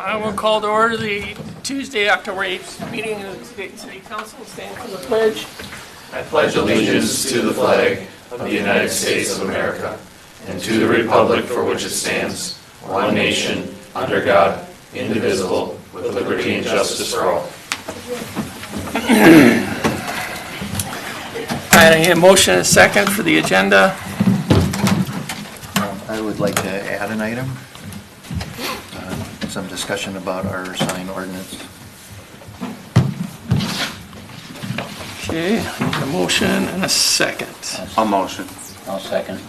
I will call to order the Tuesday, October 8th meeting of the City Council. Stand for the pledge. I pledge allegiance to the flag of the United States of America and to the republic for which it stands, one nation, under God, indivisible, with liberty and justice for all. I need a motion and a second for the agenda. I would like to add an item, some discussion about our sign ordinance. Okay, I need a motion and a second. I'll motion. I'll second.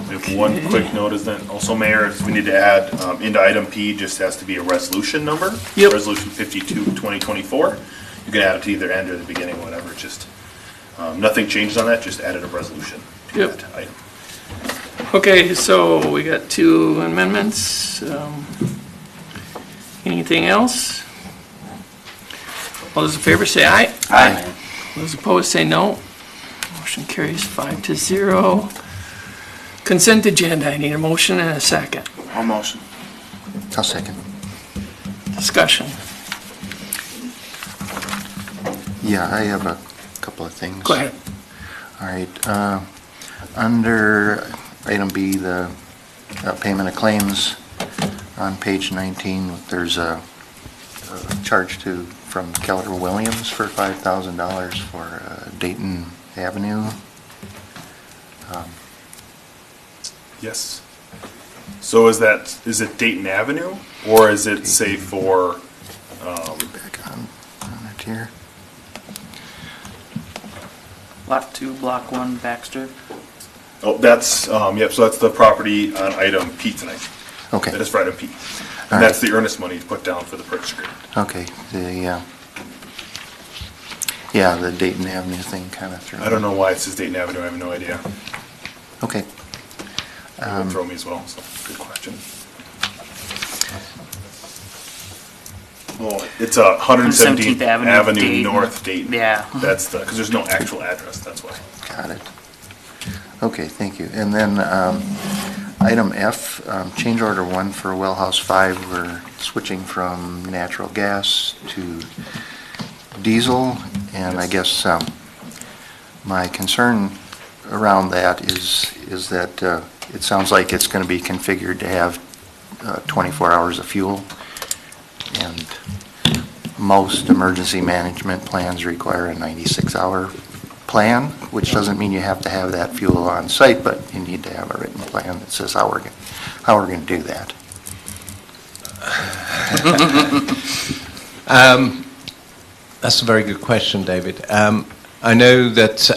We have one quick note is that also, Mayor, is we need to add into item P, just has to be a resolution number. Yep. Resolution 52/2024. You can add it to either end or the beginning, whatever. Just nothing changes on that. Just added a resolution to Yep. that item. Okay, so we got two amendments. Anything else? All those in favor say aye. Aye. Those opposed say no. Motion carries 5-0. Consent agenda, I need a motion and a second. I'll motion. I'll second. Discussion. Yeah, I have a couple of things. Go ahead. All right. Under item B, the payment of claims, on page 19, there's a charge from Keller Williams for $5,000 for Dayton Avenue. Yes. So is it Dayton Avenue, or is it, say, for, Back on it here. Lot 2, Block 1, Baxter. oh, that's, yep, so that's the property on item P tonight. Okay. That is for item P. All And that's right. the earnest money put down for the purchase agreement. Okay. The Dayton Avenue thing kind of threw me. I don't know why it says Dayton Avenue, I have no idea. Okay. It would throw me as well, so good question. Well, it's 117th 117th Avenue, Avenue, Dayton. North Dayton. Yeah. That's because there's no actual address, that's why. Got it. Okay, thank you. And then item F, change order 1 for Wellhouse 5. We're switching from natural gas to diesel, and I guess my concern around that is that it sounds like it's going to be configured to have 24 hours of fuel, and most emergency management plans require a 96-hour plan, which doesn't mean you have to have that fuel on site, but you need to have a written plan that says how we're going to do that. That's a very good question, David. I know that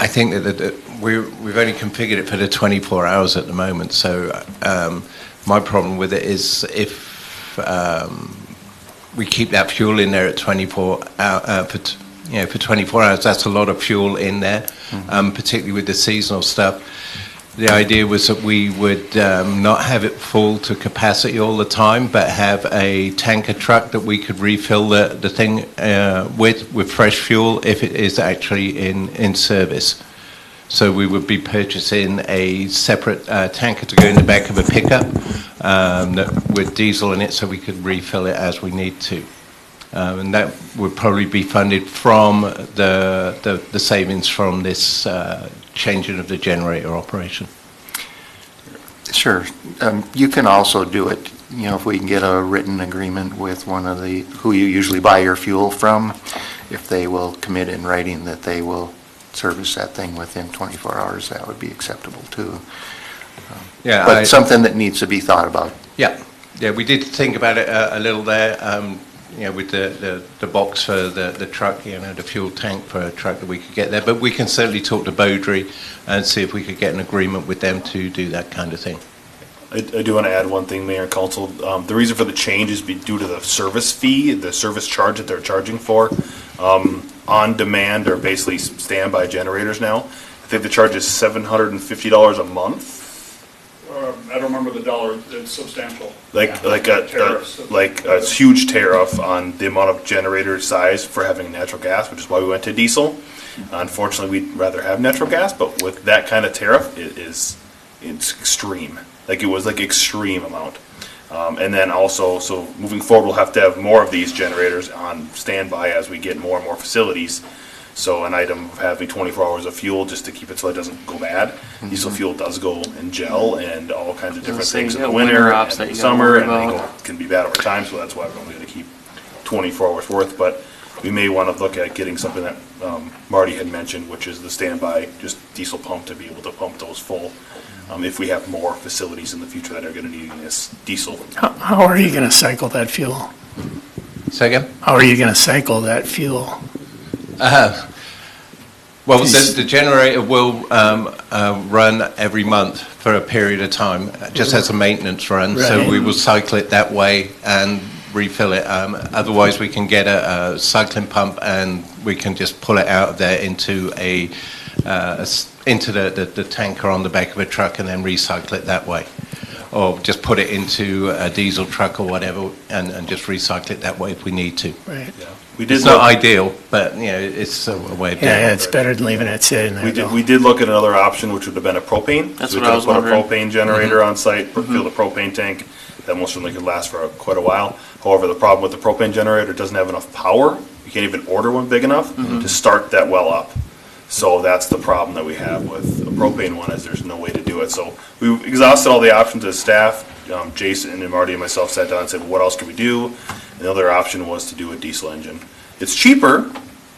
I think that we've only configured it for the 24 hours at the moment. So my problem with it is if we keep that fuel in there at 24 for 24 hours, that's a lot of fuel in there, particularly with the seasonal stuff. The idea was that we would not have it full to capacity all the time, but have a tanker truck that we could refill the thing with fresh fuel if it is actually in service. So we would be purchasing a separate tanker to go in the back of a pickup with diesel in it, so we could refill it as we need to. And that would probably be funded from the savings from this changing of the generator operation. Sure. You can also do it, if we can get a written agreement with one of who you usually buy your fuel from, if they will commit in writing that they will service that thing within 24 hours, that would be acceptable too. But something that needs to be thought about. Yeah, we did think about it a little there, with the box for the truck, the fuel tank for a truck that we could get there. But we can certainly talk to Beaudry and see if we could get an agreement with them to do that kind of thing. I do want to add one thing, Mayor and Council. The reason for the change is due to the service fee, the service charge that they're charging for on-demand or basically standby generators now. I think the charge is $750 a month. I don't remember the dollar. It's substantial. Like a huge tariff on the amount of generator size for having natural gas, which is why we went to diesel. Unfortunately, we'd rather have natural gas, but with that kind of tariff, it is it's extreme. Like it was like extreme amount. And then also, so moving forward, we'll have to have more of these generators on standby as we get more and more facilities. So an item of having 24 hours of fuel just to keep it so it doesn't go bad. Diesel fuel does go in gel and all kinds of different say, things in yeah, the winter winter ops and that in the you gotta summer, worry and they about. can be bad over time, so that's why we're only going to keep 24 hours worth. But we may want to look at getting something that Marty had mentioned, which is the standby, just diesel pump to be able to pump those full if we have more facilities in the future that are going to need this diesel. How are you going to cycle that fuel? Second? How are you going to cycle that fuel? Well, the generator will run every month for a period of time, just as a maintenance run. So Right. we will cycle it that way and refill it. Otherwise, we can get a cycling pump and we can just pull it out of there into into the tanker on the back of a truck and then recycle it that way. Or just put it into a diesel truck or whatever and just recycle it that way if we need to. Right. We did It's not look, ideal, but it's a way of doing Yeah, it. it's better than leaving it sitting there. we did look at another option, which would have been a propane. That's So we what I was could have put a wondering. propane generator on site, fill the propane tank. That most certainly could last for quite a while. However, the problem with the propane generator, it doesn't have enough power. You can't even order one big enough to start that well up. So that's the problem that we have with a propane one, is there's no way to do it. So we exhausted all the options as staff. Jason and Marty and myself sat down and said, well, what else can we do? And the other option was to do a diesel engine. It's cheaper,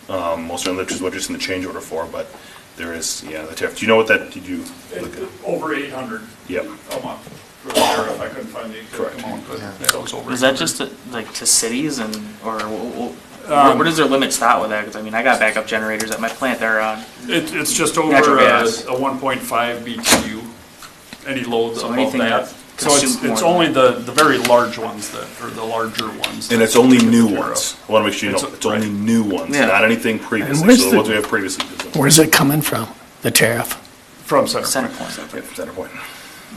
most certainly, which is what it's in the change order for, but there is, the tariff. Do you know what that, did you look at? Over 800 Yep. a month for the tariff. I couldn't find the Correct. exact amount, but yeah, it was over Is that 800. just to cities or where does their limit stop with that? Because I mean, I got backup generators at my plant. They're on. It's just Natural over a gas. 1.5 BTU, any loads So above anything that. that So consumes it's more only than the very large ones that, or the larger ones. And that it's only we get new the tariff. ones. I want to make sure you know, It's- it's only right. new ones, Yeah. not anything previously. where's So the the- ones we have previously. Where's it coming from, the tariff? From Center Center Point. point. Center point.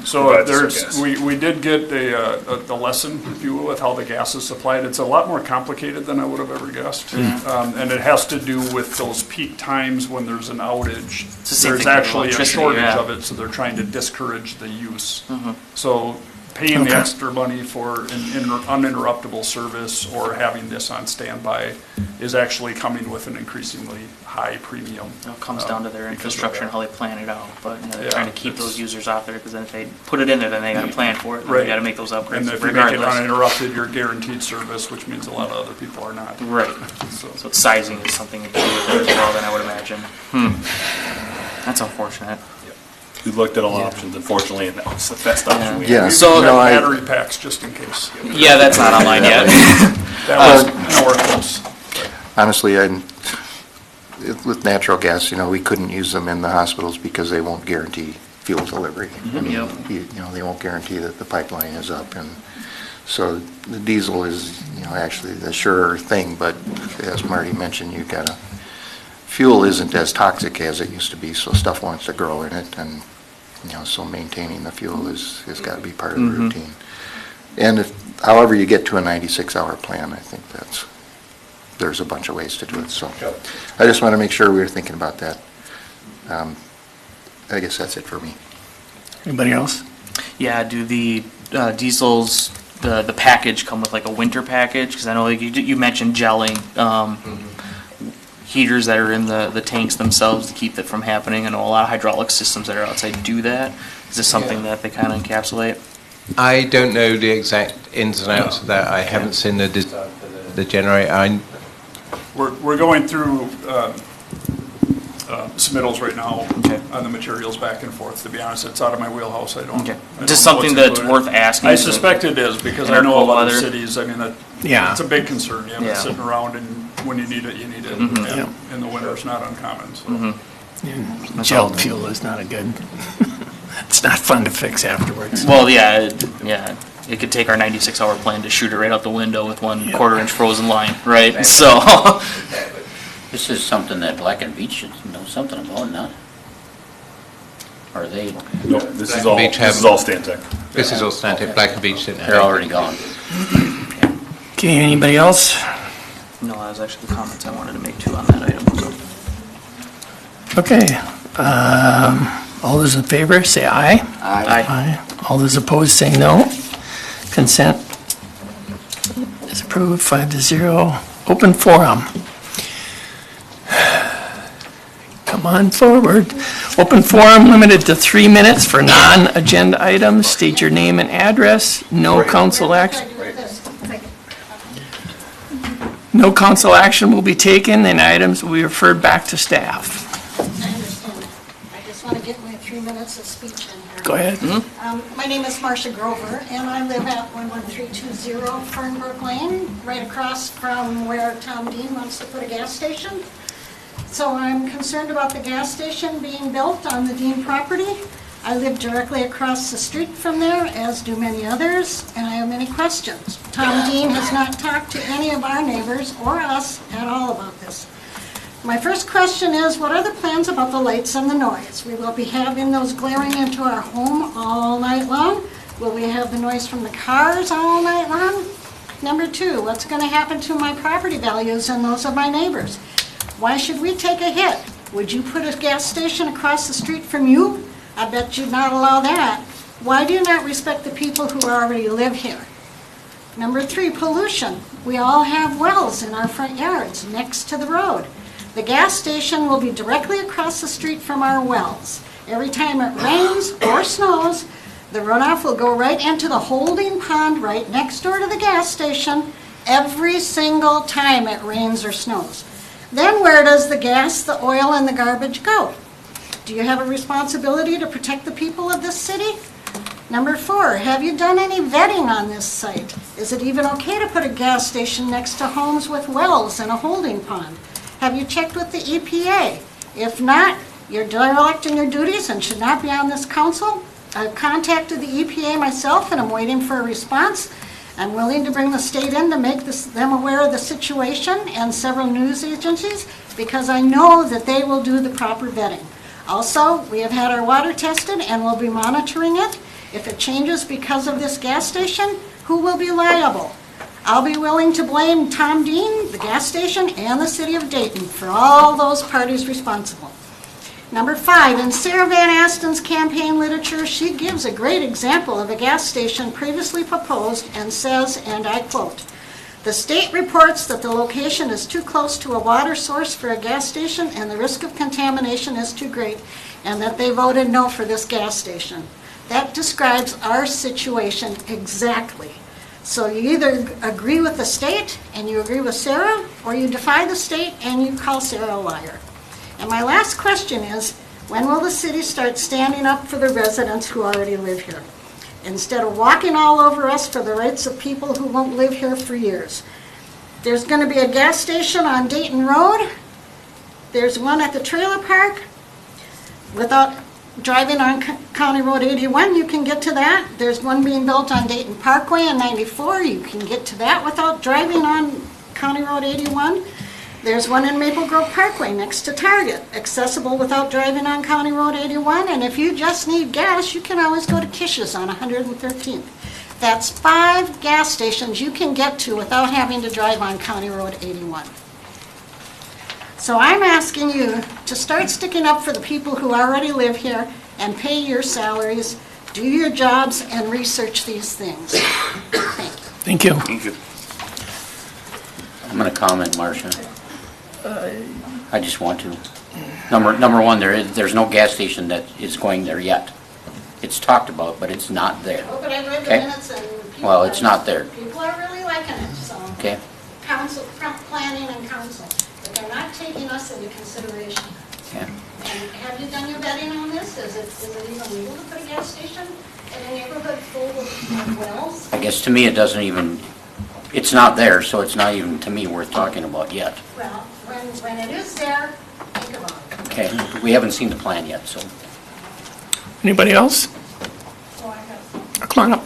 So Provides us there's, gas. we did get the lesson, if you will, with how the gas is supplied. It's a lot more complicated than I would have ever guessed. And it has to do with those peak times when there's an outage. It's the same There's thing with actually a electricity, shortage yeah. of it, so they're trying to discourage the use. So paying the Okay. extra money for an uninterruptible service or having this on standby is actually coming with an increasingly high premium. It comes down to their because of infrastructure and that. how they plan it out. But they're Yeah, trying to keep it's- those users out there because then if they put it in there, then they got to plan for it. And Right. They got to make those upgrades And if you make it regardless. uninterrupted, you're guaranteed service, which means a lot of other people are not. Right. So- So sizing is something to do with it as well. Then I would imagine. That's unfortunate. We looked at all options, unfortunately, and that was the best option we had. Yeah. We So- have No, I- battery packs just in case. Yeah, that's not online yet. That was nowhere close. Honestly, with natural gas, we couldn't use them in the hospitals because they won't guarantee fuel delivery. I mean, Yep. they won't guarantee that the pipeline is up, and so the diesel is, actually the surer thing, but as Marty mentioned, fuel isn't as toxic as it used to be, so stuff wants to grow in it, and, so maintaining the fuel has got to be part of the routine. And however you get to a 96-hour plan, I think there's a bunch of ways to do it, so I just want to make sure we were thinking about that. I guess that's it for me. Anybody else? Yeah, do the diesels, the package come with like a winter package? Because I know like you mentioned gelling, heaters that are in the tanks themselves to keep that from happening. I know a lot of hydraulic systems that are outside do that. Is this something that they kind of encapsulate? I don't know the exact ins and outs of that. I haven't seen the generator. We're going through submittals right now Okay. on the materials back and forth. To be honest, it's out of my wheelhouse. I don't. Okay. I don't Just know something what's that's included. worth asking. I suspect it is, because I know a lot of cities, I mean, Yeah. it's a big concern. You have Yeah. it sitting around, and when you need it, you need it. Mm-hmm. And Yeah. in the winter, it's not uncommon, so. Gelled fuel is not a good, it's not fun to fix afterwards. Well, yeah. It could take our 96-hour plan to shoot it right out the window with one Yeah. quarter-inch frozen line, right? So, This is something that Black and Beach should know something about, not? Are they, Nope, this is Beach have- all Stantec. This is all standard. Black and Beach didn't have they're it. already gone? Okay, anybody else? no, that was actually the comments I wanted to make too on that item. So. Okay, All those in favor, say aye. Aye. Aye. All those opposed, say no. Consent is approved, 5-0. Open forum. Come on forward. Open forum limited to 3 minutes for non-agenda items. State your name and address. No council action. No council action will be taken, and items will be referred back to staff. I understand. I just want to get my 3 minutes of speech in here. Go ahead. My name is Marcia Grover, and I live at 11320 Fernbrook Lane, right across from where Tom Dean wants to put a gas station. So I'm concerned about the gas station being built on the Dean property. I live directly across the street from there, as do many others, and I have many questions. Tom Dean has not talked to any of our neighbors or us at all about this. My first question is, what are the plans about the lights and the noise? We will be having those glaring into our home all night long. Will we have the noise from the cars all night long? Number two, what's going to happen to my property values and those of my neighbors? Why should we take a hit? Would you put a gas station across the street from you? I bet you'd not allow that. Why do you not respect the people who already live here? Number three, pollution. We all have wells in our front yards next to the road. The gas station will be directly across the street from our wells. Every time it rains or snows, the runoff will go right into the holding pond right next door to the gas station every single time it rains or snows. Then where does the gas, the oil, and the garbage go? Do you have a responsibility to protect the people of this city? Number four, have you done any vetting on this site? Is it even okay to put a gas station next to homes with wells and a holding pond? Have you checked with the EPA? If not, you're derelict in your duties and should not be on this council. I've contacted the EPA myself and I'm waiting for a response. I'm willing to bring the state in to make them aware of the situation and several news agencies because I know that they will do the proper vetting. Also, we have had our water tested and we'll be monitoring it. If it changes because of this gas station, who will be liable? I'll be willing to blame Tom Dean, the gas station, and the city of Dayton for all those parties responsible. Number five, in Sarah Van Asten's campaign literature, she gives a great example of a gas station previously proposed and says, and I quote, "The state reports that the location is too close to a water source for a gas station and the risk of contamination is too great, and that they voted no for this gas station." That describes our situation exactly. So you either agree with the state and you agree with Sarah, or you defy the state and you call Sarah a liar. And my last question is, when will the city start standing up for the residents who already live here? Instead of walking all over us for the rights of people who won't live here for years. There's going to be a gas station on Dayton Road. There's one at the trailer park. Without driving on County Road 81, you can get to that. There's one being built on Dayton Parkway and 94. You can get to that without driving on County Road 81. There's one in Maple Grove Parkway next to Target, accessible without driving on County Road 81. And if you just need gas, you can always go to Kish's on 113th. That's 5 gas stations you can get to without having to drive on County Road 81. So I'm asking you to start sticking up for the people who already live here and pay your salaries, do your jobs, and research these things. Thank you. Thank you. Thank you. I'm going to comment, Marcia. I just want to. Number one, there's no gas station that is going there yet. It's talked about, but it's not there. Oh, but I read the Okay. minutes and people Well, it's not there. People are really liking it, so. Okay? Council, planning and council, but they're not taking us into consideration. Yeah. And have you done your vetting on this? Is it even legal to put a gas station in a neighborhood full of wells? I guess to me, it doesn't even, it's not there, so it's not even, to me, worth talking about yet. Well, when it is there, think about it. Okay? We haven't seen the plan yet, so. Anybody else? So I have, Come on up.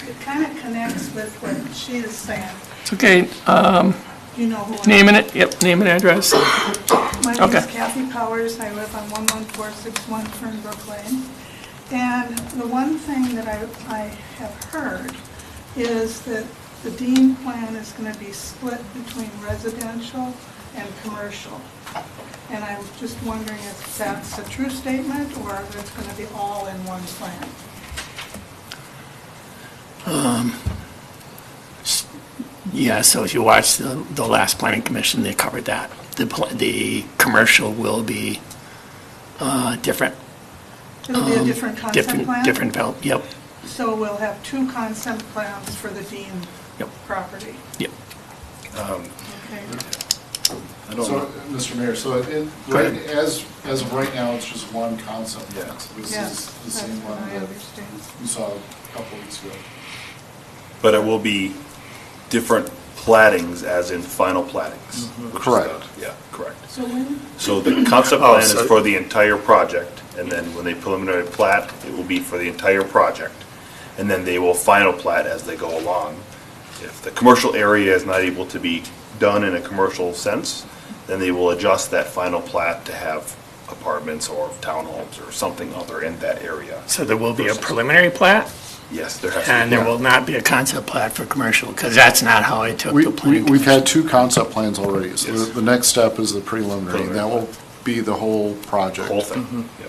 it kind of connects with what she is saying. It's okay. You know who I am. Name it. Yep, name and address. My name Okay. is Kathy Powers. I live on 11461 Fernbrook Lane. And the one thing that I have heard is that the Dean plan is going to be split between residential and commercial. And I'm just wondering if that's a true statement or if it's going to be all in one plan. Yeah, so if you watch the last planning commission, they covered that. The commercial will be different. It'll be a different concept plan? Different develop, yep, So we'll have two concept plans for the Dean Yep. property. yep. Okay. I don't So, know. Mr. Mayor, so as of right now, it's just one concept plan. So this Yes, is the that's same what one I that understand. you saw a couple weeks ago. But it will be different plattings, as in final plattings. which is Correct. the- Yeah, correct. So when, So the concept plan is for the entire project, and then when they preliminary plat, it will be for the entire project. And then they will final plat as they go along. If the commercial area is not able to be done in a commercial sense, then they will adjust that final plat to have apartments or townhomes or something other in that area. So there will be a preliminary plat, Yes, there has to be. and there will not be a concept plat for commercial, because that's not how I took the planning. We've had two concept plans already, so Yes. the next step is the preliminary, and that will be the whole project. Whole thing. Yeah.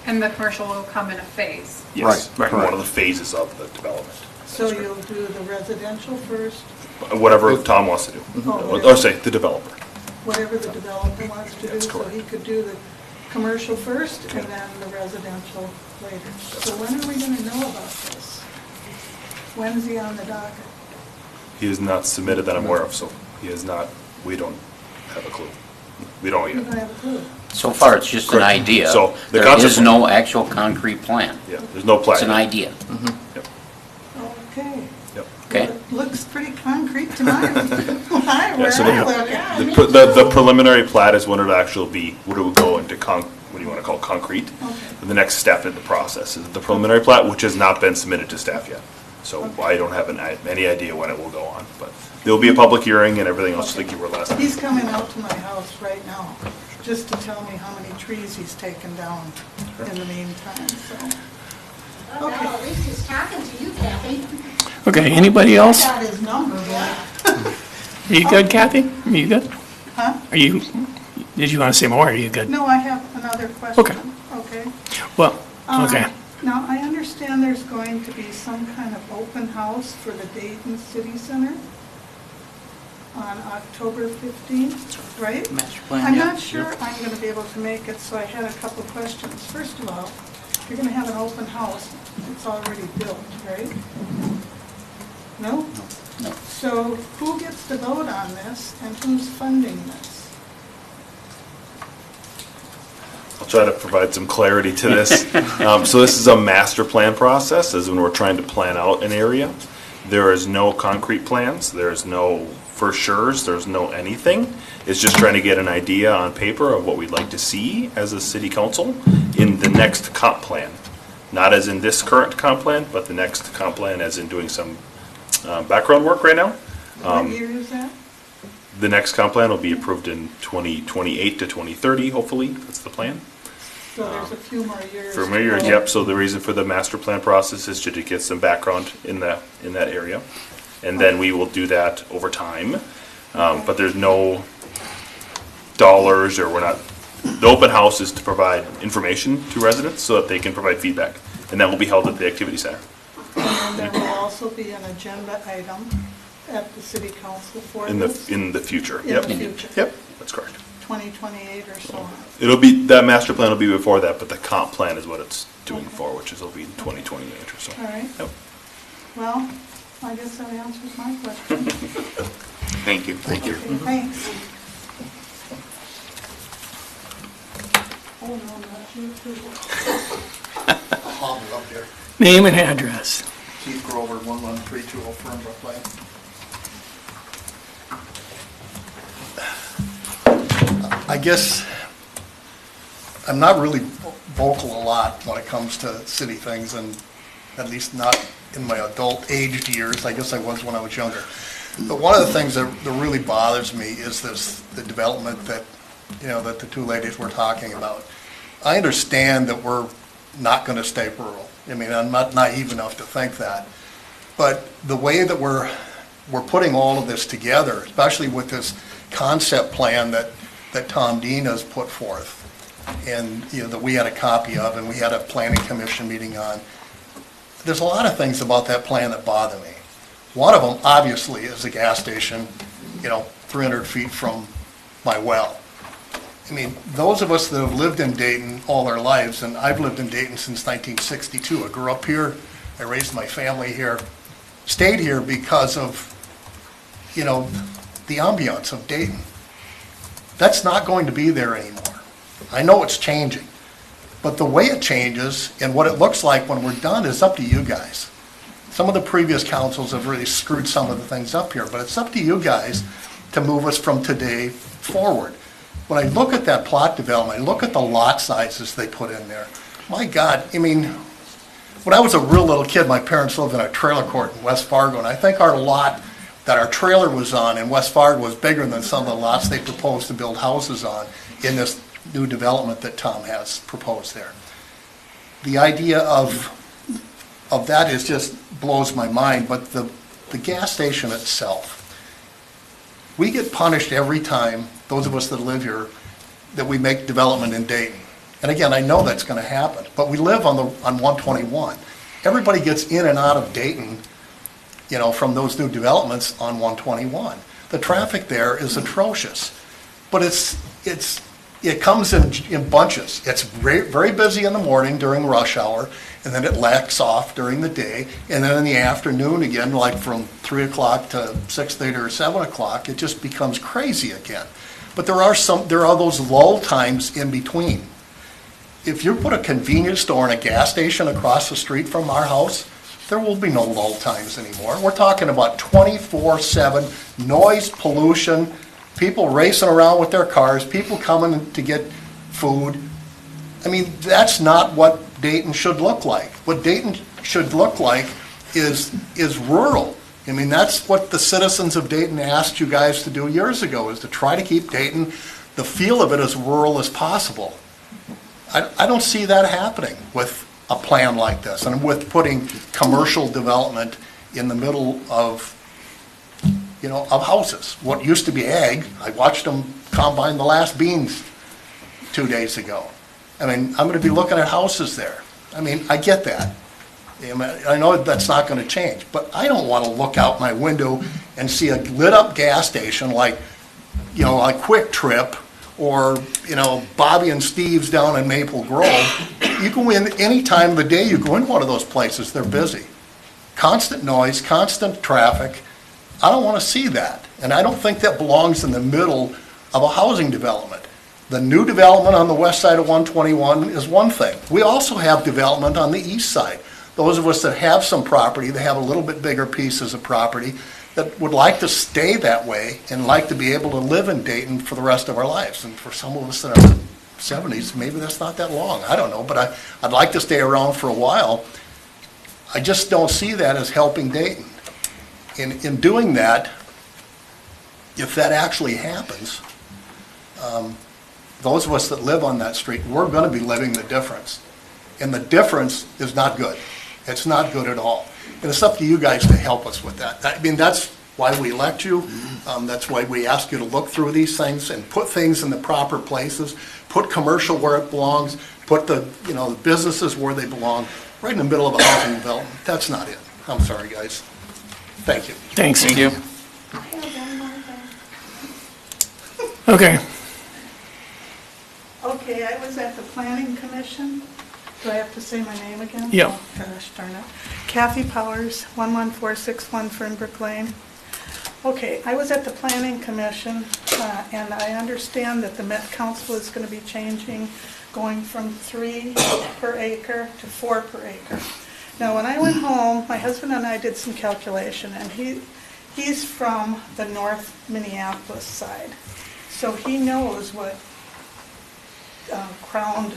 And the commercial will come in a phase. Yes, Right, one correct. of the phases of the development. so you'll do the residential first, Whatever Tom wants to do. Or say, the developer. whatever the developer wants to do, That's so correct. he could do the commercial first and then the residential later. So when are we going to know about this? When's he on the docket? He has not submitted that I'm aware of, so he has not, we don't have a clue. We don't We yet. don't have a clue. So far, it's just an Correct. idea. So, the There concept is plan- no actual concrete plan. Yeah, there's no plat. It's an idea, Yep, Okay. yep. okay? It looks pretty concrete to my, Yeah, where so I look. the preliminary plat is when it'll actually be, when it will go into what do you want to call concrete? Okay. The next step in the process is the preliminary plat, which has not been submitted to staff yet. So I don't have any idea when it will go on, but there'll be a public hearing and everything else, like you were last time. He's coming out to my house right now, just to tell me how many trees he's taken down in the meantime, so. Oh, well, at least he's talking to you, Kathy. Okay, anybody I else? got his number, boy. Are you good, Kathy? Are you good? Huh? Did you want to say more, or are you good? No, I have another question. Okay. Okay. Well, okay. Now, I understand there's going to be some kind of open house for the Dayton City Center on October 15th, right? Master plan, I'm yeah. not sure I'm going to be able to make it, so I had a couple of questions. First of all, you're going to have an open house. It's already built, right? No? No. So who gets to vote on this and who's funding this? I'll try to provide some clarity to this. So this is a master plan process, as when we're trying to plan out an area. There is no concrete plans, there's no for sures, there's no anything. It's just trying to get an idea on paper of what we'd like to see as a city council in the next comp plan. Not as in this current comp plan, but the next comp plan as in doing some background work right now. What year is that? The next comp plan will be approved in 2028 to 2030, hopefully, that's the plan. So there's a few more years. For to many years, go. yep, so the reason for the master plan process is to get some background in that area. And then we will do that over time, but there's no dollars, or we're not, the open house is to provide information to residents so that they can provide feedback. And that will be held at the activity center. And there will also be an agenda item at the city council for In this? the future, In yep. the future. Yep, that's correct. 2028 or so on. It'll be, that master plan will be before that, but the comp plan is what it's doing for, which is, will be in 2028 or so. All right. Yep. Well, I guess that answers my question. Thank you. Thank you. Okay, thanks. Oh, no, not you too. Hobble up here. Name and address. Keith Grover, 11320 Fernbrook Lane. I guess I'm not really vocal a lot when it comes to city things, and at least not in my adult aged years. I guess I was when I was younger. But one of the things that really bothers me is the development that the two ladies were talking about. I understand that we're not going to stay rural. I mean, I'm not naive enough to think that. But the way that we're putting all of this together, especially with this concept plan that that Tom Dean has put forth, and, that we had a copy of, and we had a planning commission meeting on, there's a lot of things about that plan that bother me. One of them, obviously, is the gas station, 300 feet from my well. I mean, those of us that have lived in Dayton all our lives, and I've lived in Dayton since 1962. I grew up here, I raised my family here, stayed here because of, the ambiance of Dayton. That's not going to be there anymore. I know it's changing, but the way it changes and what it looks like when we're done is up to you guys. Some of the previous councils have really screwed some of the things up here, but it's up to you guys to move us from today forward. When I look at that plot development, I look at the lot sizes they put in there. My God, I mean, when I was a real little kid, my parents lived in a trailer court in West Fargo, and I think our lot that our trailer was on in West Fargo was bigger than some of the lots they proposed to build houses on in this new development that Tom has proposed there. The idea of that is just blows my mind, but the gas station itself, we get punished every time, those of us that live here, that we make development in Dayton. And again, I know that's going to happen, but we live on 121. Everybody gets in and out of Dayton, from those new developments on 121. The traffic there is atrocious, but it comes in bunches. It's very, very busy in the morning during rush hour, and then it lacks off during the day, and then in the afternoon again, like from 3 o'clock to 6:30 or 7 o'clock, it just becomes crazy again. But there are those lull times in between. If you put a convenience store and a gas station across the street from our house, there will be no lull times anymore. We're talking about 24/7 noise, pollution, people racing around with their cars, people coming to get food. I mean, that's not what Dayton should look like. What Dayton should look like is rural. I mean, that's what the citizens of Dayton asked you guys to do years ago, is to try to keep Dayton, the feel of it, as rural as possible. I don't see that happening with a plan like this, and with putting commercial development in the middle of houses. What used to be ag, I watched them combine the last beans 2 days ago. I mean, I'm going to be looking at houses there. I mean, I get that. I know that's not going to change, but I don't want to look out my window and see a lit up gas station like, a Quick Trip, or, Bobby and Steve's down in Maple Grove. You go in any time of the day, you go in one of those places, they're busy. Constant noise, constant traffic. I don't want to see that. And I don't think that belongs in the middle of a housing development. The new development on the west side of 121 is one thing. We also have development on the east side. Those of us that have some property, that have a little bit bigger pieces of property, that would like to stay that way and like to be able to live in Dayton for the rest of our lives. And for some of us that are 70s, maybe that's not that long. I don't know, but I'd like to stay around for a while. I just don't see that as helping Dayton. In doing that, if that actually happens, those of us that live on that street, we're going to be living the difference. And the difference is not good. It's not good at all. And it's up to you guys to help us with that. I mean, that's why we elect you. That's why we ask you to look through these things and put things in the proper places, put commercial where it belongs, put the businesses where they belong, right in the middle of a housing development. That's not it. I'm sorry, guys. Thank you. Thanks. Thank you. Okay. Okay, I was at the planning commission. Do I have to say my name again? Yeah. Oh, gosh darn it. Kathy Powers, 11461 Fernbrook Lane. Okay, I was at the planning commission, and I understand that the Met Council is going to be changing, going from 3 per acre to 4 per acre. Now, when I went home, my husband and I did some calculation, and he's from the North Minneapolis side, so he knows what crowned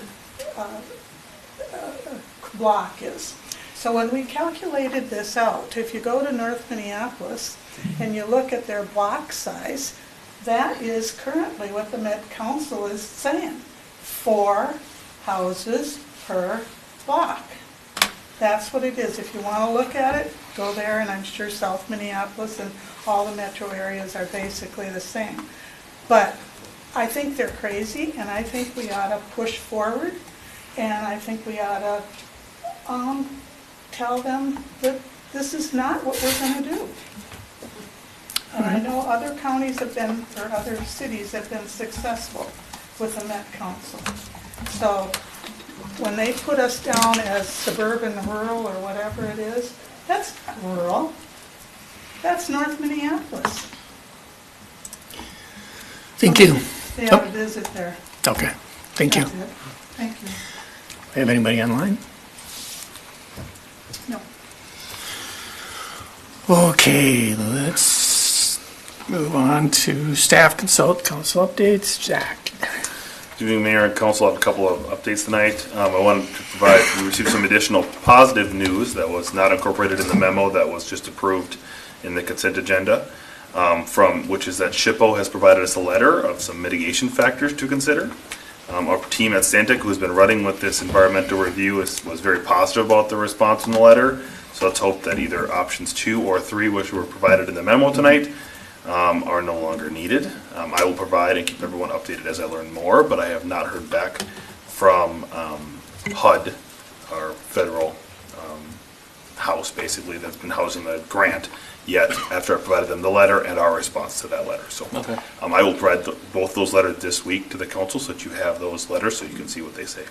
block is. So when we calculated this out, if you go to North Minneapolis and you look at their block size, that is currently what the Met Council is saying, 4 houses per block. That's what it is. If you want to look at it, go there, and I'm sure South Minneapolis and all the metro areas are basically the same. But I think they're crazy, and I think we ought to push forward, and I think we ought to tell them that this is not what we're going to do. And I know other counties have been, or other cities have been successful with the Met Council. So when they put us down as suburban, rural, or whatever it is, that's not rural. That's North Minneapolis. Thank you. They ought to visit there. Okay, thank you. That's it. Thank you. We have anybody online? No. Okay, let's move on to staff council updates. Jack. Good evening, Mayor and Council. I have a couple of updates tonight. I wanted to provide, we received some additional positive news that was not incorporated in the memo that was just approved in the consent agenda, which is that SHPO has provided us a letter of some mitigation factors to consider. Our team at Stantec, who's been running with this environmental review, was very positive about the response in the letter. So let's hope that either options 2 or 3, which were provided in the memo tonight, are no longer needed. I will provide and keep everyone updated as I learn more, but I have not heard back from HUD, our federal house, basically, that's been housing the grant, yet after I provided them the letter and our response to that letter. So Okay. I will provide both those letters this week to the council so that you have those letters so you can see what they say.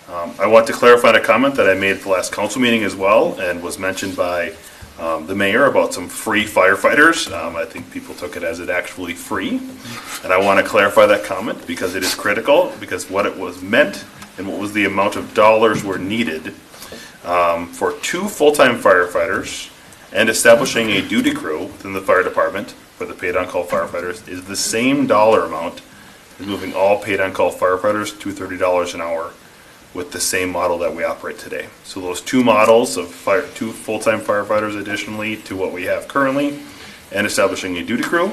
I want to clarify a comment that I made at the last council meeting as well, and was mentioned by the mayor about some free firefighters. I think people took it as it actually free, and I want to clarify that comment because it is critical, because what it was meant and what was the amount of dollars were needed for 2 full-time firefighters and establishing a duty crew within the fire department for the paid-on-call firefighters is the same dollar amount as moving all paid-on-call firefighters to $30 an hour with the same model that we operate today. So those 2 models of 2 full-time firefighters additionally to what we have currently, and establishing a duty crew,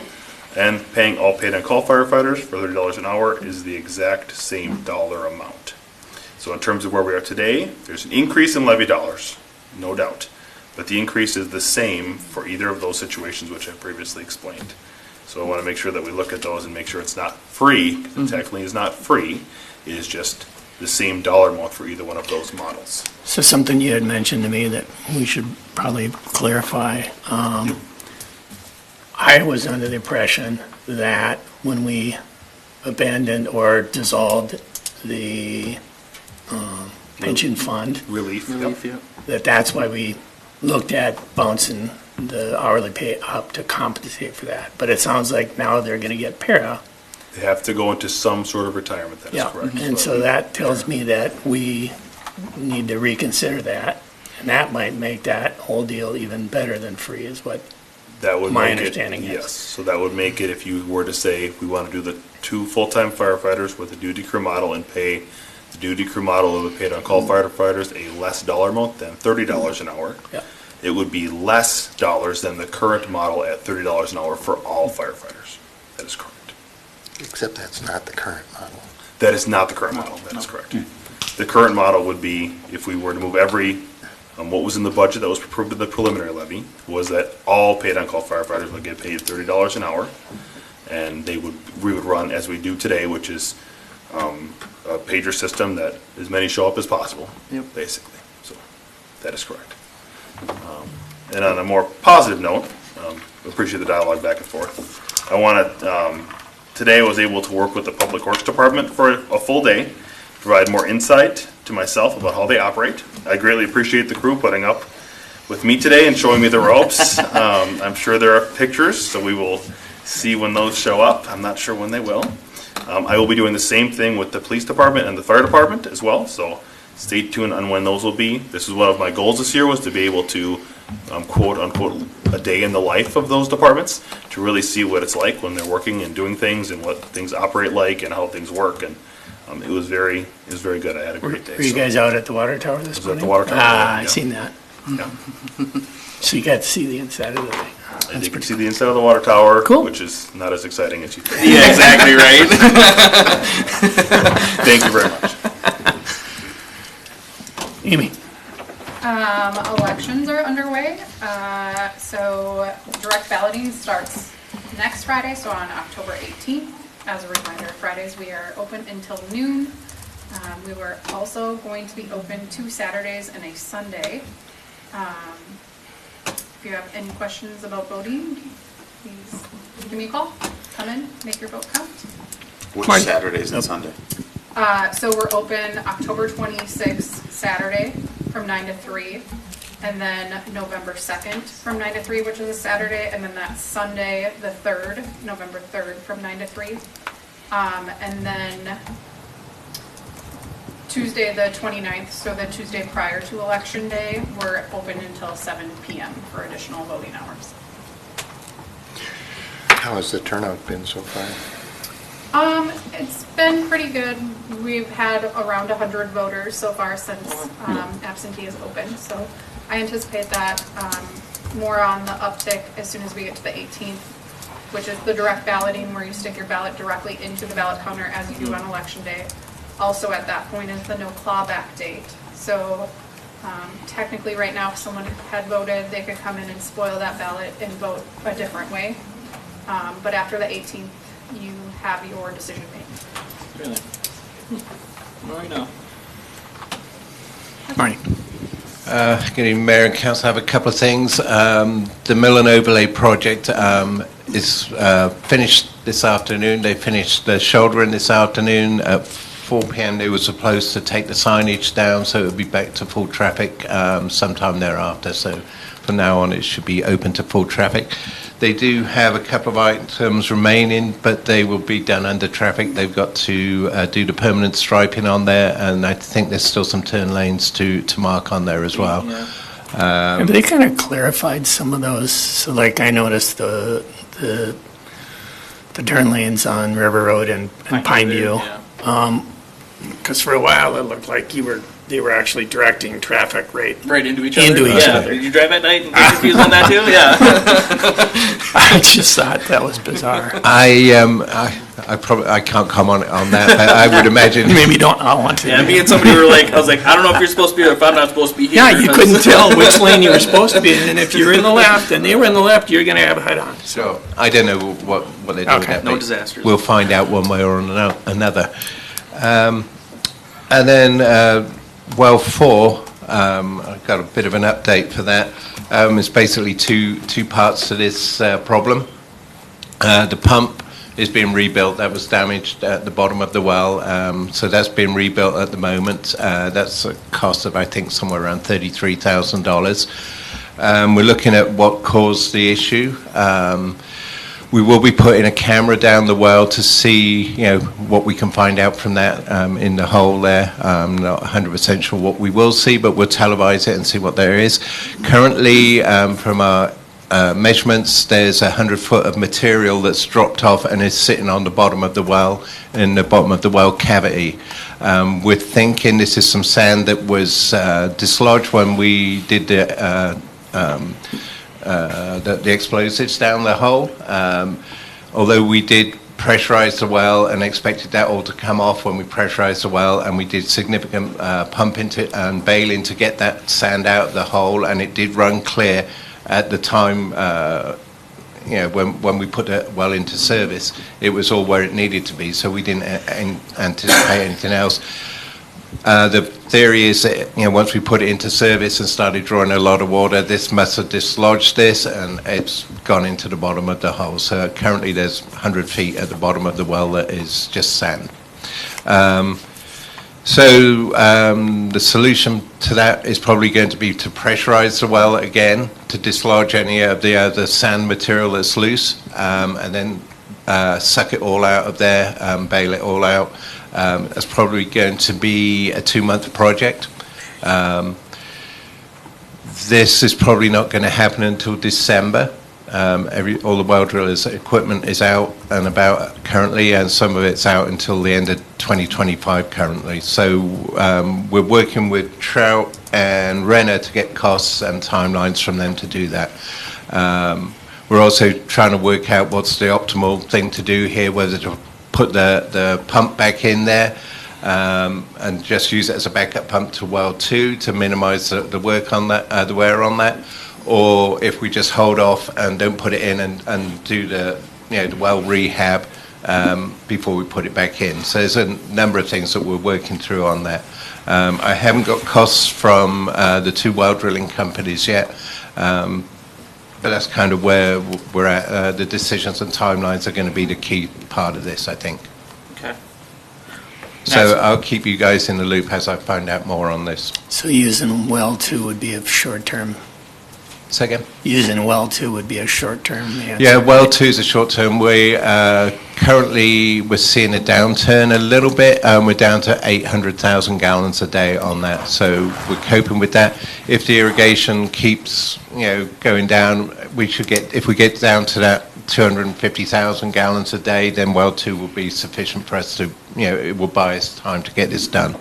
and paying all paid-on-call firefighters for $30 an hour is the exact same dollar amount. So in terms of where we are today, there's an increase in levy dollars, no doubt. But the increase is the same for either of those situations which I previously explained. So I want to make sure that we look at those and make sure it's not free, because it technically is not free. It is just the same dollar amount for either one of those models. So something you had mentioned to me that we should probably clarify. I was under the impression that when we abandoned or dissolved the pension fund, Relief. Yep. that's why we looked at bouncing the hourly pay up to compensate for that. But it sounds like now they're going to get para. They have to go into some sort of retirement, that is Yeah, correct. and so that tells me that we need to reconsider that. And that might make that whole deal even better than free is what That would my make it, understanding is. yes. So that would make it, if you were to say, we want to do the 2 full-time firefighters with a duty crew model and pay the duty crew model of the paid-on-call firefighters a less dollar amount than $30 an hour. Yeah. It would be less dollars than the current model at $30 an hour for all firefighters. That is correct. Except that's not the current model. That is not the current model, that is correct. The current model would be, if we were to move what was in the budget that was approved in the preliminary levy, was that all paid-on-call firefighters would get paid $30 an hour, and we would run as we do today, which is a pager system that as many show up as possible, basically. So that is correct. And on a more positive note, appreciate the dialogue back and forth. I want to, today I was able to work with the Public Works Department for a full day, provide more insight to myself about how they operate. I greatly appreciate the crew putting up with me today and showing me the ropes. I'm sure there are pictures, so we will see when those show up. I'm not sure when they will. I will be doing the same thing with the police department and the fire department as well, so stay tuned on when those will be. This is one of my goals this year, was to be able to quote unquote a day in the life of those departments, to really see what it's like when they're working and doing things and what things operate like and how things work. And it was very good. I had a great day. Were you guys out at the water tower this was morning? at the water tower, Ah, I yeah. seen that. Yeah. So you got to see the inside of the thing. And you can see the inside of the water tower, Cool. which is not as exciting as you think. Yeah, exactly right. Thank you very much. Amy? Elections are underway. So direct balloting starts next Friday, so on October 18th. as a reminder, Fridays we are open until noon. We were also going to be open 2 Saturdays and a Sunday. If you have any questions about voting, please give me a call. Come in, make your vote count. Which Saturdays and Sunday? So we're open October 26th, Saturday, from 9 to 3. And then November 2nd from 9 to 3, which is a Saturday. And then that Sunday, the 3rd, November 3rd, from 9 to 3. And then Tuesday, the 29th, so the Tuesday prior to Election Day, we're open until 7 p.m. for additional voting hours. How has the turnout been so far? It's been pretty good. We've had around 100 voters so far since absentee is open. So I anticipate that more on the uptick as soon as we get to the 18th, which is the direct balloting where you stick your ballot directly into the ballot counter as you do on Election Day. Also at that point is the no clawback date. So technically right now if someone had voted, they could come in and spoil that ballot and vote a different way. But after the 18th, you have your decision made. Really? Right now. Morning. Good evening, Mayor and Council. I have a couple of things. The Mill and Overlay project is finished this afternoon. They finished the shouldering this afternoon. At 4 p.m. they were supposed to take the signage down, so it would be back to full traffic sometime thereafter. So from now on, it should be open to full traffic. They do have a couple of items remaining, but they will be done under traffic. They've got to do the permanent striping on there, and I think there's still some turn lanes to mark on there as well. Yeah. Have they kind of clarified some of those? So like I noticed the turn lanes on River Road and Pineview. Yeah. Because for a while it looked like they were actually directing traffic right into each other. Into each yeah. other. Did you drive at night and get confused on that too? Yeah. I just thought that was bizarre. I probably can't comment on that, but I would imagine Maybe don't. I want to. Yeah, me and somebody were like, I was like, I don't know if you're supposed to be here, if I'm not supposed to be here. Yeah, you couldn't tell which lane you were supposed to be in, and if you were in the left and they were in the left, you're going to have a head on. So I don't know what they're doing. Okay. That No way. disasters. We'll find out one way or another. And then well 4, I've got a bit of an update for that. It's basically two parts to this problem. The pump is being rebuilt. That was damaged at the bottom of the well, so that's being rebuilt at the moment. That's a cost of I think somewhere around $33,000. We're looking at what caused the issue. We will be putting a camera down the well to see, what we can find out from that in the hole there. I'm not 100% sure what we will see, but we'll televise it and see what there is. Currently, from our measurements, there's 100 foot of material that's dropped off and is sitting on the bottom of the well, in the bottom of the well cavity. We're thinking this is some sand that was dislodged when we did the explosives down the hole. Although we did pressurize the well and expected that all to come off when we pressurized the well, and we did significant pumping and bailing to get that sand out of the hole, and it did run clear at the time. When we put the well into service, it was all where it needed to be, so we didn't anticipate anything else. The theory is that once we put it into service and started drawing a lot of water, this must have dislodged this and it's gone into the bottom of the hole. So currently there's 100 feet at the bottom of the well that is just sand. The solution to that is probably going to be to pressurize the well again to dislodge any of the other sand material that's loose, and then suck it all out of there, bail it all out. That's probably going to be a 2-month project. This is probably not going to happen until December. All the well drillers' equipment is out and about currently, and some of it's out until the end of 2025 currently. So we're working with Trout and Renner to get costs and timelines from them to do that. We're also trying to work out what's the optimal thing to do here, whether to put the pump back in there and just use it as a backup pump to well 2 to minimize the work on that, the wear on that, or if we just hold off and don't put it in and do the well rehab before we put it back in. So there's a number of things that we're working through on that. I haven't got costs from the 2 well drilling companies yet, but that's kind of where we're at. The decisions and timelines are going to be the key part of this, I think. Okay. So I'll keep you guys in the loop as I find out more on this. So using well 2 would be a short-term, Second? using well 2 would be a short-term answer. Yeah, well 2 is a short term. We currently we're seeing a downturn a little bit. We're down to 800,000 gallons a day on that, so we're coping with that. If the irrigation keeps going down, we should get, if we get down to that 250,000 gallons a day, then well 2 will be sufficient for us to, it will buy us time to get this done.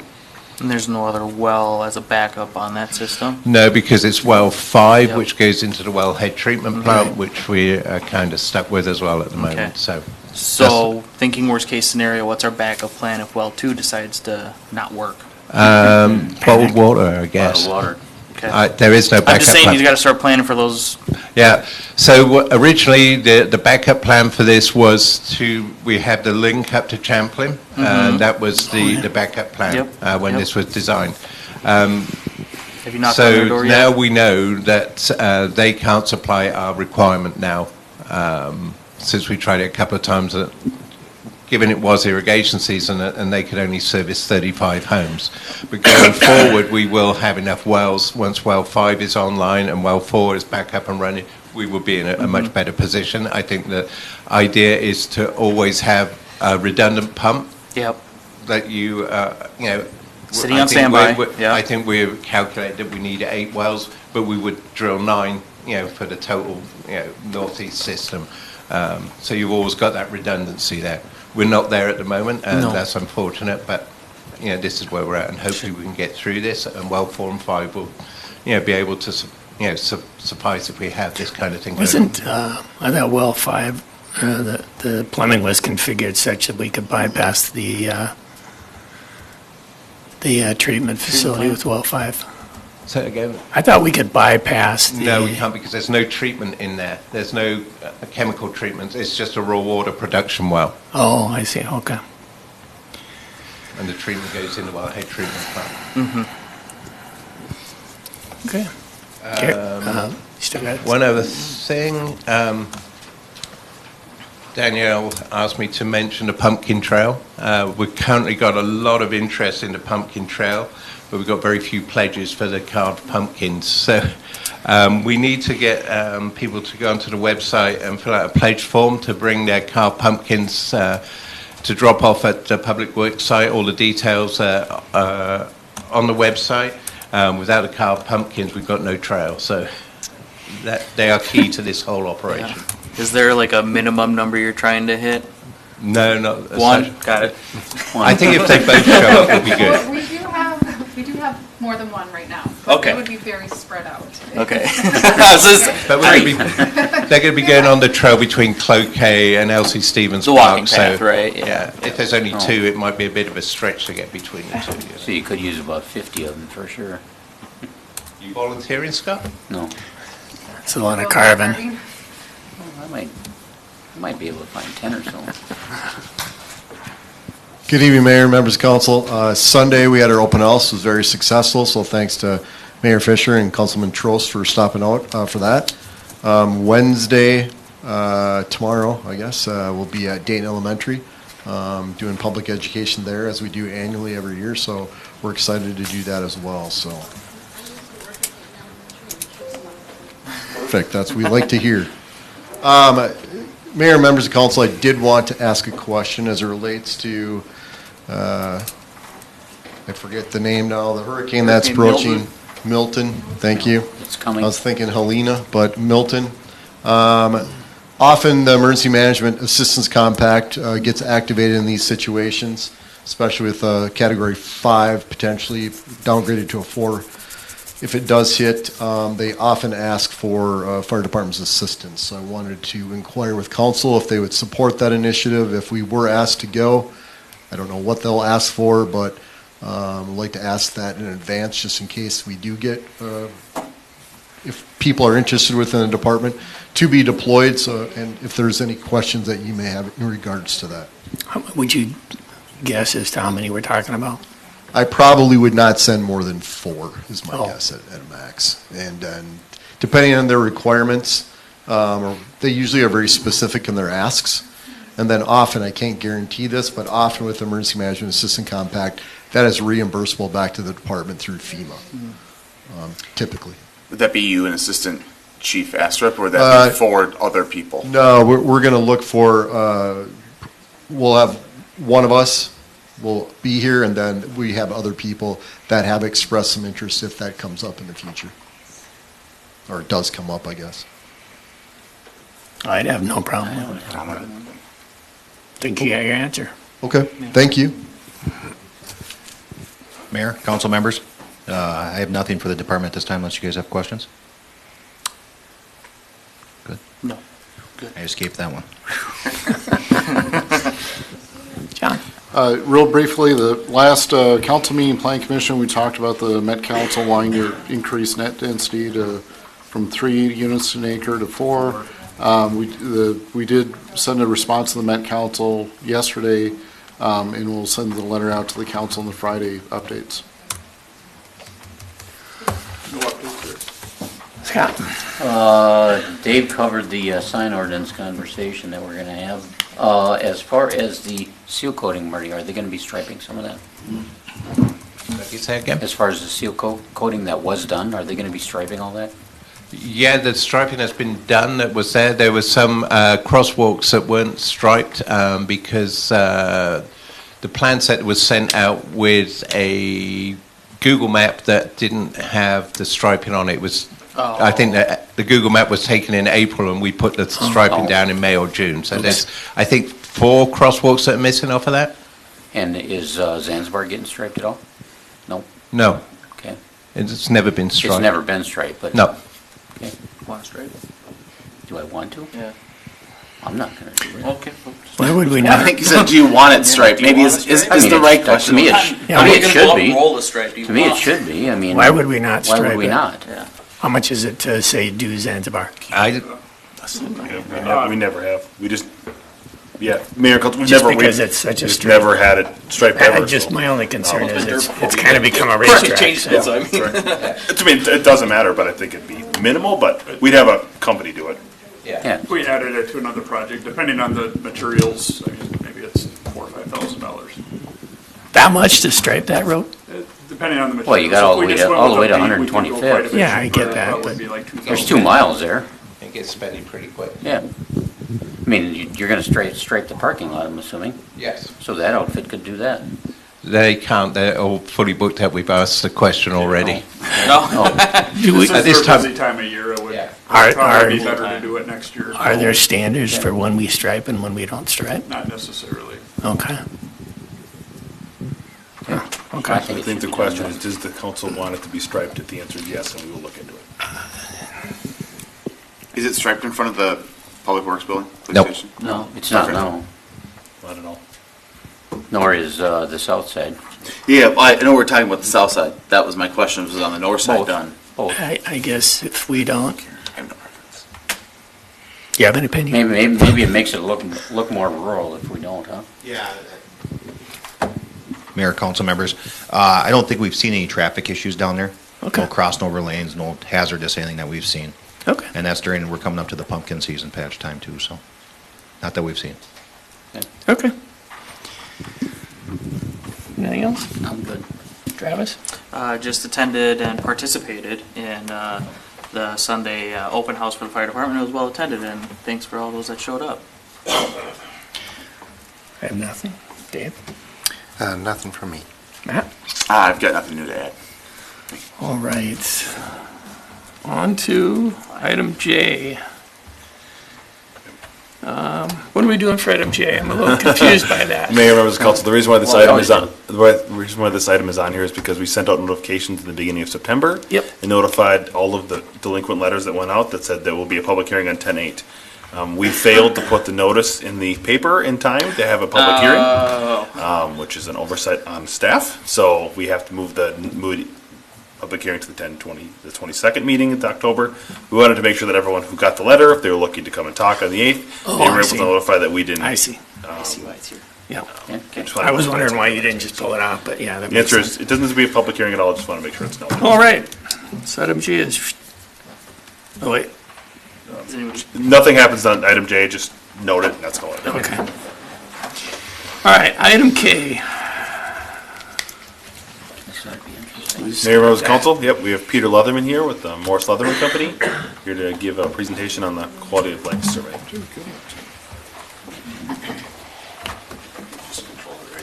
And there's no other well as a backup on that system? No, because it's well 5, Yep. which goes into the wellhead treatment plant, which we are kind of stuck with as well at the moment. Okay. So thinking worst case scenario, what's our backup plan if well 2 decides to not work? bottled water, I guess. Bottled water. Okay. There is no backup I'm just saying plan. you got to start planning for those. Yeah, so originally the backup plan for this was we had the link up to Champlain, and that was the backup plan when this was designed. Have you knocked on their So door now yet? we know that they can't supply our requirement now, since we tried it a couple of times, given it was irrigation season and they could only service 35 homes. But going forward, we will have enough wells. Once well 5 is online and well 4 is back up and running, we will be in a much better position. I think the idea is to always have a redundant pump. Yep. That you know, Sitting on standby. I think we've calculated that we need 8 wells, but we would drill 9, for the total, northeast system. So you've always got that redundancy there. We're not there at the moment, and that's unfortunate, but, this is where we're at, and hopefully we can get through this, and well 4 and 5 will, be able to, suffice if we have this kind of thing. Wasn't, I thought well 5, the plumbing was configured such that we could bypass the treatment facility with well 5. Say it again. I thought we could bypass the... No, we can't, because there's no treatment in there. There's no chemical treatment. It's just a raw water production well. Oh, I see, okay. And the treatment goes into our head treatment plant. Okay. Still got One other thing, Danielle asked me to mention the pumpkin trail. We've currently got a lot of interest in the pumpkin trail, but we've got very few pledges for the carved pumpkins. So we need to get people to go onto the website and fill out a pledge form to bring their carved pumpkins to drop off at the Public Works site. All the details on the website. Without the carved pumpkins, we've got no trail. So they are key to this whole operation. Yeah. Is there like a minimum number you're trying to hit? No, not one. Got it. I think if they both show up, it'll be good. Well, we do have more than one right now. Okay. It would be very spread out. Okay. But they're going to be going on the trail between Cloquet and Elsie Stevens The Park. walking path, right? Yeah. If there's only 2, it might be a bit of a stretch to get between the 2. So you could use about 50 of them for sure. You volunteering, Scott? No. It's a lot of carving. Well, I might be able to find 10 or so. Good evening, Mayor, members of council. Sunday, we had our open house. It was very successful, so thanks to Mayor Fisher and Councilman Trost for stopping out for that. Wednesday, tomorrow, I guess, we'll be at Dayton Elementary doing public education there as we do annually every year, so we're excited to do that as well. So, perfect, that's what we like to hear. Mayor, members of council, I did want to ask a question as it relates to, I forget the name now, the hurricane that's approaching. Milton, thank you. It's coming. I was thinking Helena, but Milton. Often the Emergency Management Assistance Compact gets activated in these situations, especially with Category 5 potentially downgraded to a 4. If it does hit, they often ask for fire department's assistance. So I wanted to inquire with council if they would support that initiative. If we were asked to go, I don't know what they'll ask for, but I'd like to ask that in advance just in case we do get if people are interested within the department to be deployed, so, and if there's any questions that you may have in regards to that. Would you guess as to how many we're talking about? I probably would not send more than 4, is my Oh. guess at a max. And depending on their requirements, they usually are very specific in their asks. And then often, I can't guarantee this, but often with Emergency Management Assistant Compact, that is reimbursable back to the department through FEMA, typically. Would that be you, an assistant chief ASREP, or would that be for other people? No, we're going to look for, we'll have one of us will be here, and then we have other people that have expressed some interest if that comes up in the future. Or it does come up, I guess. I'd have no problem with it. Think you got your answer. Okay, thank you. Mayor, council members, I have nothing for the department at this time unless you guys have questions. Good. No. Good. I escaped that one. John? Real briefly, the last council meeting, Planning Commission, we talked about the Met Council wanting to increase net density from 3 units an acre to 4. We did send a response to the Met Council yesterday, and we'll send the letter out to the council in the Friday updates. No updates there. Scott? Dave covered the sign ordinance conversation that we're going to have. As far as the seal coating, Marty, are they going to be striping some of that? You say again? As far as the seal coating that was done, are they going to be striping all that? Yeah, the striping has been done. That was there. There were some crosswalks that weren't striped because the plan set was sent out with a Google map that didn't have the striping on it. It was, I think that the Google map was taken in April, and we put the striping down in May or June. So there's, I think, 4 crosswalks that are missing off of that. And is Zanzibar getting striped at all? No? No. Okay. It's never been striped. It's never been striped, but... No. Okay. Want to stripe? Do I want to? Yeah. I'm not going to do it. Okay. Why would we I not? think he said, do you want it striped? Maybe is the right question. To me, it should be. Roll the stripe. Do you To me, it want? should be. I mean... Why would we not Why stripe would we it? not? Yeah. How much is it to, say, do Zanzibar? We never have. We just, Mayor, we've Just never, because it's such a we've straight- never had it striped ever. Just so. my only concern No. is it's kind of become a racetrack. so- It doesn't matter, but I think it'd be minimal, but we'd have a company do it. Yeah. If we added it to another project, depending on the materials, I mean, maybe it's $4,000 or $5,000. That much to stripe that road? Depending on the materials. Well, you got all the If we way just to- went all the with way to a bead, we could go 125th. quite a bit Yeah, I cheaper. get that, That but- would be like $2,000. There's 2 miles there. It gets spending pretty quick. Yeah. I mean, you're going to stripe the parking lot, I'm assuming? Yes. So that outfit could do that? They can't. They're all fully booked up. We've asked the question already. Do we, At this This is a time- busy time of year, it would Are- probably be are- better to do it next year. are there standards for when we stripe and when we don't stripe? Not necessarily. Okay. Okay. I think the question is, does the council want it to be striped? If the answer is yes, then we will look into it. Is it striped in front of the Public Works building? police Nope. station? No, it's not, Okay. no. Not at all. Nor is the south side. Yeah, I know we're talking about the south side. That was my question, was it on the north side Both. done? Both. I guess if we don't, I have no preference. you have an opinion? Maybe it makes it look more rural if we don't, huh? Yeah. Mayor, council members, I don't think we've seen any traffic issues down there. Okay. No crossing over lanes, no hazardous anything that we've seen. Okay. And that's we're coming up to the pumpkin season patch time too, so, not that we've seen. Okay. Anything else? I'm good. Travis? Just attended and participated in the Sunday open house for the fire department. It was well attended, and thanks for all those that showed up. I have nothing. Dave? Nothing from me. Matt? I've got nothing new to add. All right. On to item J. What are we doing for item J? I'm a little confused by that. Mayor, members of council, the reason why this Well, item always is on, the reason why this item is on here is because we sent out notifications in the beginning of September. Yep. And notified all of the delinquent letters that went out that said there will be a public hearing on 10/8. We failed to put the notice in the paper in time to have a public hearing, which is an oversight on staff. So we have to move public hearing to the 22nd meeting in October. We wanted to make sure that everyone who got the letter, if they were looking to come and talk on the 8th, they were able to notify that we didn't. I see. I see why it's here. Yeah. I I was wondering why you didn't just pull it off, but yeah, that The makes answer sense. is, it doesn't have to be a public hearing at all, just want to make sure it's noted. All right. So item G is, oh wait, Nothing happens on item J, just note it, and that's all. okay. All right, item K. Mayor, members of council, yep, we have Peter Leatherman here with the Morris Leatherman Company, here to give a presentation on the quality of life survey.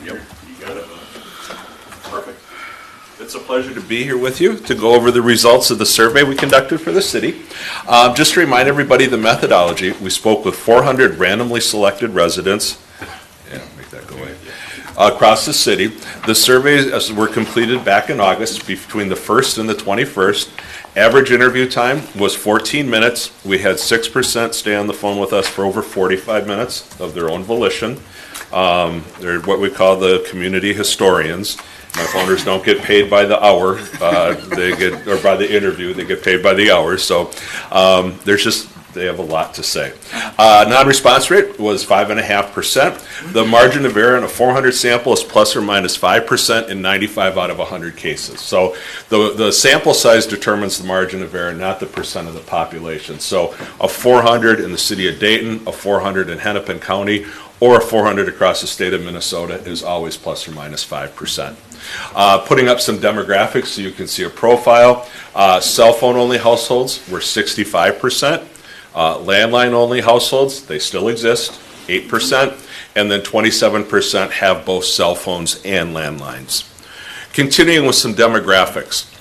Yep, you got it. Perfect. It's a pleasure to be here with you to go over the results of the survey we conducted for the city. Just to remind everybody the methodology, we spoke with 400 randomly selected residents. Yeah, make that go away. Across the city. The surveys were completed back in August between the 1st and the 21st. Average interview time was 14 minutes. We had 6% stay on the phone with us for over 45 minutes of their own volition. They're what we call the community historians. My phoners don't get paid by the hour. They get, or by the interview, they get paid by the hour. So they have a lot to say. Non-response rate was 5.5%. The margin of error in a 400 sample is plus or minus 5% in 95 out of 100 cases. So the sample size determines the margin of error, not the percent of the population. So a 400 in the city of Dayton, a 400 in Hennepin County, or a 400 across the state of Minnesota is always plus or minus 5%. Putting up some demographics so you can see a profile. Cell phone only households were 65%. Landline only households, they still exist, 8%. And then 27% have both cell phones and landlines. Continuing with some demographics.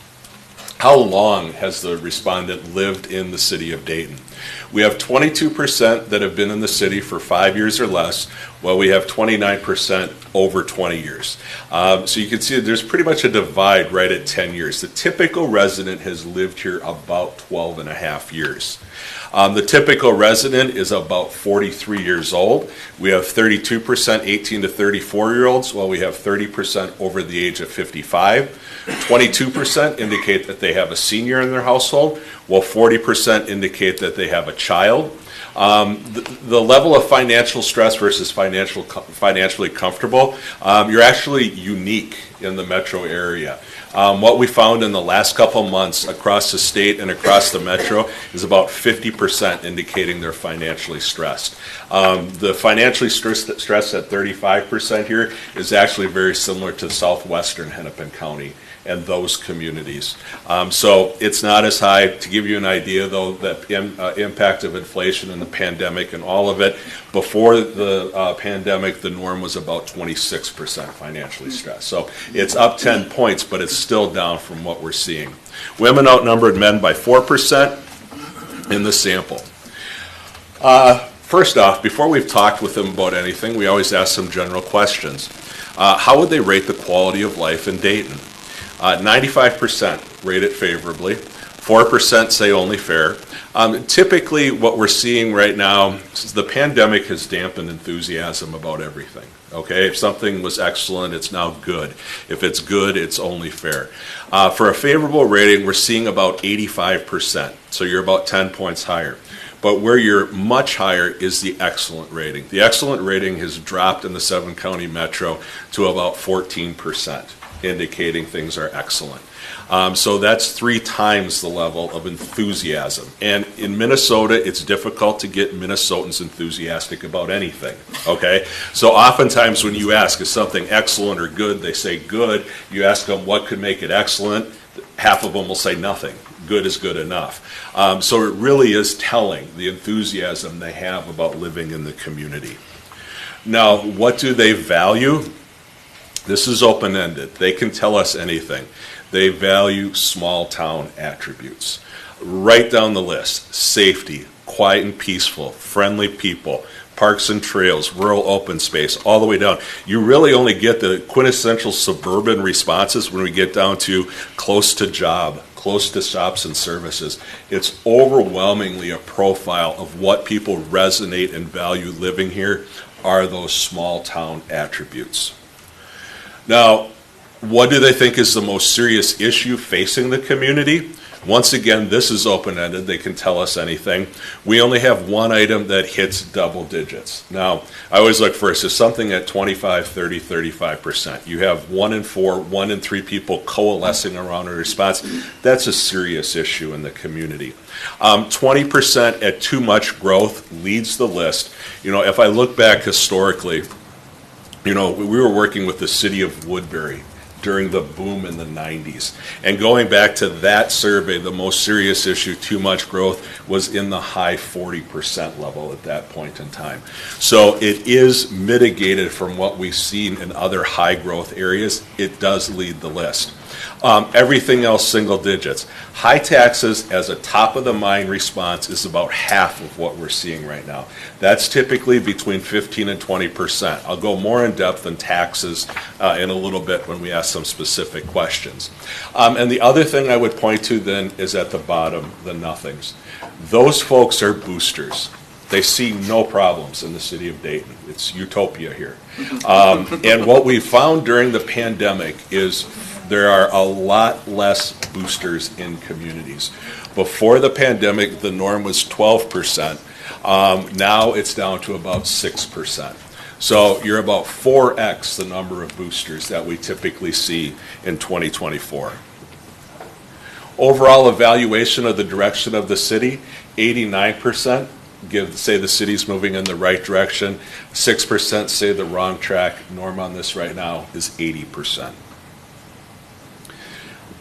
How long has the respondent lived in the city of Dayton? We have 22% that have been in the city for 5 years or less, while we have 29% over 20 years. So you can see there's pretty much a divide right at 10 years. The typical resident has lived here about 12 and a half years. The typical resident is about 43 years old. We have 32% 18 to 34-year-olds, while we have 30% over the age of 55. 22% indicate that they have a senior in their household, while 40% indicate that they have a child. The level of financial stress versus financially comfortable, you're actually unique in the metro area. What we found in the last couple months across the state and across the metro is about 50% indicating they're financially stressed. The financially stressed at 35% here is actually very similar to southwestern Hennepin County and those communities. So it's not as high. To give you an idea, though, that impact of inflation and the pandemic and all of it, before the pandemic, the norm was about 26% financially stressed. So it's up 10 points, but it's still down from what we're seeing. Women outnumbered men by 4% in the sample. First off, before we've talked with them about anything, we always ask some general questions. How would they rate the quality of life in Dayton? 95% rate it favorably, 4% say only fair. Typically, what we're seeing right now is the pandemic has dampened enthusiasm about everything. Okay, if something was excellent, it's now good. If it's good, it's only fair. For a favorable rating, we're seeing about 85%, so you're about 10 points higher. But where you're much higher is the excellent rating. The excellent rating has dropped in the 7-county metro to about 14%. Indicating things are excellent. So that's 3 times the level of enthusiasm. And in Minnesota, it's difficult to get Minnesotans enthusiastic about anything, okay? So oftentimes when you ask, is something excellent or good, they say good. You ask them what could make it excellent, half of them will say nothing. Good is good enough. So it really is telling the enthusiasm they have about living in the community. Now, what do they value? This is open-ended. They can tell us anything. They value small-town attributes. Right down the list: safety, quiet and peaceful, friendly people, parks and trails, rural open space, all the way down. You really only get the quintessential suburban responses when we get down to close to job, close to shops and services. It's overwhelmingly a profile of what people resonate and value living here are those small-town attributes. Now, What do they think is the most serious issue facing the community? Once again, this is open-ended. They can tell us anything. We only have one item that hits double digits. Now, I always look for, is something at 25, 30, 35%. You have 1 in 4, 1 in 3 people coalescing around a response. That's a serious issue in the community. 20% at too much growth leads the list. You know, if I look back historically, you know, we were working with the city of Woodbury during the boom in the 90s. And going back to that survey, the most serious issue, too much growth, was in the high 40% level at that point in time. So it is mitigated from what we've seen in other high growth areas. It does lead the list. Everything else single digits. High taxes as a top of the mind response is about half of what we're seeing right now. That's typically between 15 and 20%. I'll go more in depth on taxes in a little bit when we ask some specific questions. And the other thing I would point to then is at the bottom, the nothings. Those folks are boosters. They see no problems in the city of Dayton. It's utopia here. And what we found during the pandemic is there are a lot less boosters in communities. Before the pandemic, the norm was 12%. Now it's down to about 6%. So you're about 4x the number of boosters that we typically see in 2024. Overall evaluation of the direction of the city, 89% say the city's moving in the right direction. 6% say the wrong track. Norm on this right now is 80%.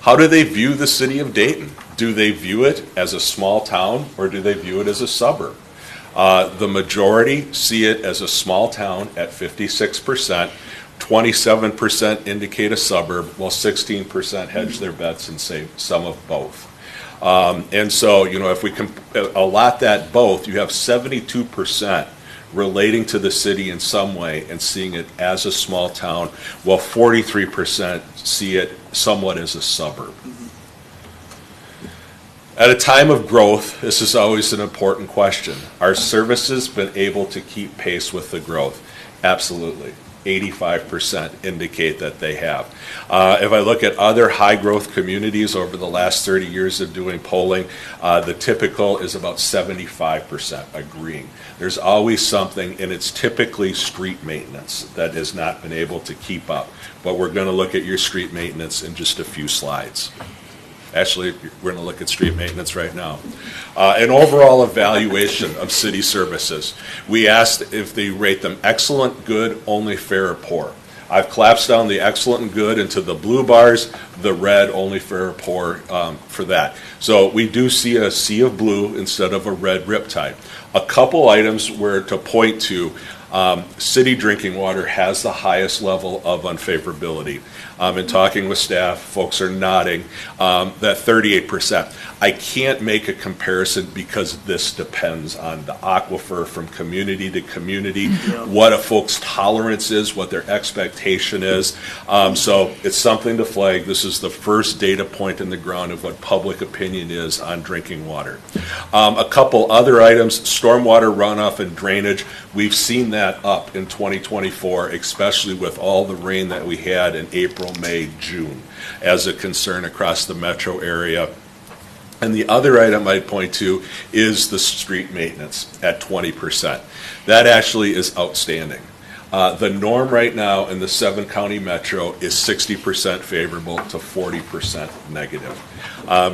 How do they view the city of Dayton? Do they view it as a small town or do they view it as a suburb? The majority see it as a small town at 56%. 27% indicate a suburb, while 16% hedge their bets and say some of both. And so, you know, if we can allot that both, you have 72% relating to the city in some way and seeing it as a small town, while 43% see it somewhat as a suburb. At a time of growth, this is always an important question. Are services been able to keep pace with the growth? Absolutely. 85% indicate that they have. If I look at other high growth communities over the last 30 years of doing polling, the typical is about 75% agreeing. There's always something, and it's typically street maintenance that has not been able to keep up. But we're going to look at your street maintenance in just a few slides. Actually, we're going to look at street maintenance right now. An overall evaluation of city services. We asked if they rate them excellent, good, only fair, or poor. I've collapsed down the excellent and good into the blue bars, the red, only fair, or poor for that. So we do see a sea of blue instead of a red riptide. A couple items were to point to. City drinking water has the highest level of unfavorability. In talking with staff, folks are nodding that 38%. I can't make a comparison because this depends on the aquifer from community to community, what a folks' tolerance is, what their expectation is. So it's something to flag. This is the first data point in the ground of what public opinion is on drinking water. A couple other items, stormwater runoff and drainage. We've seen that up in 2024, especially with all the rain that we had in April, May, June, as a concern across the metro area. And the other item I'd point to is the street maintenance at 20%. That actually is outstanding. The norm right now in the 7-county metro is 60% favorable to 40% negative.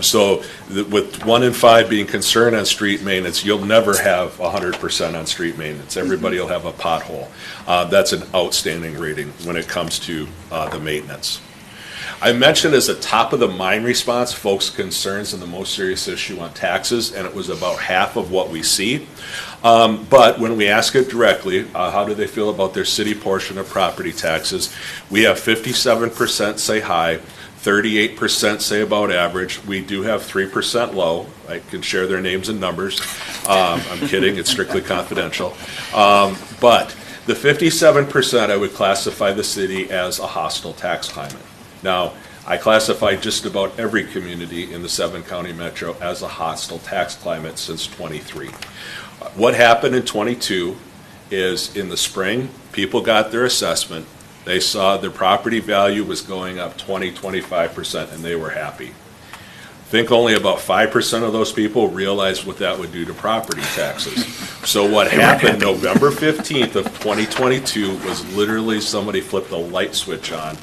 So with 1 in 5 being concerned on street maintenance, you'll never have 100% on street maintenance. Everybody will have a pothole. That's an outstanding rating when it comes to the maintenance. I mentioned as a top of the mind response, folks' concerns and the most serious issue on taxes, and it was about half of what we see. But when we ask it directly, how do they feel about their city portion of property taxes? We have 57% say high, 38% say about average. We do have 3% low. I can share their names and numbers. I'm kidding, it's strictly confidential. But the 57%, I would classify the city as a hostile tax climate. Now, I classify just about every community in the 7-county metro as a hostile tax climate since 23. What happened in 22 is in the spring, people got their assessment. They saw their property value was going up 20-25%, and they were happy. I think only about 5% of those people realized what that would do to property taxes. So what happened November 15th of 2022 was literally somebody flipped a light switch on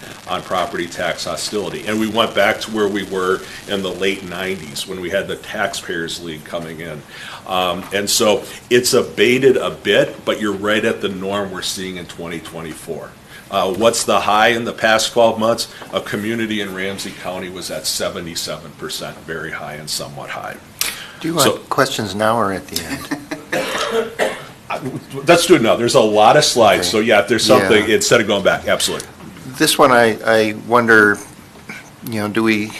property tax hostility. And we went back to where we were in the late 90s when we had the Taxpayers League coming in. And so it's abated a bit, but you're right at the norm we're seeing in 2024. What's the high in the past 12 months? A community in Ramsey County was at 77%, very high and somewhat high. Do you want questions now or at the end? Let's do it now. There's a lot of slides, so yeah, if there's something, instead of going back, absolutely. This one, I wonder, I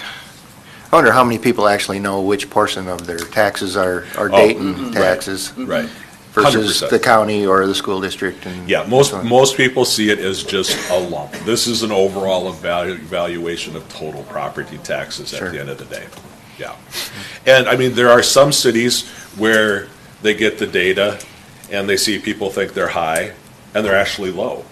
wonder how many people actually know which portion of their taxes are Dayton taxes. Right. Versus 100%. the county or the school district. And yeah, most people see it as just a lump. This is an overall evaluation of total property taxes at the end of the day. Yeah. And I mean, there are some cities where they get the data and they see people think they're high and they're actually low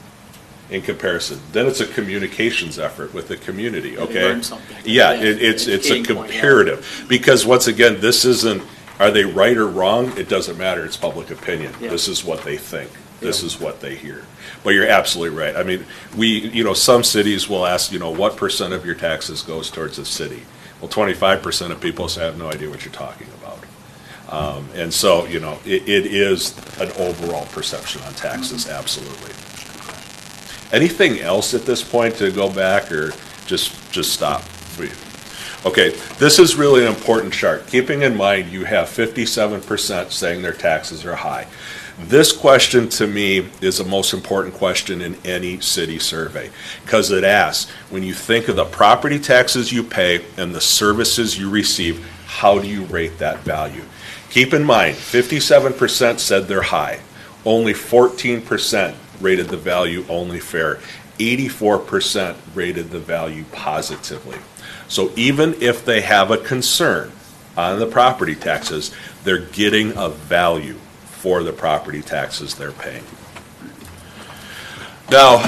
in comparison. Then it's a communications effort with the community, okay? Yeah, it's a comparative. Because once again, this isn't, are they right or wrong? It doesn't matter. It's public opinion. Yeah. This is what they think. This is what they hear. But you're absolutely right. I mean, some cities will ask, what percent of your taxes goes towards the city? Well, 25% of people say, I have no idea what you're talking about. And so, it is an overall perception on taxes, absolutely. Anything else at this point to go back or just stop? Okay, this is really an important chart. Keeping in mind you have 57% saying their taxes are high. This question to me is the most important question in any city survey because it asks, when you think of the property taxes you pay and the services you receive, how do you rate that value? Keep in mind, 57% said they're high. Only 14% rated the value only fair. 84% rated the value positively. So even if they have a concern on the property taxes, they're getting a value for the property taxes they're paying. Now,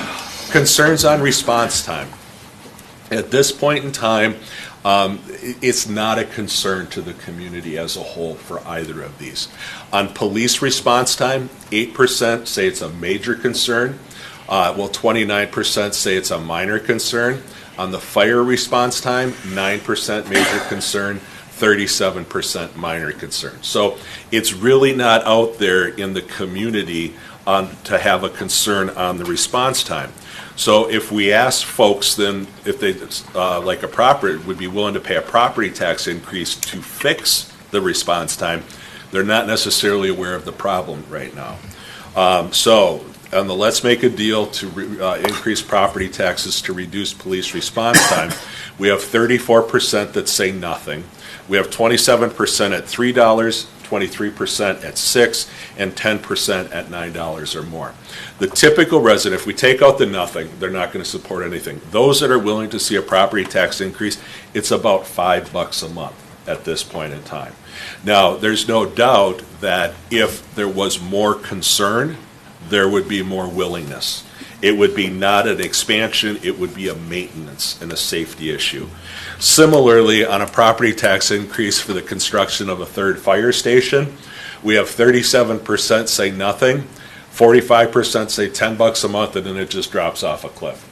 concerns on response time. At this point in time, it's not a concern to the community as a whole for either of these. On police response time, 8% say it's a major concern. 29% say it's a minor concern. On the fire response time, 9% major concern, 37% minor concern. So it's really not out there in the community to have a concern on the response time. So if we ask folks then if they would be willing to pay a property tax increase to fix the response time, they're not necessarily aware of the problem right now. On the let's make a deal to increase property taxes to reduce police response time, we have 34% that say nothing. We have 27% at $3, 23% at $6, and 10% at $9 or more. The typical resident, if we take out the nothing, they're not going to support anything. Those that are willing to see a property tax increase, it's about $5 a month at this point in time. Now, there's no doubt that if there was more concern, there would be more willingness. It would be not an expansion, it would be a maintenance and a safety issue. Similarly, on a property tax increase for the construction of a third fire station, we have 37% say nothing, 45% say $10 a month, and then it just drops off a cliff.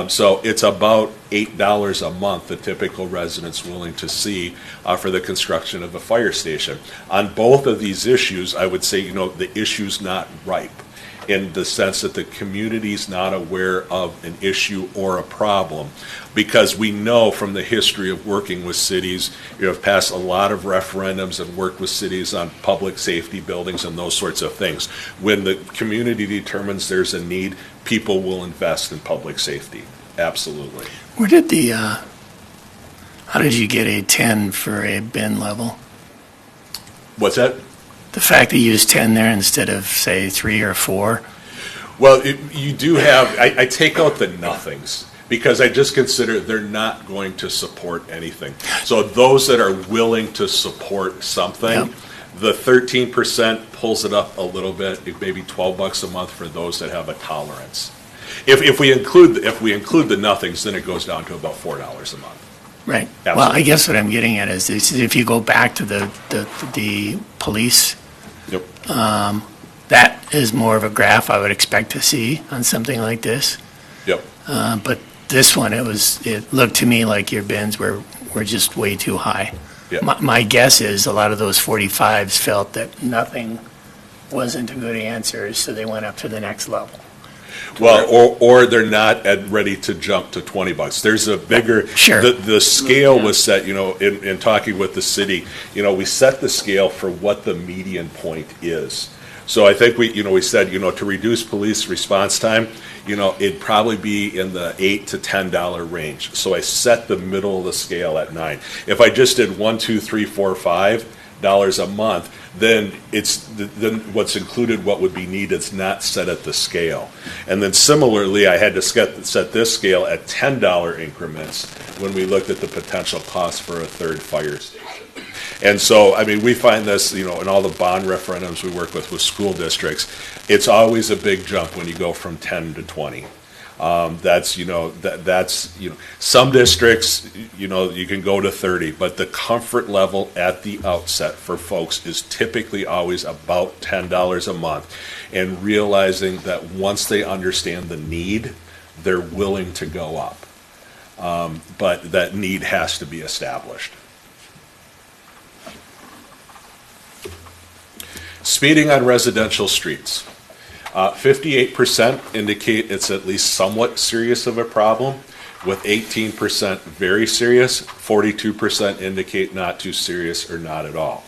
So it's about $8 a month the typical resident's willing to see for the construction of a fire station. On both of these issues, I would say, the issue's not ripe, in the sense that the community's not aware of an issue or a problem, because we know from the history of working with cities, you have passed a lot of referendums and worked with cities on public safety buildings and those sorts of things. When the community determines there's a need, people will invest in public safety. Absolutely. Where did how did you get a 10 for a bin level? What's that? The fact that you use 10 there instead of, say, 3 or 4? Well, you do have, I take out the nothings because I just consider they're not going to support anything. So those that are willing to support something, the 13% pulls it up a little bit, maybe $12 a month for those that have a tolerance. If we include the nothings, then it goes down to about $4 a month. Right. Absolutely. Well, I guess what I'm getting at is if you go back to the police, Yep. that is more of a graph I would expect to see on something like this. Yep. But this one, it looked to me like your bins were just way too high. Yep. My guess is a lot of those 45s felt that nothing wasn't a good answer, so they went up to the next level. Well, or they're not ready to jump to $20. There's a bigger, Sure. the scale was set, in talking with the city, we set the scale for what the median point is. So I think we said, to reduce police response time, it'd probably be in the $8 to $10 range. So I set the middle of the scale at $9. If I just did $1, $2, $3, $4, $5 a month, then then what's included, what would be needed, is not set at the scale. And then similarly, I had to set this scale at $10 increments when we looked at the potential cost for a third fire station. And so, we find this, in all the bond referendums we work with school districts, it's always a big jump when you go from 10 to 20. Some districts, you can go to 30, but the comfort level at the outset for folks is typically always about $10 a month, and realizing that once they understand the need, they're willing to go up. But that need has to be established. Speeding on residential streets. 58% indicate it's at least somewhat serious of a problem, with 18% very serious, 42% indicate not too serious or not at all.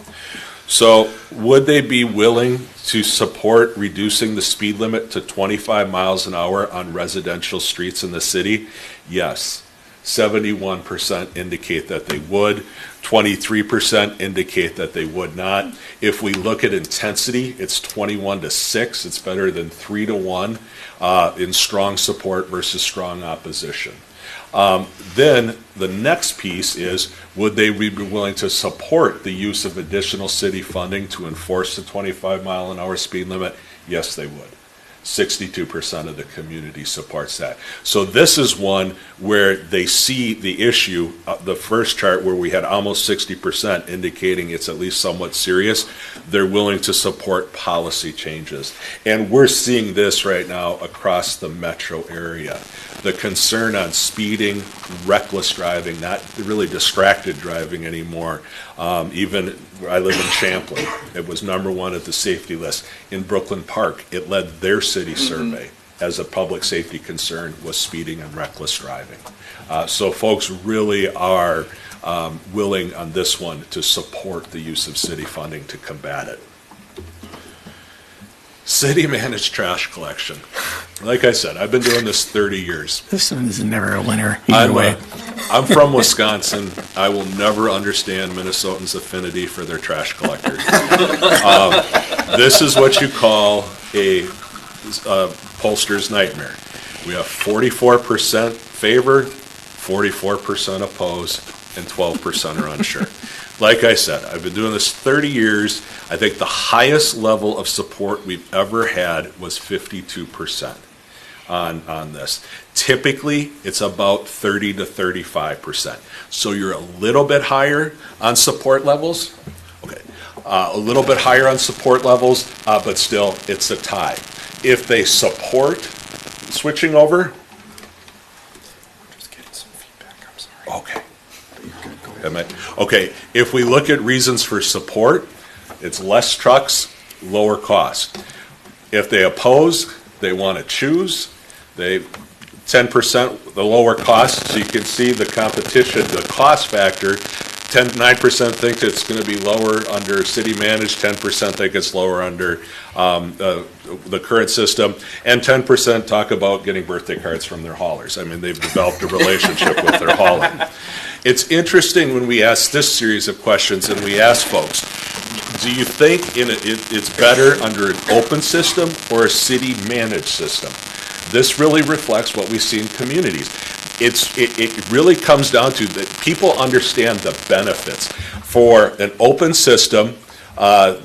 So would they be willing to support reducing the speed limit to 25 miles an hour on residential streets in the city? Yes. 71% indicate that they would. 23% indicate that they would not. If we look at intensity, it's 21 to 6. It's better than 3 to 1 in strong support versus strong opposition. Then the next piece is, would they be willing to support the use of additional city funding to enforce the 25 mile an hour speed limit? Yes, they would. 62% of the community supports that. So this is one where they see the issue, the first chart where we had almost 60% indicating it's at least somewhat serious, they're willing to support policy changes. And we're seeing this right now across the metro area. The concern on speeding, reckless driving, not really distracted driving anymore. Even I live in Champlain, it was #1 at the safety list. In Brooklyn Park, it led their city survey as a public safety concern was speeding and reckless driving. So folks really are willing on this one to support the use of city funding to combat it. City managed trash collection. Like I said, I've been doing this 30 years. This one is never a winner either way. I'm from Wisconsin. I will never understand Minnesotans' affinity for their trash collectors. This is what you call a pollster's nightmare. We have 44% favor, 44% oppose, and 12% are unsure. Like I said, I've been doing this 30 years. I think the highest level of support we've ever had was 52% on this. Typically, it's about 30 to 35%. So you're a little bit higher on support levels. Okay, a little bit higher on support levels, but still, it's a tie. If they support switching over, just getting some feedback. I'm sorry. Okay. Okay, if we look at reasons for support, it's less trucks, lower cost. If they oppose, they want to choose. 10% the lower cost, so you can see the competition, the cost factor. 9% think it's going to be lower under city managed, 10% think it's lower under the current system, and 10% talk about getting birthday cards from their haulers. I mean, they've developed a relationship with their hauling. It's interesting when we ask this series of questions and we ask folks, do you think it's better under an open system or a city managed system? This really reflects what we see in communities. It really comes down to that people understand the benefits. For an open system,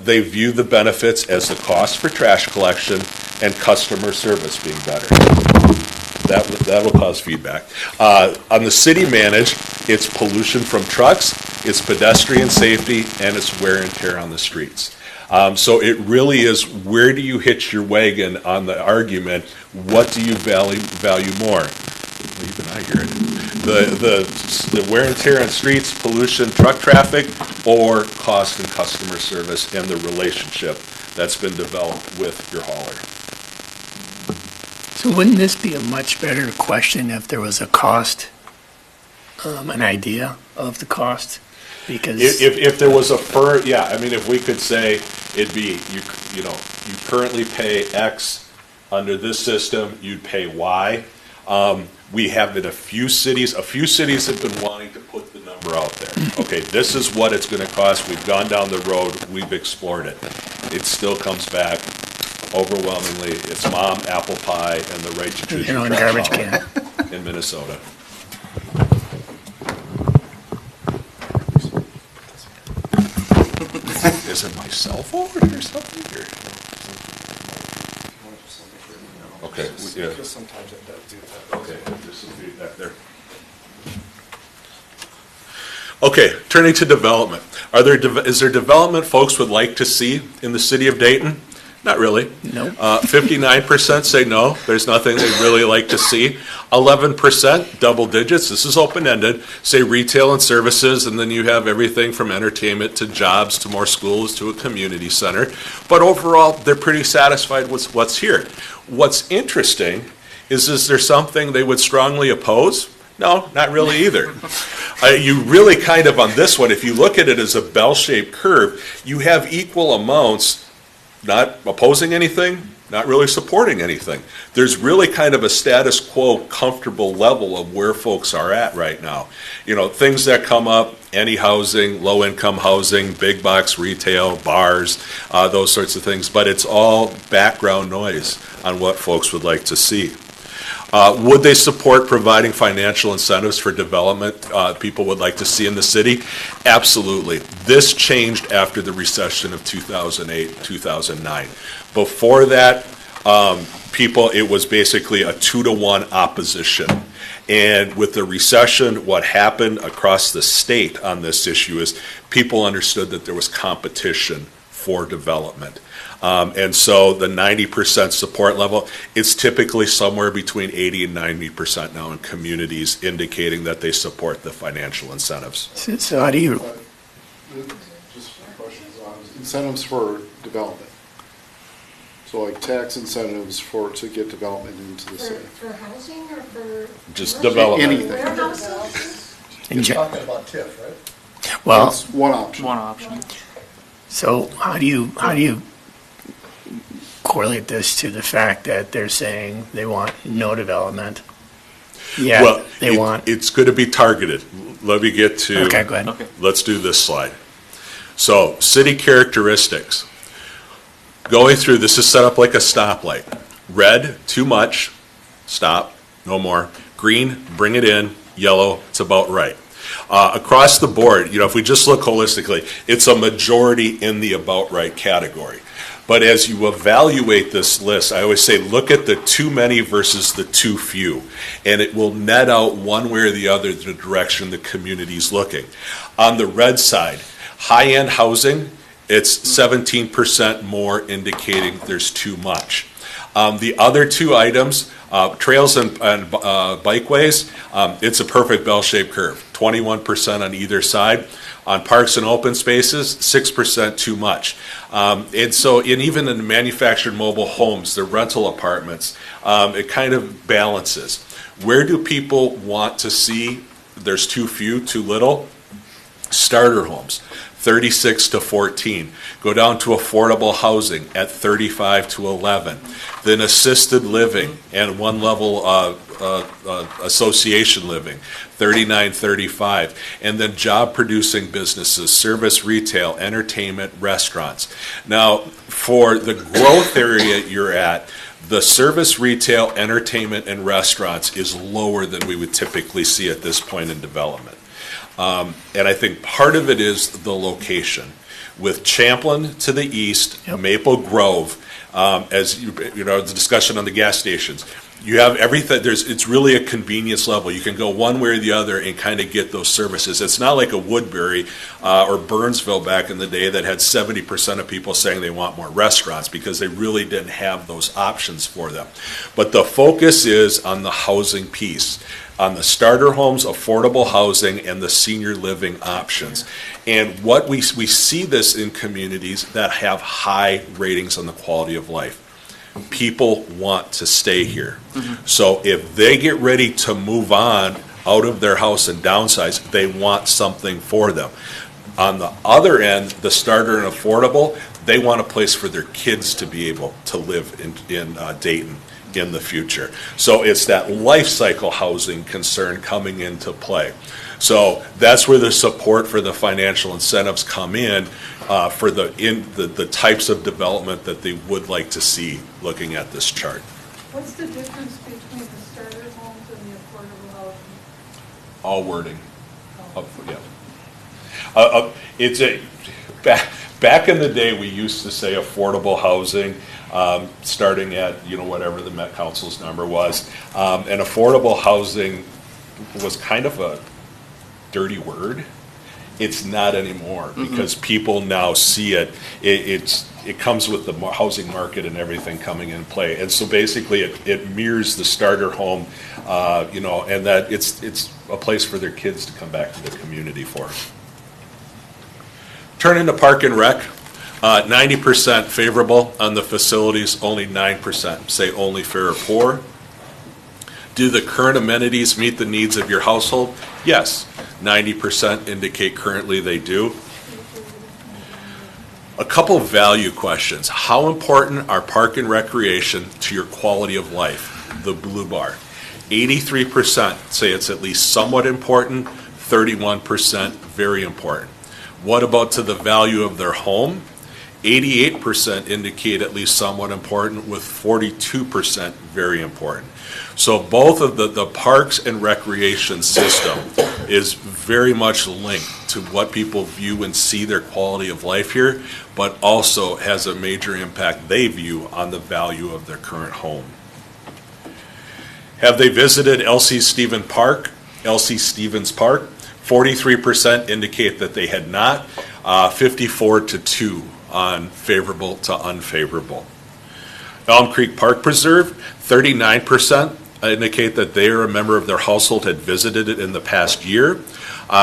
they view the benefits as the cost for trash collection and customer service being better. That will cause feedback. On the city managed, it's pollution from trucks, it's pedestrian safety, and it's wear and tear on the streets. So it really is, where do you hitch your wagon on the argument? What do you value more? Even I hear it. The wear and tear on streets, pollution, truck traffic, or cost and customer service and the relationship that's been developed with your hauler. So wouldn't this be a much better question if there was a cost, an idea of the cost? Because if there was a yeah, I mean, if we could say it'd be, you currently pay X under this system, you'd pay Y. We have in a few cities have been wanting to put the number out there. Okay, this is what it's going to cost. We've gone down the road, we've explored it. It still comes back overwhelmingly, it's mom, apple pie, and the right to choose your garbage can in Minnesota. Is it my cell phone or something? Okay, yeah. Sometimes it does do that. Okay, there's some feedback there. Okay, turning to development. Is there development folks would like to see in the city of Dayton? Not really. No. 59% say no, there's nothing they'd really like to see. 11%, double digits, this is open-ended, say retail and services, and then you have everything from entertainment to jobs to more schools to a community center. But overall, they're pretty satisfied with what's here. What's interesting is there something they would strongly oppose? No, not really either. You really kind of, on this one, if you look at it as a bell-shaped curve, you have equal amounts not opposing anything, not really supporting anything. There's really kind of a status quo, comfortable level of where folks are at right now. You know, things that come up, any housing, low-income housing, big box retail, bars, those sorts of things, but it's all background noise on what folks would like to see. Would they support providing financial incentives for development people would like to see in the city? Absolutely. This changed after the recession of 2008, 2009. Before that, it was basically a 2-to-1 opposition. And with the recession, what happened across the state on this issue is people understood that there was competition for development. And so the 90% support level, it's typically somewhere between 80 and 90% now in communities indicating that they support the financial incentives. So how do you... Just questions on incentives for development. So like tax incentives to get development into the city. For housing or for? Just development. Anything. Warehouses? You're talking about TIF, right? Well, That's one option. One option. so how do you correlate this to the fact that they're saying they want no development? Yeah, Well, want... it's going to be targeted. Let me get to... Okay, go ahead. Okay. Let's do this slide. So, city characteristics. Going through, this is set up like a stoplight. Red, too much, stop, no more. Green, bring it in. Yellow, it's about right. Across the board, if we just look holistically, it's a majority in the about right category. But as you evaluate this list, I always say look at the too many versus the too few. And it will net out one way or the other the direction the community's looking. On the red side, high-end housing, it's 17% more indicating there's too much. The other two items, trails and bikeways, it's a perfect bell-shaped curve, 21% on either side. On parks and open spaces, 6% too much. And so, even in the manufactured mobile homes, the rental apartments, it kind of balances. Where do people want to see there's too few, too little? Starter homes, 36 to 14. Go down to affordable housing at 35 to 11. Then assisted living and one level association living, 39, 35. And then job producing businesses, service, retail, entertainment, restaurants. Now, for the growth area you're at, the service, retail, entertainment, and restaurants is lower than we would typically see at this point in development. And I think part of it is the location. With Champlin to the east, Maple Grove, As you know, the discussion on the gas stations. You have everything, it's really a convenience level. You can go one way or the other and kind of get those services. It's not like a Woodbury or Burnsville back in the day that had 70% of people saying they want more restaurants because they really didn't have those options for them. But the focus is on the housing piece, on the starter homes, affordable housing, and the senior living options. And what we see this in communities that have high ratings on the quality of life. People want to stay here. So if they get ready to move on out of their house and downsize, they want something for them. On the other end, the starter and affordable, they want a place for their kids to be able to live in Dayton in the future. So it's that life cycle housing concern coming into play. So that's where the support for the financial incentives come in for the types of development that they would like to see looking at this chart. What's the difference between the starter homes and the affordable housing? All wording. Back in the day, we used to say affordable housing, starting at whatever the Met Council's number was, and affordable housing was kind of a dirty word. It's not anymore because people now see it. It comes with the housing market and everything coming in play, and so basically it mirrors the starter home, and that it's a place for their kids to come back to the community for. Turn into Park and Rec, 90% favorable on the facilities, only 9% say only fair or poor. Do the current amenities meet the needs of your household? Yes, 90% indicate currently they do. A couple of value questions. How important are park and recreation to your quality of life? The blue bar. 83% say it's at least somewhat important, 31% very important. What about to the value of their home? 88% indicate at least somewhat important, with 42% very important. So both of the parks and recreation system is very much linked to what people view and see their quality of life here, but also has a major impact they view on the value of their current home. Have they visited Elsie Stevens Park? 43% indicate that they had not, 54-2 on favorable to unfavorable. Elm Creek Park Preserve, 39% indicate that they or a member of their household had visited it in the past year.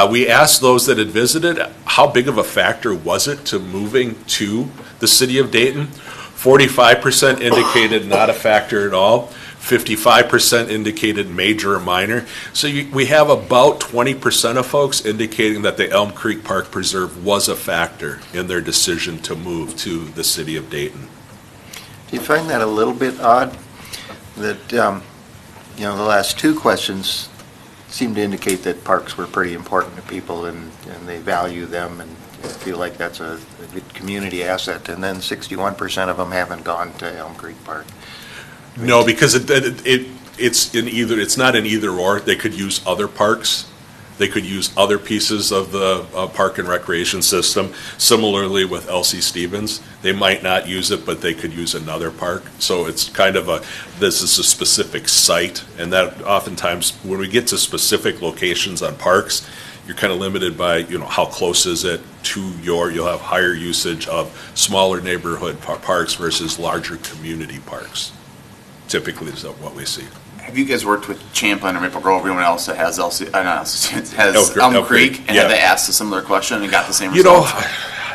We asked those that had visited, how big of a factor was it to moving to the city of Dayton? 45% indicated not a factor at all. 55% indicated major or minor. So we have about 20% of folks indicating that the Elm Creek Park Preserve was a factor in their decision to move to the city of Dayton. Do you find that a little bit odd that, the last two questions seem to indicate that parks were pretty important to people and they value them and feel like that's a good community asset, and then 61% of them haven't gone to Elm Creek Park? No, because it's not an either or. They could use other parks. They could use other pieces of the park and recreation system. Similarly with Elsie Stevens, they might not use it, but they could use another park. So it's kind of this is a specific site, and that oftentimes when we get to specific locations on parks, you're kind of limited by, how close is it to you'll have higher usage of smaller neighborhood parks versus larger community parks. Typically is what we see. Have you guys worked with Champlin or Maple Grove, or anyone else that has Elm Creek, and have they asked a similar question and got the same results?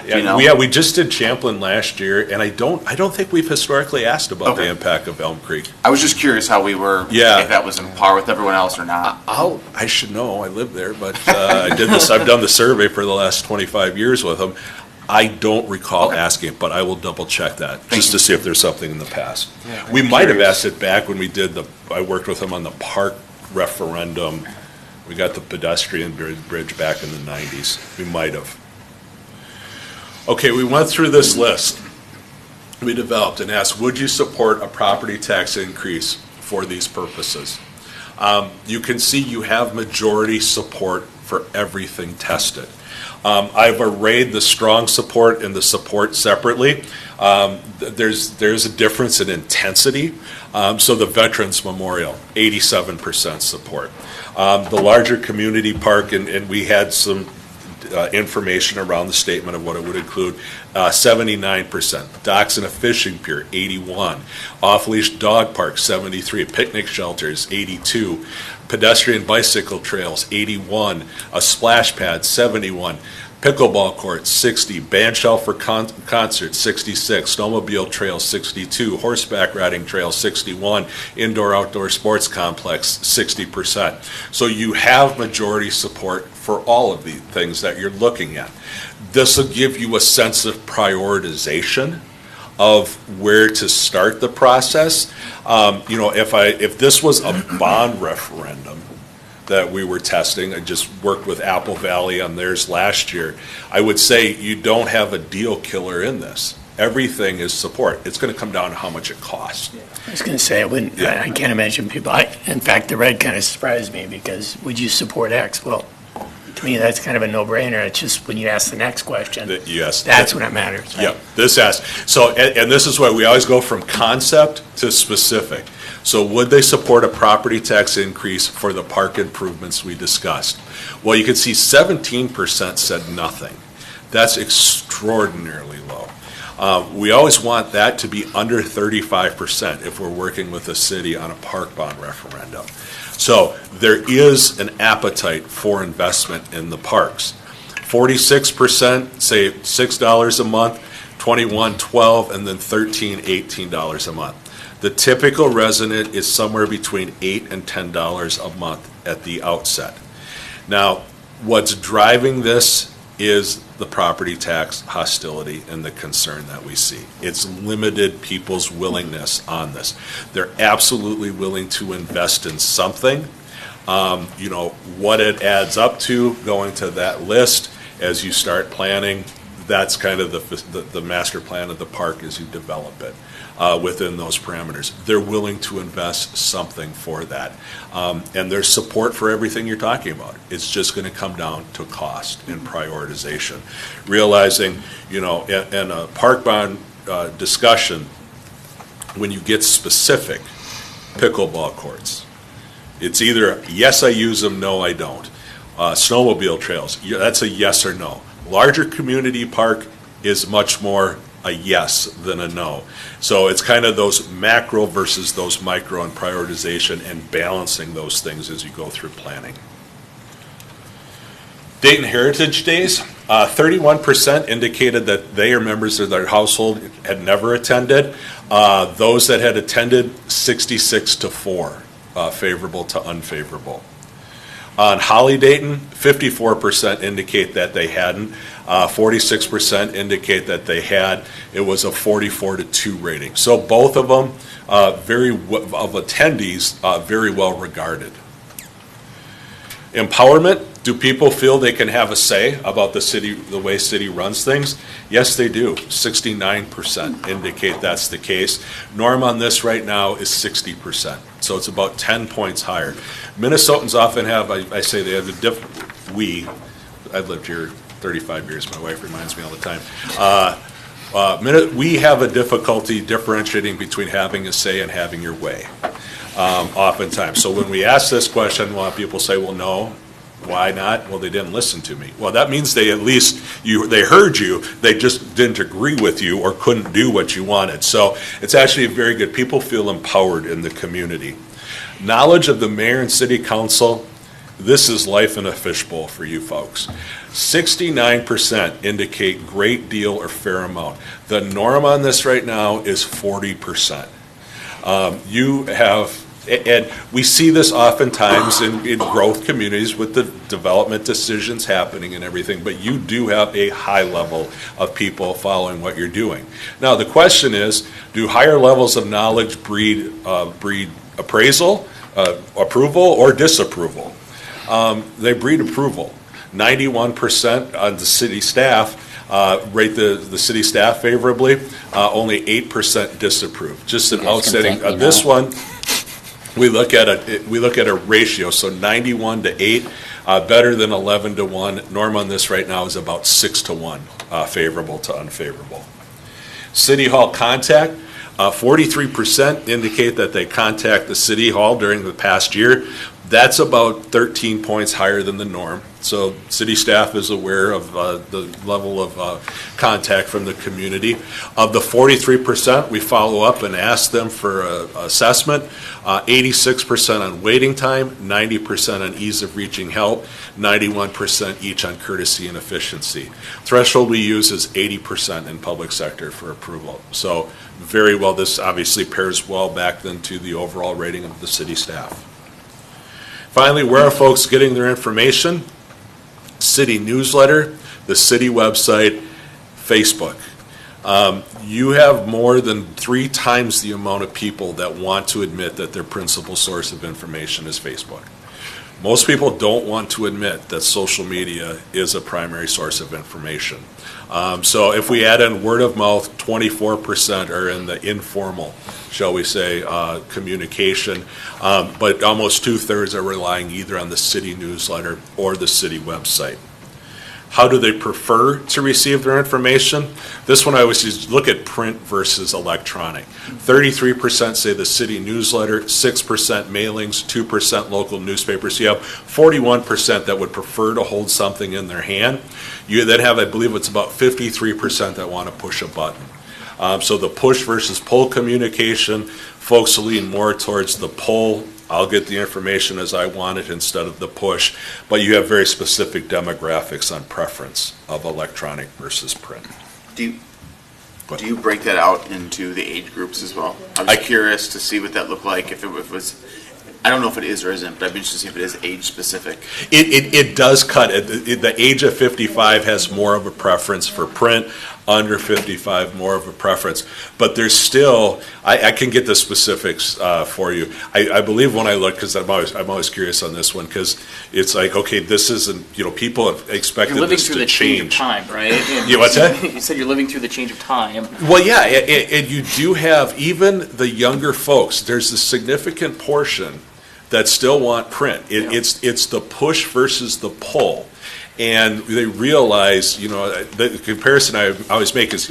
We just did Champlin last year, and I don't think we've historically asked about the impact of Elm Creek. I was just curious how we were, if that was in par with everyone else or not. I should know. I live there, but I did this. I've done the survey for the last 25 years with them. I don't recall asking it, but I will double check that to see if there's something in the past. Yeah, we might have asked it back when we did I worked with them on the park referendum. We got the pedestrian bridge back in the 90s. We might have. Okay, we went through this list. We developed and asked, would you support a property tax increase for these purposes? You can see you have majority support for everything tested. I've arrayed the strong support and the support separately. There's a difference in intensity. So the Veterans Memorial, 87% support. The larger community park, and we had some information around the statement of what it would include, 79%. Docks and a fishing pier, 81. Off-leash dog park, 73. Picnic shelters, 82. Pedestrian bicycle trails, 81. A splash pad, 71. Pickleball court, 60. Band shell for concerts, 66. Snowmobile trail, 62. Horseback riding trail, 61. Indoor-outdoor sports complex, 60%. So you have majority support for all of the things that you're looking at. This will give you a sense of prioritization of where to start the process. If this was a bond referendum that we were testing, I just worked with Apple Valley on theirs last year, I would say you don't have a deal killer in this. Everything is support. It's going to come down to how much it costs. I was going to say, I can't imagine people, in fact, the red kind of surprised me because would you support X? Well, to me, that's kind of a no-brainer. It's just when you ask the next question, yes, that's when it matters. Right? Yeah, this asks. So, and this is why we always go from concept to specific. So would they support a property tax increase for the park improvements we discussed? Well, you can see 17% said nothing. That's extraordinarily low. We always want that to be under 35% if we're working with a city on a park bond referendum. So there is an appetite for investment in the parks. 46% say $6 a month, 21, $12, and then $13, $18 a month. The typical resident is somewhere between $8 and $10 a month at the outset. Now, what's driving this is the property tax hostility and the concern that we see. It's limited people's willingness on this. They're absolutely willing to invest in something. What it adds up to, going to that list as you start planning, that's kind of the master plan of the park as you develop it. Within those parameters. They're willing to invest something for that. And there's support for everything you're talking about. It's just going to come down to cost and prioritization. Realizing, in a park bond discussion, when you get specific, pickleball courts, it's either yes, I use them, no, I don't. Snowmobile trails, that's a yes or no. Larger community park is much more a yes than a no. So it's kind of those macro versus those micro and prioritization and balancing those things as you go through planning. Dayton Heritage Days, 31% indicated that they or members of their household had never attended. Those that had attended, 66-4, favorable to unfavorable. On Holly Dayton, 54% indicate that they hadn't. 46% indicate that they had. It was a 44-2 rating. So both of them, of attendees, very well regarded. Empowerment. Do people feel they can have a say about the way city runs things? Yes, they do. 69% indicate that's the case. Norm on this right now is 60%. So it's about 10 points higher. Minnesotans often have, I say they have I've lived here 35 years, my wife reminds me all the time. We have a difficulty differentiating between having a say and having your way, oftentimes. So when we ask this question, a lot of people say, well, no. Why not? Well, they didn't listen to me. Well, that means they heard you, they just didn't agree with you or couldn't do what you wanted. So it's actually very good. People feel empowered in the community. Knowledge of the mayor and city council, this is life in a fishbowl for you folks. 69% indicate great deal or fair amount. The norm on this right now is 40%. And we see this oftentimes in growth communities with the development decisions happening and everything, but you do have a high level of people following what you're doing. Now, the question is, do higher levels of knowledge breed appraisal, approval, or disapproval? They breed approval. 91% on the city staff rate the city staff favorably, only 8% disapprove. Just an outstanding, this one, we look at a ratio, so 91-8, better than 11-1. Norm on this right now is about 6-1, favorable to unfavorable. City Hall contact, 43% indicate that they contact the City Hall during the past year. That's about 13 points higher than the norm. So city staff is aware of the level of contact from the community. Of the 43%, we follow up and ask them for assessment. 86% on waiting time, 90% on ease of reaching help, 91% each on courtesy and efficiency. Threshold we use is 80% in public sector for approval. So very well, this obviously pairs well back then to the overall rating of the city staff. Finally, where are folks getting their information? City newsletter, the city website, Facebook. You have more than 3 times the amount of people that want to admit that their principal source of information is Facebook. Most people don't want to admit that social media is a primary source of information. So if we add in word of mouth, 24% are in the informal, shall we say, communication, but almost 2/3 are relying either on the city newsletter or the city website. How do they prefer to receive their information? This one I always just look at print versus electronic. 33% say the city newsletter, 6% mailings, 2% local newspapers. You have 41% that would prefer to hold something in their hand. You then have, I believe it's about 53% that want to push a button. So the push versus pull communication, folks lean more towards the pull. I'll get the information as I want it instead of the push, but you have very specific demographics on preference of electronic versus print. Do you break that out into the age groups as well? I'm just curious to see what that looked like, if it was, I don't know if it is or isn't, but I'd be interested to see if it is age specific. It does cut. The age of 55 has more of a preference for print, under 55 more of a preference. But there's still, I can get the specifics for you. I believe when I look, because I'm always curious on this one, because it's like, okay, this isn't, people have expected this to change. You're living through the change of time, right? Yeah, what's that? You said you're living through the change of time. Well, yeah, and you do have, even the younger folks, there's a significant portion that still want print. It's the push versus the pull. And they realize, the comparison I always make is,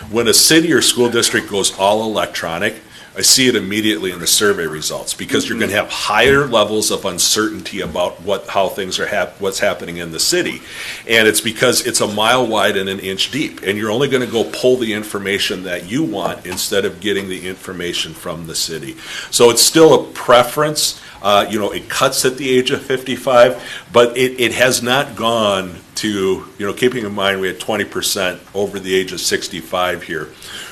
when a city or school district goes all electronic, I see it immediately in the survey results, because you're going to have higher levels of uncertainty about how things are what's happening in the city. And it's because it's a mile wide and an inch deep, and you're only going to go pull the information that you want instead of getting the information from the city. So it's still a preference. It cuts at the age of 55, but it has not gone to, keeping in mind we had 20% over the age of 65 here.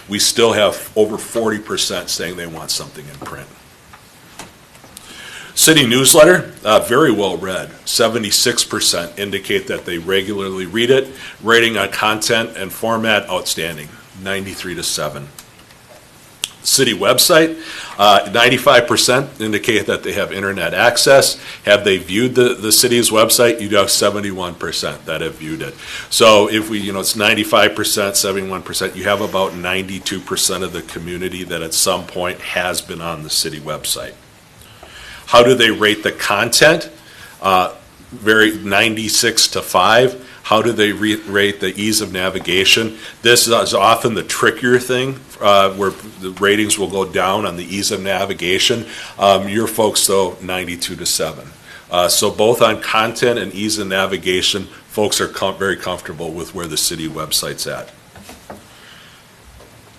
We still have over 40% saying they want something in print. City newsletter, very well read. 76% indicate that they regularly read it. Rating on content and format, outstanding, 93-7. City website, 95% indicate that they have internet access. Have they viewed the city's website? You have 71% that have viewed it. So if it's 95%, 71%, you have about 92% of the community that at some point has been on the city website. How do they rate the content? 96-5. How do they rate the ease of navigation? This is often the trickier thing, where the ratings will go down on the ease of navigation. Your folks, though, 92-7. So both on content and ease of navigation, folks are very comfortable with where the city website's at.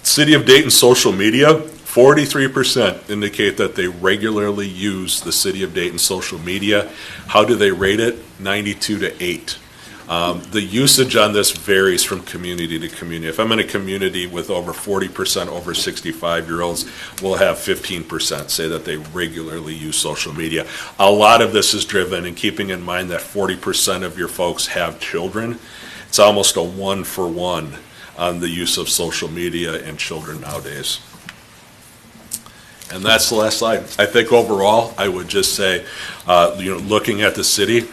City of Dayton social media, 43% indicate that they regularly use the City of Dayton social media. How do they rate it? 92-8. The usage on this varies from community to community. If I'm in a community with over 40% over 65-year-olds, we'll have 15% say that they regularly use social media. A lot of this is driven, and keeping in mind that 40% of your folks have children, it's almost a 1-for-1 on the use of social media and children nowadays. And that's the last slide. I think overall, I would just say, looking at the city,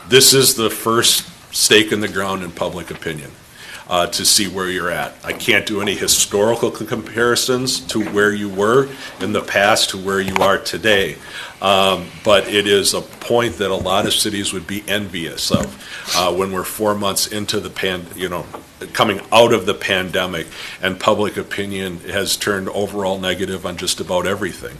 this is the first stake in the ground in public opinion to see where you're at. I can't do any historical comparisons to where you were in the past to where you are today, But it is a point that a lot of cities would be envious of when we're 4 months into the coming out of the pandemic, and public opinion has turned overall negative on just about everything.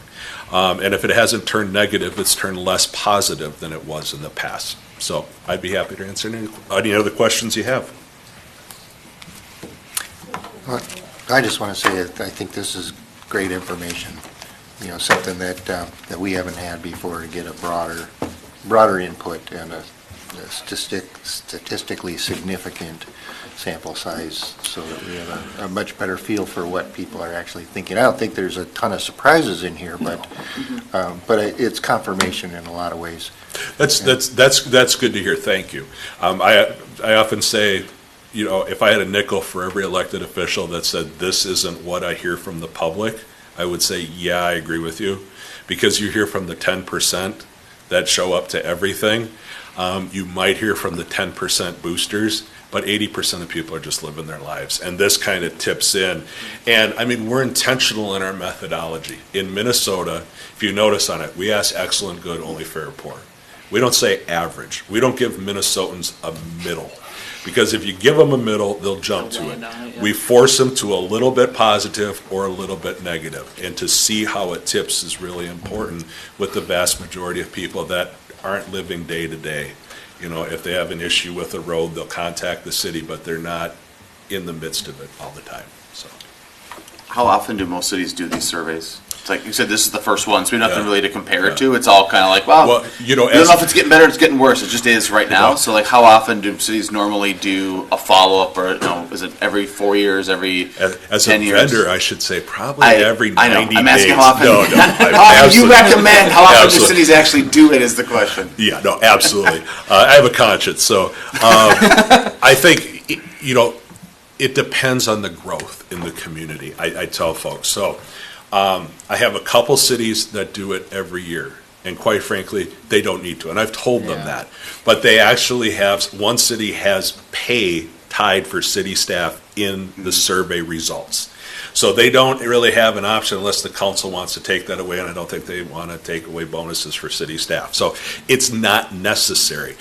And if it hasn't turned negative, it's turned less positive than it was in the past. So I'd be happy to answer any other questions you have. I just want to say that I think this is great information, something that we haven't had before, to get a broader input and a statistically significant sample size, so that we have a much better feel for what people are actually thinking. I don't think there's a ton of surprises in here, but it's confirmation in a lot of ways. That's good to hear. Thank you. I often say, if I had a nickel for every elected official that said this isn't what I hear from the public, I would say, yeah, I agree with you, because you hear from the 10% that show up to everything. You might hear from the 10% boosters, but 80% of people are just living their lives. And this kind of tips in. And I mean, we're intentional in our methodology. In Minnesota, if you notice on it, we ask excellent, good, only fair, poor. We don't say average. We don't give Minnesotans a middle. Because if you give them a middle, they'll jump to it. We force them to a little bit positive or a little bit negative. And to see how it tips is really important with the vast majority of people that aren't living day to day. If they have an issue with a road, they'll contact the city, but they're not in the midst of it all the time. So, how often do most cities do these surveys? It's like you said, this is the first one, so we have nothing really to compare it to. It's all kind of like, well, we don't know if it's getting better or it's getting worse. It just is right now. So, like, how often do cities normally do a follow-up, or is it every 4 years, every as 10 a years? vendor, I should say probably every 90 days. I'm asking how often. No, how often you recommend? How often do cities actually do it? Is the question. Yeah, no, absolutely. I have a conscience, so I think it depends on the growth in the community. I tell folks so. I have a couple cities that do it every year, and quite frankly, they don't need to, and I've told them that. But they actually have, one city has pay tied for city staff in the survey results. So they don't really have an option unless the council wants to take that away, and I don't think they want to take away bonuses for city staff. So it's not necessary.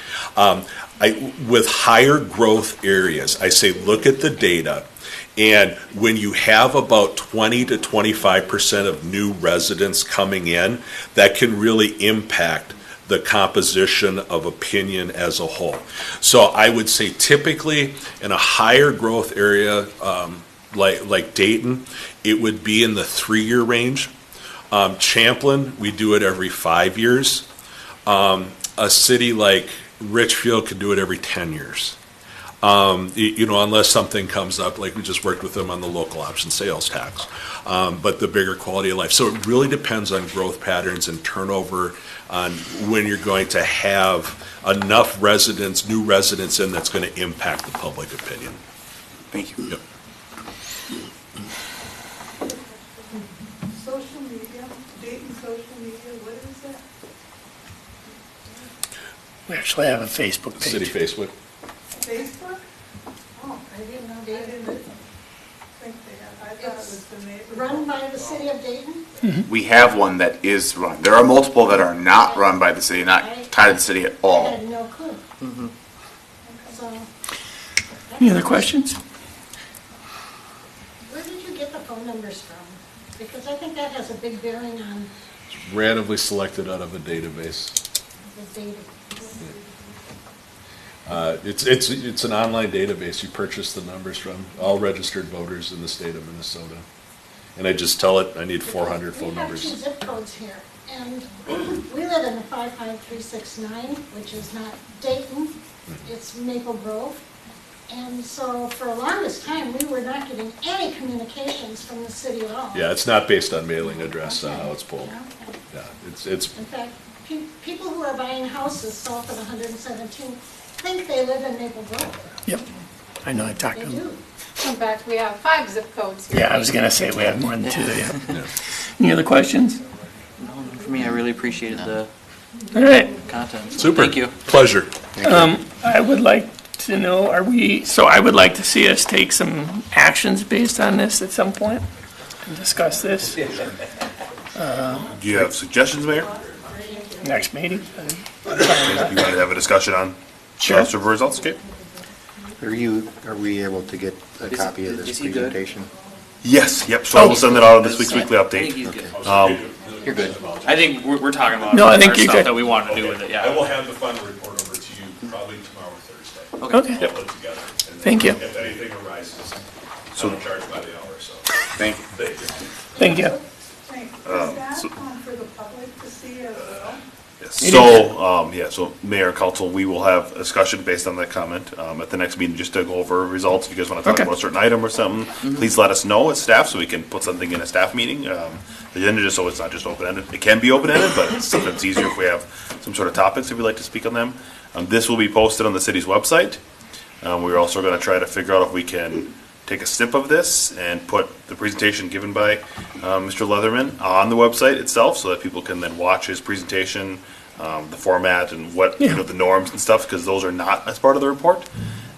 With higher growth areas, I say look at the data. And when you have about 20 to 25% of new residents coming in, that can really impact the composition of opinion as a whole. So I would say typically in a higher growth area like Dayton, it would be in the 3-year range. Champlin, we do it every 5 years. A city like Richfield could do it every 10 years. Unless something comes up, like we just worked with them on the local option sales tax, but the bigger quality of life. So it really depends on growth patterns and turnover, on when you're going to have enough residents, new residents in, that's going to impact the public opinion. Thank you. Yep. Social media, Dayton social media, what is that? We actually have a Facebook page. City Facebook. Facebook? Oh, I didn't know they didn't think they had. I thought it was the neighborhood. Run by the city of Dayton? We have one that is run. There are multiple that are not run by the city, not tied to the city at I all. had no clue. So, Any other questions? where did you get the phone numbers from? Because I think that has a big bearing on It's randomly selected out of a database. the data. It's an online database. You purchase the numbers from all registered voters in the state of Minnesota. And I just tell it, I need 400 phone We have 2 numbers. zip codes here, and we live in the 55369, which is not Dayton, it's Maple Grove. And so for the longest time, we were not getting any communications from the city at all. Yeah, it's not based on mailing address on how it's pulled. Okay. Yeah, it's In fact, people who are buying houses south of 117 think they live in Maple Grove. Yep. I know, I talked They to them. do. In fact, we have 5 zip codes here. Yeah, I was gonna say we have more than 2, yeah. Any other questions? No, for me, I really appreciated the All right. content. super. Thank you. Pleasure. I would like to know, I would like to see us take some actions based on this at some point and discuss this. Do you have suggestions, Mayor? Next meeting? You want to have a discussion on Sure. survey results? Okay. Are we able to get a copy of this presentation? Yes, yep, so I will send that out on this week's weekly update. You're good. I think we're talking about No, I think our you're stuff good. that we want to do with it, yeah. I will have the final report over to you probably tomorrow or Thursday. Okay. We'll put it together. And Thank you. If anything arises, So- I'll charge by the hour, so. Thank you. Thank you. Thank you. Is that for the public to see as well? So Mayor and Council, we will have a discussion based on that comment at the next meeting, just to go over results. If you guys want to talk Okay. about a certain item or something, please let us know as staff so we can put something in a staff meeting. The agenda, just so it's not just open-ended. It can be open-ended, but it's sometimes easier if we have some sort of topics if you'd like to speak on them. This will be posted on the city's website. We're also going to try to figure out if we can take a snip of this and put the presentation given by Mr. Leatherman on the website itself so that people can then watch his presentation, the format and what, the norms and stuff, because those are not as part of the report.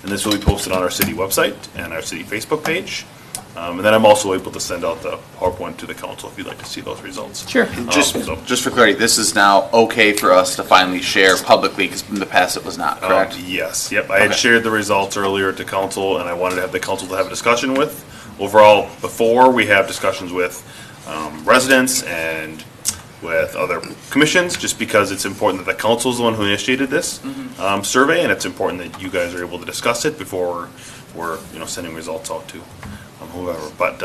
And this will be posted on our city website and our city Facebook page. And then I'm also able to send out the PowerPoint to the council if you'd like to see those results. Sure. Just for clarity, this is now okay for us to finally share publicly, because in the past it was not, correct? Yes, yep. I had shared the results earlier to council, and I wanted to have the council to have a discussion with. Overall, before we have discussions with residents and with other commissions, just because it's important that the council is the one who initiated this survey, and it's important that you guys are able to discuss it before we're sending results out to whoever. But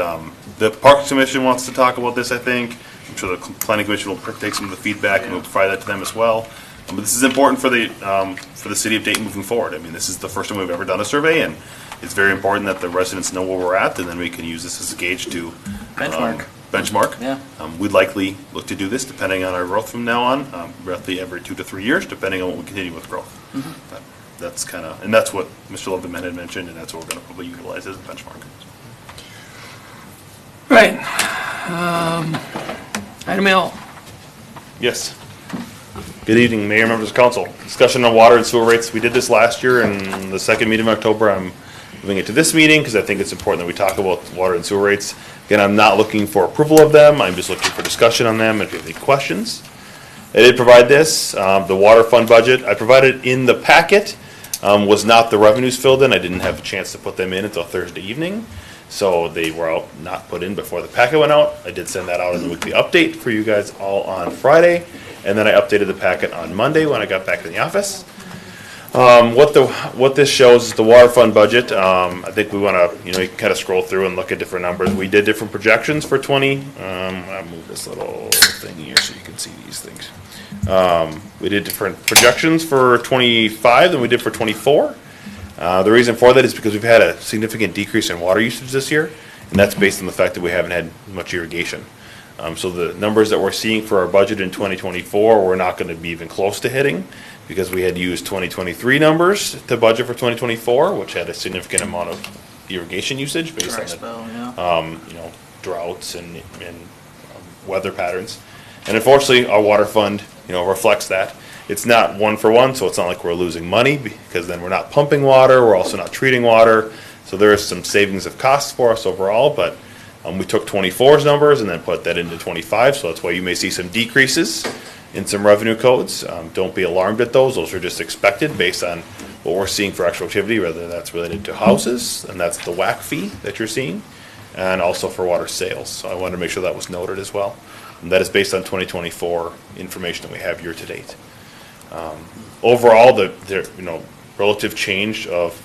the Parks Commission wants to talk about this, I think. I'm sure the Planning Commission will take some of the feedback and we'll provide that to them as well. But this is important for the city of Dayton moving forward. I mean, this is the first time we've ever done a survey, and it's very important that the residents know where we're at, and then we can use this as a gauge to benchmark. Yeah. We'd likely look to do this depending on our growth from now on, roughly every 2 to 3 years, depending on what we continue with growth. But that's and that's what Mr. Leatherman had mentioned, and that's what we're going to probably utilize as a benchmark. Right. Item L. Yes. Good evening, Mayor, members of council. Discussion on water and sewer rates. We did this last year in the second meeting of October. I'm moving it to this meeting because I think it's important that we talk about water and sewer rates. Again, I'm not looking for approval of them. I'm just looking for discussion on them. If you have any questions. I did provide this, the water fund budget. I provided in the packet, was not the revenues filled in. I didn't have a chance to put them in until Thursday evening. So they were out, not put in before the packet went out. I did send that out in the weekly update for you guys all on Friday. And then I updated the packet on Monday when I got back in the office. What this shows is the water fund budget. I think we want to, you kind of scroll through and look at different numbers. We did different projections for 20. I'll move this little thing here so you can see these things. We did different projections for 25 than we did for 24. The reason for that is because we've had a significant decrease in water usage this year, and that's based on the fact that we haven't had much irrigation. So the numbers that we're seeing for our budget in 2024, we're not going to be even close to hitting, because we had used 2023 numbers to budget for 2024, which had a significant amount of irrigation usage based on droughts and weather patterns. And unfortunately, our water fund, reflects that. It's not one for one, so it's not like we're losing money, because then we're not pumping water, we're also not treating water. So there is some savings of costs for us overall, but we took 24's numbers and then put that into 25, so that's why you may see some decreases in some revenue codes. Don't be alarmed at those. Those are just expected based on what we're seeing for actual activity, whether that's related to houses, and that's the WAC fee that you're seeing, and also for water sales. So I wanted to make sure that was noted as well. And that is based on 2024 information that we have year to date. Overall, the relative change of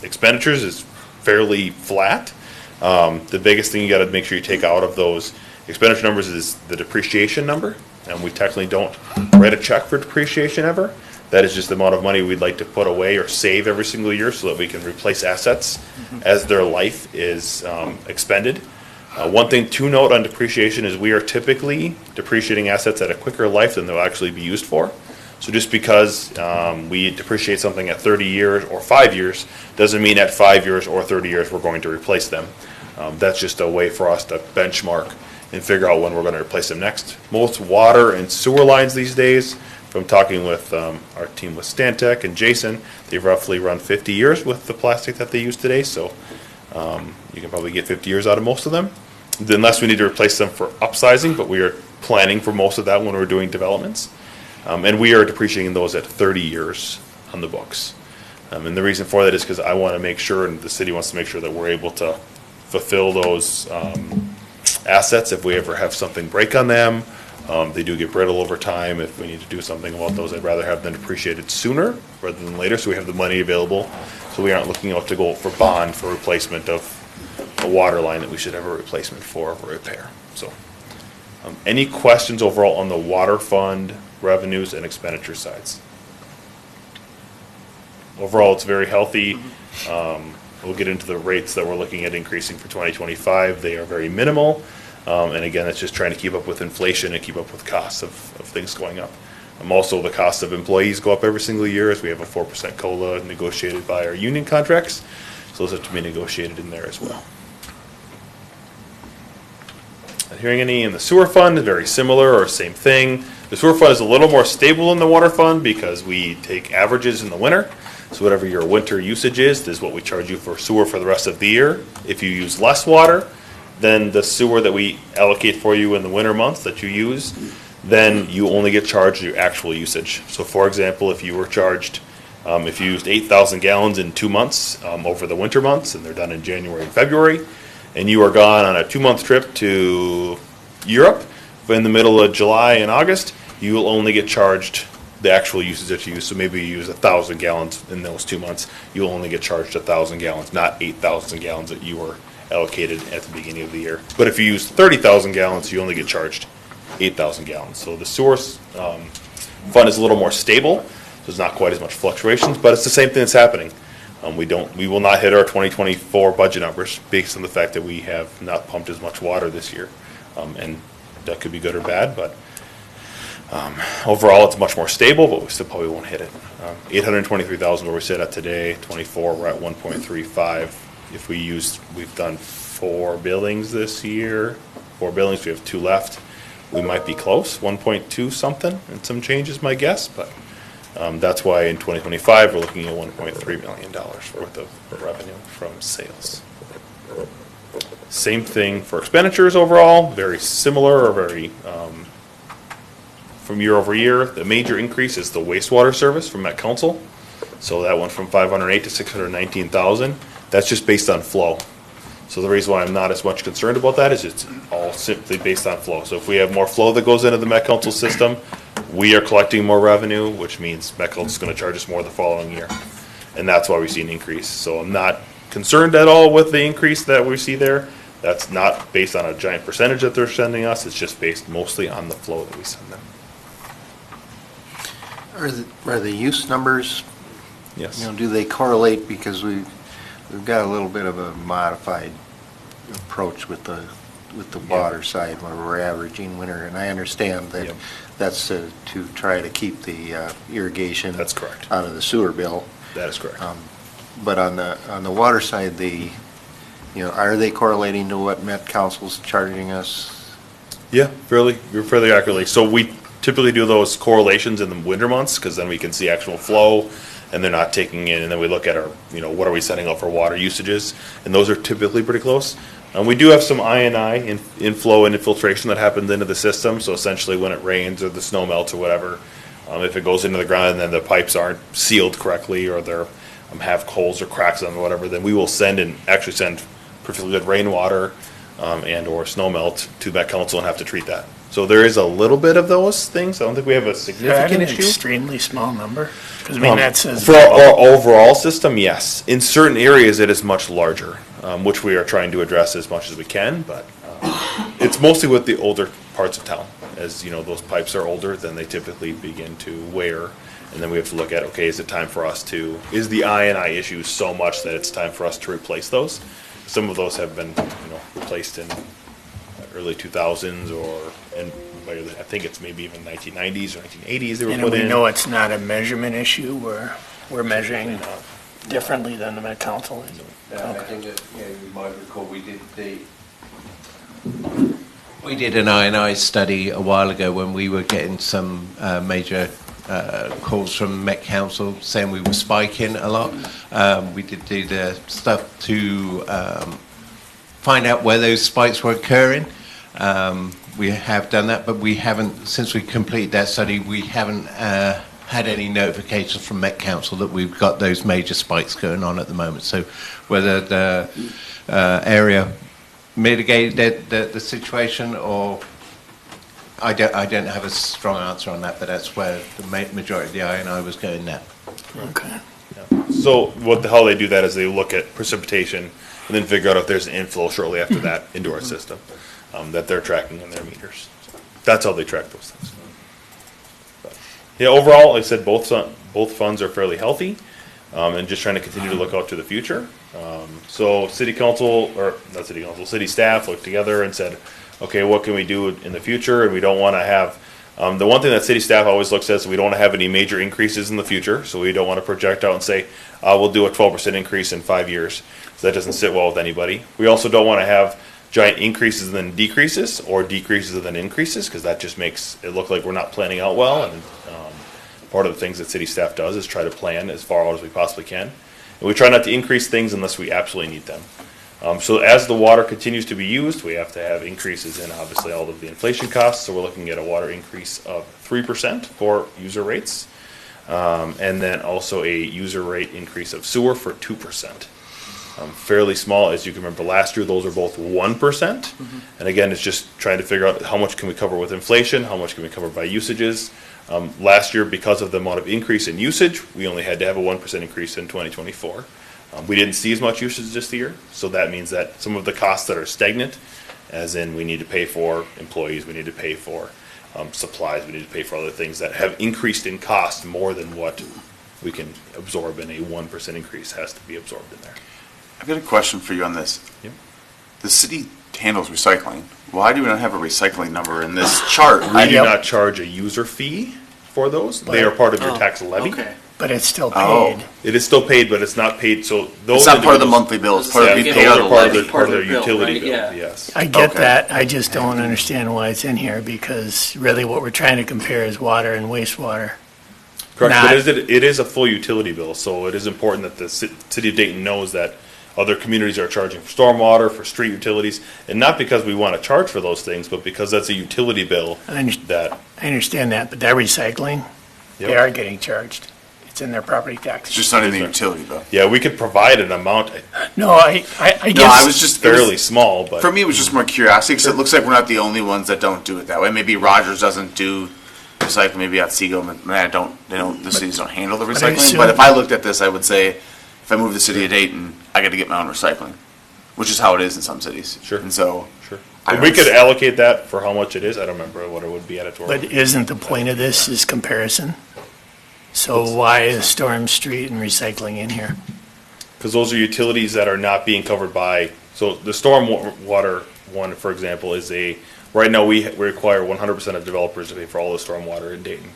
expenditures is fairly flat. The biggest thing you got to make sure you take out of those expenditure numbers is the depreciation number, and we technically don't write a check for depreciation ever. That is just the amount of money we'd like to put away or save every single year so that we can replace assets as their life is expended. One thing to note on depreciation is we are typically depreciating assets at a quicker life than they'll actually be used for. So just because we depreciate something at 30 years or 5 years doesn't mean at 5 years or 30 years we're going to replace them. That's just a way for us to benchmark and figure out when we're going to replace them next. Most water and sewer lines these days, from talking with our team with Stantec and Jason, they've roughly run 50 years with the plastic that they use today, so you can probably get 50 years out of most of them. Unless we need to replace them for upsizing, but we are planning for most of that when we're doing developments. And we are depreciating those at 30 years on the books. And the reason for that is because I want to make sure, and the city wants to make sure, that we're able to fulfill those assets if we ever have something break on them. They do get brittle over time. If we need to do something about those, I'd rather have them depreciated sooner rather than later, so we have the money available. So we aren't looking out to go for bond for replacement of a water line that we should have a replacement for repair. So, any questions overall on the water fund revenues and expenditure sides? Overall, it's very healthy. We'll get into the rates that we're looking at increasing for 2025. They are very minimal. And again, it's just trying to keep up with inflation and keep up with costs of things going up. Also, the cost of employees go up every single year as we have a 4% COLA negotiated by our union contracts. So those have to be negotiated in there as well. Not hearing any in the sewer fund, very similar or same thing. The sewer fund is a little more stable than the water fund because we take averages in the winter. So whatever your winter usage is what we charge you for sewer for the rest of the year. If you use less water than the sewer that we allocate for you in the winter months that you use, then you only get charged your actual usage. So for example, if you were charged, if you used 8,000 gallons in 2 months over the winter months, and they're done in January and February, and you are gone on a 2-month trip to Europe in the middle of July and August, you will only get charged the actual usage that you use. So maybe you use 1,000 gallons in those 2 months, you'll only get charged 1,000 gallons, not 8,000 gallons that you were allocated at the beginning of the year. But if you use 30,000 gallons, you only get charged 8,000 gallons. So the sewer fund is a little more stable. So there's not quite as much fluctuations, but it's the same thing that's happening. We will not hit our 2024 budget numbers based on the fact that we have not pumped as much water this year. And that could be good or bad, but overall it's much more stable, but we still probably won't hit it. 823,000 where we sit at today, 24, we're at 1.35. If we've done 4 billings this year, 4 billings, we have 2 left. We might be close, 1.2 something, and some changes, my guess, but that's why in 2025, we're looking at $1.3 million worth of revenue from sales. Same thing for expenditures overall, very similar or very, from year over year. The major increase is the wastewater service from Met Council. So that went from 508 to 619,000. That's just based on flow. So the reason why I'm not as much concerned about that is it's all simply based on flow. So if we have more flow that goes into the Met Council system, we are collecting more revenue, which means Met Council is going to charge us more the following year. And that's why we see an increase. So I'm not concerned at all with the increase that we see there. That's not based on a giant percentage that they're sending us. It's just based mostly on the flow that we send them. Are the use numbers, yes, do they correlate? Because we've got a little bit of a modified approach with the water side where we're averaging winter, and I understand that that's to try to keep the irrigation, that's correct, out of the sewer bill. That is correct. But on the water side, are they correlating to what Met Council's charging us? Yeah, fairly accurately. So we typically do those correlations in the winter months because then we can see actual flow, and they're not taking in, and then we look at our, what are we sending out for water usages, and those are typically pretty close. We do have some I&I inflow and infiltration that happens into the system, so essentially when it rains or the snow melts or whatever, if it goes into the ground and then the pipes aren't sealed correctly or they're have holes or cracks on them or whatever, then we will send perfectly good rainwater and or snow melt to Met Council and have to treat that. So there is a little bit of those things. I don't think we have a significant issue. Extremely small number? Because that says for our overall system, yes. In certain areas, it is much larger, which we are trying to address as much as we can. But it's mostly with the older parts of town. As those pipes are older, then they typically begin to wear, and then we have to look at, okay, is it time for us to? Is the I&I issue so much that it's time for us to replace those? Some of those have been, replaced in early 2000s and I think it's maybe even 1990s or 1980s they were put in. And we know it's not a measurement issue where we're measuring differently than the Met Council is. I think that, you might recall we did an I&I study a while ago when we were getting some major calls from Met Council saying we were spiking a lot. We did do the stuff to find out where those spikes were occurring. We have done that, but we haven't, since we completed that study, we haven't had any notifications from Met Council that we've got those major spikes going on at the moment. So whether the area mitigated the situation, or I don't have a strong answer on that, but that's where the majority of the I&I was going now. Okay. So how they do that is they look at precipitation and then figure out if there's an inflow shortly after that into our system that they're tracking in their meters. So that's how they track those things. But, yeah, overall, like I said, both funds are fairly healthy, and just trying to continue to look out to the future. So city staff looked together and said, okay, what can we do in the future? And we don't want to have, the one thing that city staff always looks at is we don't want to have any major increases in the future. So we don't want to project out and say, we'll do a 12% increase in 5 years. So that doesn't sit well with anybody. We also don't want to have giant increases and then decreases, or decreases and then increases, because that just makes it look like we're not planning out well. And part of the things that city staff does is try to plan as far out as we possibly can. And we try not to increase things unless we absolutely need them. So as the water continues to be used, we have to have increases in obviously all of the inflation costs. So we're looking at a water increase of 3% for user rates, and then also a user rate increase of sewer for 2%. Fairly small, as you can remember last year, those are both 1%. And again, it's just trying to figure out how much can we cover with inflation, how much can we cover by usages. Last year, because of the amount of increase in usage, we only had to have a 1% increase in 2024. We didn't see as much usage this year, so that means that some of the costs that are stagnant, as in we need to pay for employees, we need to pay for supplies, we need to pay for other things that have increased in cost more than what we can absorb in a 1% increase has to be absorbed in there. I've got a question for you on this. Yep. The city handles recycling. Why do we not have a recycling number in this chart? We do not charge a user fee for those. They are part of your tax levy. Okay. But it's still paid. It is still paid, but it's not paid, so those. It's not part of the monthly bill, it's part of the those paid are part of levy. part of their bill, utility right? bill, Yeah. yes. I get Okay. that, I just don't understand why it's in here, because really what we're trying to compare is water and wastewater. Correct, Not- but it is a full utility bill, so it is important that the city of Dayton knows that other communities are charging for stormwater, for street utilities, and not because we want to charge for those things, but because that's a utility bill I that. understand that, but that recycling, they Yep. are getting charged. It's in their property tax. It's just not in the utility bill. Yeah, we could provide an amount, No, I No, guess. I was just fairly small, but. For me, it was just more curiosity, because it looks like we're not the only ones that don't do it that way. Maybe Rogers doesn't do recycling, maybe Otsego, the cities don't handle the I recycling. assume- But if I looked at this, I would say, if I move the city of Dayton, I got to get my own recycling, which is how it is in some cities. Sure. And so, Sure. I And we don't could s- allocate that for how much it is, I don't remember what it would be editorial. But isn't the point of this is comparison? So why is Storm Street and recycling in here? Because those are utilities that are not being covered by, so the stormwater one, for example, is right now we require 100% of developers to pay for all the stormwater in Dayton.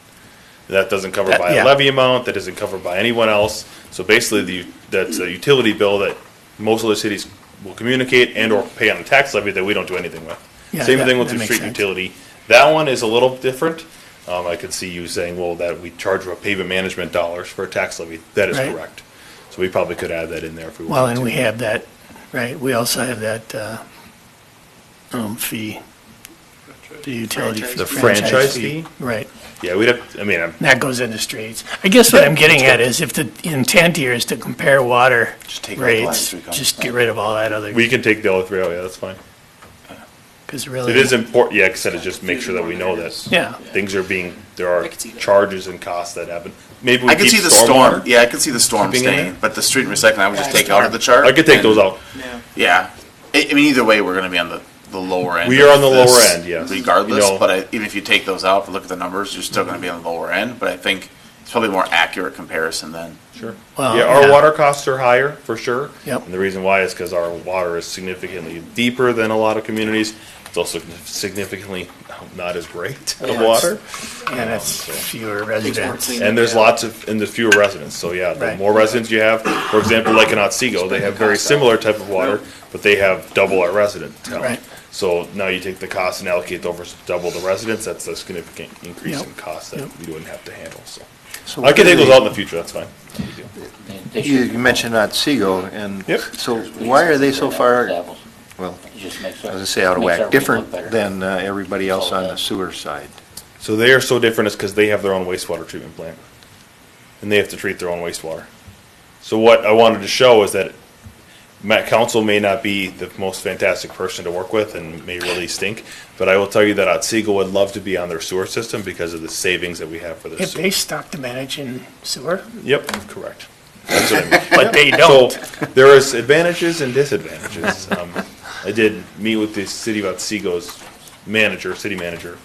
That doesn't cover That- by a yeah. levy amount, that isn't covered by anyone else. So basically, that's a utility bill that most of the cities will communicate and or pay on a tax levy that we don't do anything with. Yeah, Same that- thing with that the makes street sense. utility. That one is a little different. I could see you saying, well, that we charge for pavement management dollars for a tax levy. That is Right. correct. So we probably could add that in there if we wanted Well, to. and we have that, right, we also have that fee, the utility fee. The franchise fee? Right. Yeah, we'd have, That goes into streets. I guess what I'm getting at is if the intent here is to compare water Just take out the last rates, three columns. just get rid of all that other, we can take the other three out, yeah, that's fine. because really. It is important, yeah, like I said, just make sure that we know that Yeah. things are there are charges and costs that happen. Maybe we I could keep see the storm. stormwater. Yeah, I could see the storm Keeping it staying, in. but the street recycling, I would just take out of the chart. I could take and- those out. Yeah. I mean, either way, we're going to be on the lower end. We are on the of lower this end, yes. Regardless, You know- but even if you take those out, if you look at the numbers, you're still going to be on the lower end. But I think it's probably a more accurate comparison then. Sure. Well, Yeah, our yeah. water costs are higher, for sure. Yep. And the reason why is because our water is significantly deeper than a lot of communities. It's also significantly not as great of water. And it's fewer residents. And there's there's fewer residents, so yeah, the Right. more residents you have, for example, like in Otsego, they have very similar type of water, but they have double our resident count. Right. So now you take the cost and allocate over double the residents, that's a significant increase Yep. in cost that Yep. we wouldn't have to handle, so. So I can take those out in the future, that's fine. No big deal. They You should- mentioned Otsego, and Yep. so why are they so far Well, It just makes I was our- gonna say out of makes whack, everybody different look better. than everybody else So, on the sewer side. So they are so different is because they have their own wastewater treatment plant. And they have to treat their own wastewater. So what I wanted to show is that Met Council may not be the most fantastic person to work with and may really stink, but I will tell you that Otsego would love to be on their sewer system because of the savings that we have for the If sewer. they stock to manage in sewer, Yep, correct. That's what I mean. but they don't. So there is advantages and disadvantages. I did meet with the city of Otsego's city manager,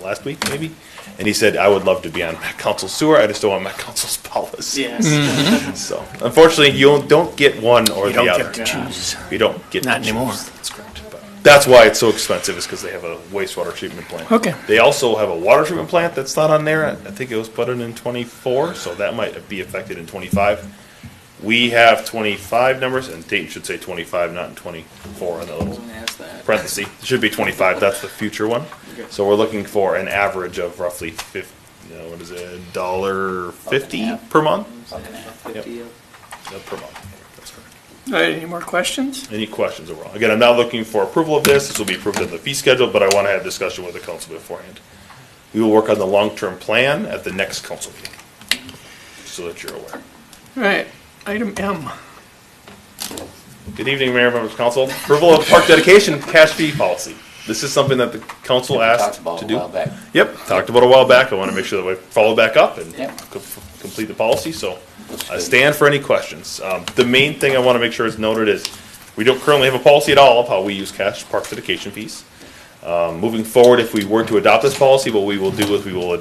last week maybe, and he said, I would love to be on Met Council sewer, I just don't want Met Council's policy. Yes. So unfortunately, you don't get one or You the don't other. get to choose. You don't get to Not choose. anymore. That's correct. But that's why it's so expensive, is because they have a wastewater treatment plant. Okay. They also have a water treatment plant that's not on there. I think it was put in 24, so that might be affected in 25. We have 25 numbers, and Dayton should say 25, not in 24 on the little parenthesis. It should be 25, that's the future one. So we're looking for an average of roughly $1.50 per month? Yep. Per month, that's correct. All right, any more questions? Any questions overall? Again, I'm not looking for approval of this. This will be approved in the fee schedule, but I want to have discussion with the council beforehand. We will work on the long-term plan at the next council meeting, so that you're aware. All right, item M. Good evening, Mayor and members of council. Approval of park dedication cash fee policy. This is something that the council asked Talked about to a do. while back. Yep, talked about a while back. I want to make sure that we follow back up and Yep. complete the policy, so I stand for any questions. The main thing I want to make sure is noted is we don't currently have a policy at all of how we use cash park dedication fees. Moving forward, if we were to adopt this policy, what we will do is we will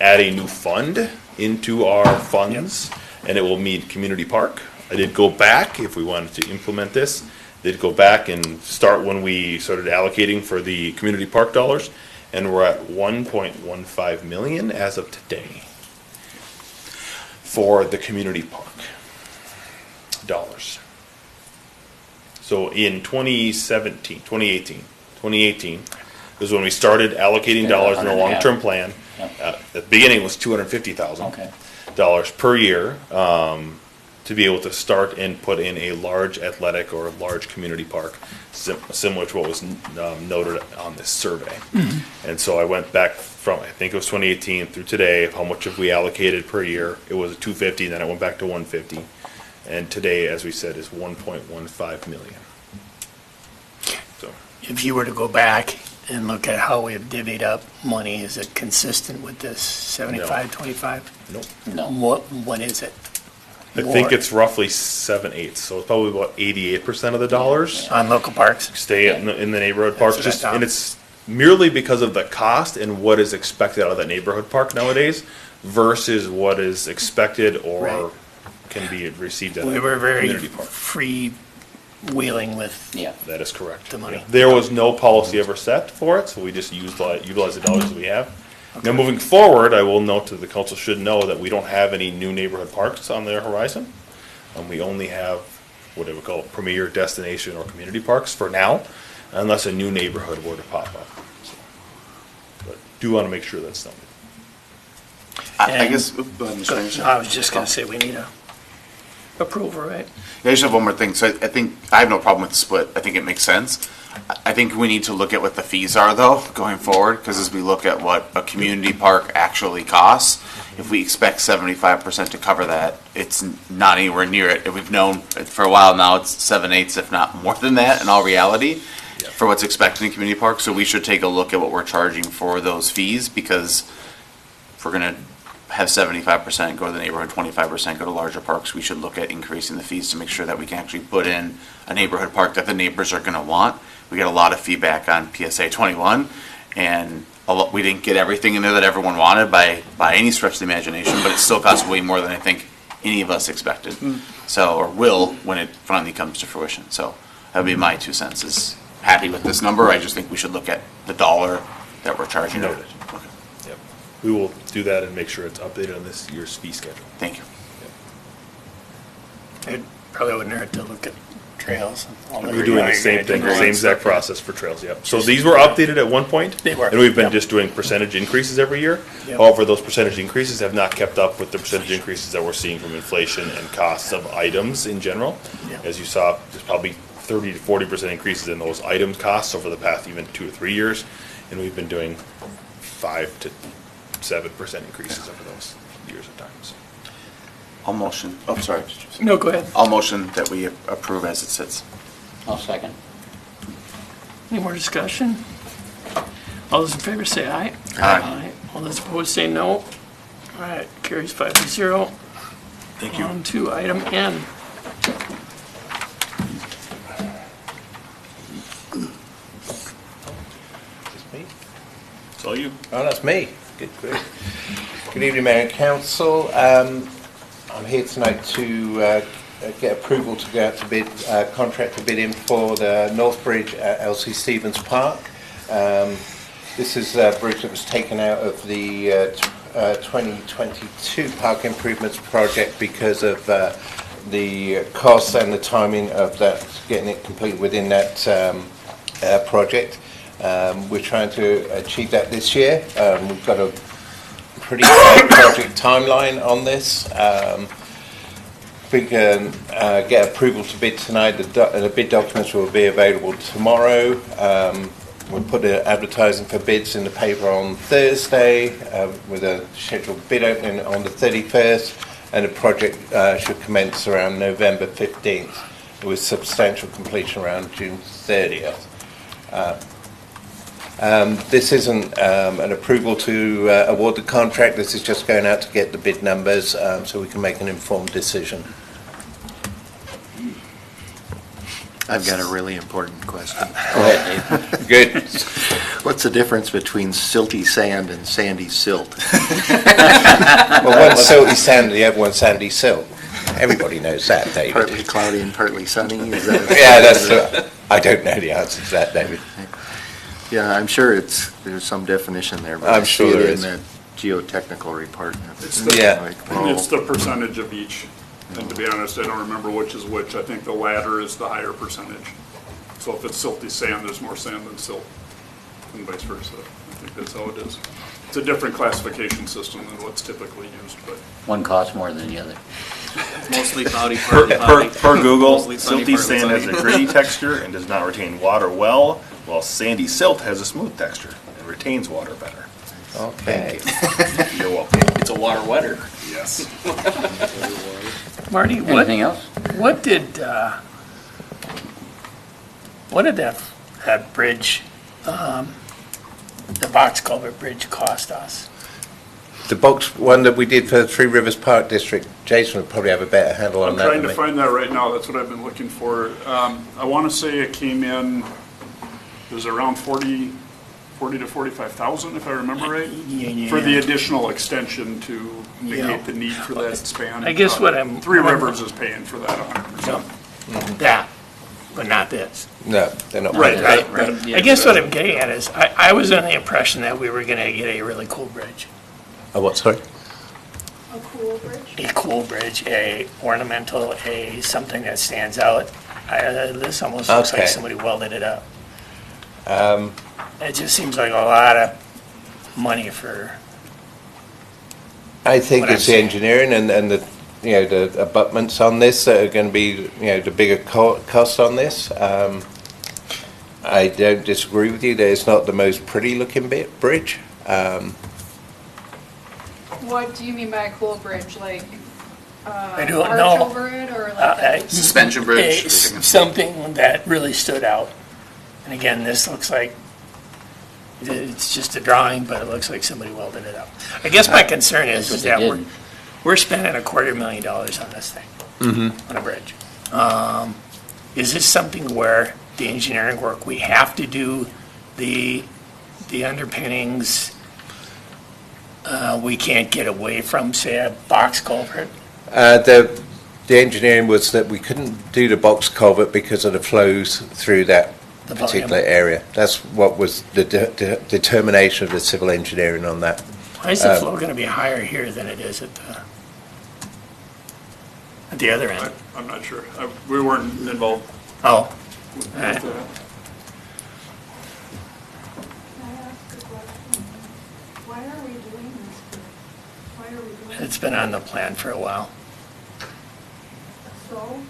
add a new fund into our funds, and it will mean community park. I did go back, if we wanted to implement this, did go back and start when we started allocating for the community park dollars, and we're at 1.15 million as of today for the community park dollars. So in 2018 is when we started allocating dollars in the long-term plan. At the beginning it was $250,000 per year, to be able to start and put in a large athletic or a large community park, similar to what was noted on this survey. And so I went back from, I think it was 2018 through today, of how much have we allocated per year. It was $250, then it went back to $150. And today, as we said, is $1.15 million. So, If you were to go back and look at how we have divvied up money, is it consistent with this 75-25? nope. No. What is it? I think it's roughly 7/8, so it's probably about 88% of the dollars On local parks? stay in the neighborhood parks. what I Just, thought. and it's merely because of the cost and what is expected out of that neighborhood park nowadays versus what is expected or Right. can be received at We a were very community park. free-wheeling with, Yeah. That is correct. The money. Yeah. There was no policy ever set for it, so we just utilize the dollars that we have. Now, moving forward, I will note that the council should know that we don't have any new neighborhood parks on the horizon. We only have what I would call premier destination or community parks for now, unless a new neighborhood were to pop up. So, but do want to make sure that's done. I guess, go ahead, Mr. Anderson. I was just gonna say, we need a approval, right? Yeah, I just have one more thing. So I think, I have no problem with the split. I think it makes sense. I think we need to look at what the fees are though, going forward, because as we look at what a community park actually costs, if we expect 75% to cover that, it's not anywhere near it. We've known for a while now, it's 7/8, if not more than that in all reality, for what's expected in community parks. So we should take a look at what we're charging for those fees, because if we're gonna have 75% go to the neighborhood, 25% go to larger parks, we should look at increasing the fees to make sure that we can actually put in a neighborhood park that the neighbors are gonna want. We get a lot of feedback on PSA 21, and we didn't get everything in there that everyone wanted by any stretch of the imagination, but it still costs way more than I think any of us expected. So, or will, when it finally comes to fruition. So that would be my 2 cents, is happy with this number. I just think we should look at the dollar that we're charging. Noted. Yep. We will do that and make sure it's updated on this year's fee schedule. Thank you. It probably wouldn't hurt to look at trails. All the We're doing the same thing, regrading. same exact process for trails, yep. So these were updated at one point. They were, And we've been yep. just doing percentage increases every year. Yep. However, those percentage increases have not kept up with the percentage increases that we're seeing from inflation and costs of items in general. Yep. As you saw, there's probably 30 to 40% increases in those item costs over the past even 2 or 3 years. And we've been doing 5 to 7% increases over those years of time. So. I'll motion, oh, sorry. No, go ahead. I'll motion that we approve as it sits. I'll second. Any more discussion? All those in favor say aye. Aye. All those opposed say no. All right, carries 5-0. Thank you. On to item N. It's all you. Oh, that's me. Good. Good evening, Mayor and Council. I'm here tonight to get approval to go out to bid, contractor bid in for the North Bridge at Elsie Stevens Park. This is a bridge that was taken out of the 2022 Park Improvements Project because of the costs and the timing of that, getting it complete within that project. We're trying to achieve that this year. We've got a pretty tight project timeline on this. We can get approval to bid tonight. The bid documents will be available tomorrow. We'll put advertising for bids in the paper on Thursday with a scheduled bid opening on the 31st, and the project should commence around November 15th with substantial completion around June 30th. This isn't an approval to award the contract. This is just going out to get the bid numbers so we can make an informed decision. I've got a really important question. Good. What's the difference between silty sand and sandy silt? Well, one's silty sand, the other one's sandy silt. Everybody knows that, David. Partly cloudy and partly sunny? Is that Yeah, that's. I don't know the answer to that, David. Yeah, I'm sure there's some definition there, but I'm I sure see it there in is. that geotechnical report. It's the, Yeah. it's the percentage of each. And to be honest, I don't remember which is which. I think the latter is the higher percentage. So if it's silty sand, there's more sand than silt, and vice versa. I think that's how it is. It's a different classification system than what's typically used, but. One costs more than the other. It's mostly cloudy, partly cloudy. Per Google, Mostly sunny, silty partly sand has a sunny. gritty texture and does not retain water well, while sandy silt has a smooth texture and retains water better. Okay. You're welcome. It's a water wetter. Yes. Marty, Anything else? what did that bridge, the box culvert bridge cost us? The box one that we did for the Three Rivers Park District, Jason would probably have a better handle on I'm that trying than to me. find that right now. That's what I've been looking for. I want to say it came in, it was around 40 to 45,000, if I remember right, for the additional extension to negate the need for that span. I guess what I'm- Three Rivers is paying for that 100%. That, but not this. No, they're not. Right, Right. right. I guess what I'm getting at is, I was under the impression that we were gonna get a really cool bridge. Oh, what, sorry? A cool bridge. A cool bridge, a ornamental, something that stands out. This almost looks like Okay. somebody welded it up. It just seems like a lot of money for, I think What I'm it's the saying. engineering and the, the abutments on this that are going to be, the bigger cost on this. I don't disagree with you that it's not the most pretty looking bridge. What do you mean by a cool bridge? Like, I don't arch know. over it, or like a Suspension bridge. something that really stood out. And again, this looks like, it's just a drawing, but it looks like somebody welded it up. I guess my concern is That's that what they did. we're spending $250,000 on this thing, on a bridge. Is this something where the engineering work, we have to do the underpinnings, we can't get away from, say, a box culvert? The engineering was that we couldn't do the box culvert because of the flows through that The volume. particular area. That's what was the determination of the civil engineering on that. Why is the flow going to be higher here than it is at the other end? I'm not sure. We weren't involved. Oh. All right. Why are we doing this? Why are we doing this? It's been on the plan for a while. So?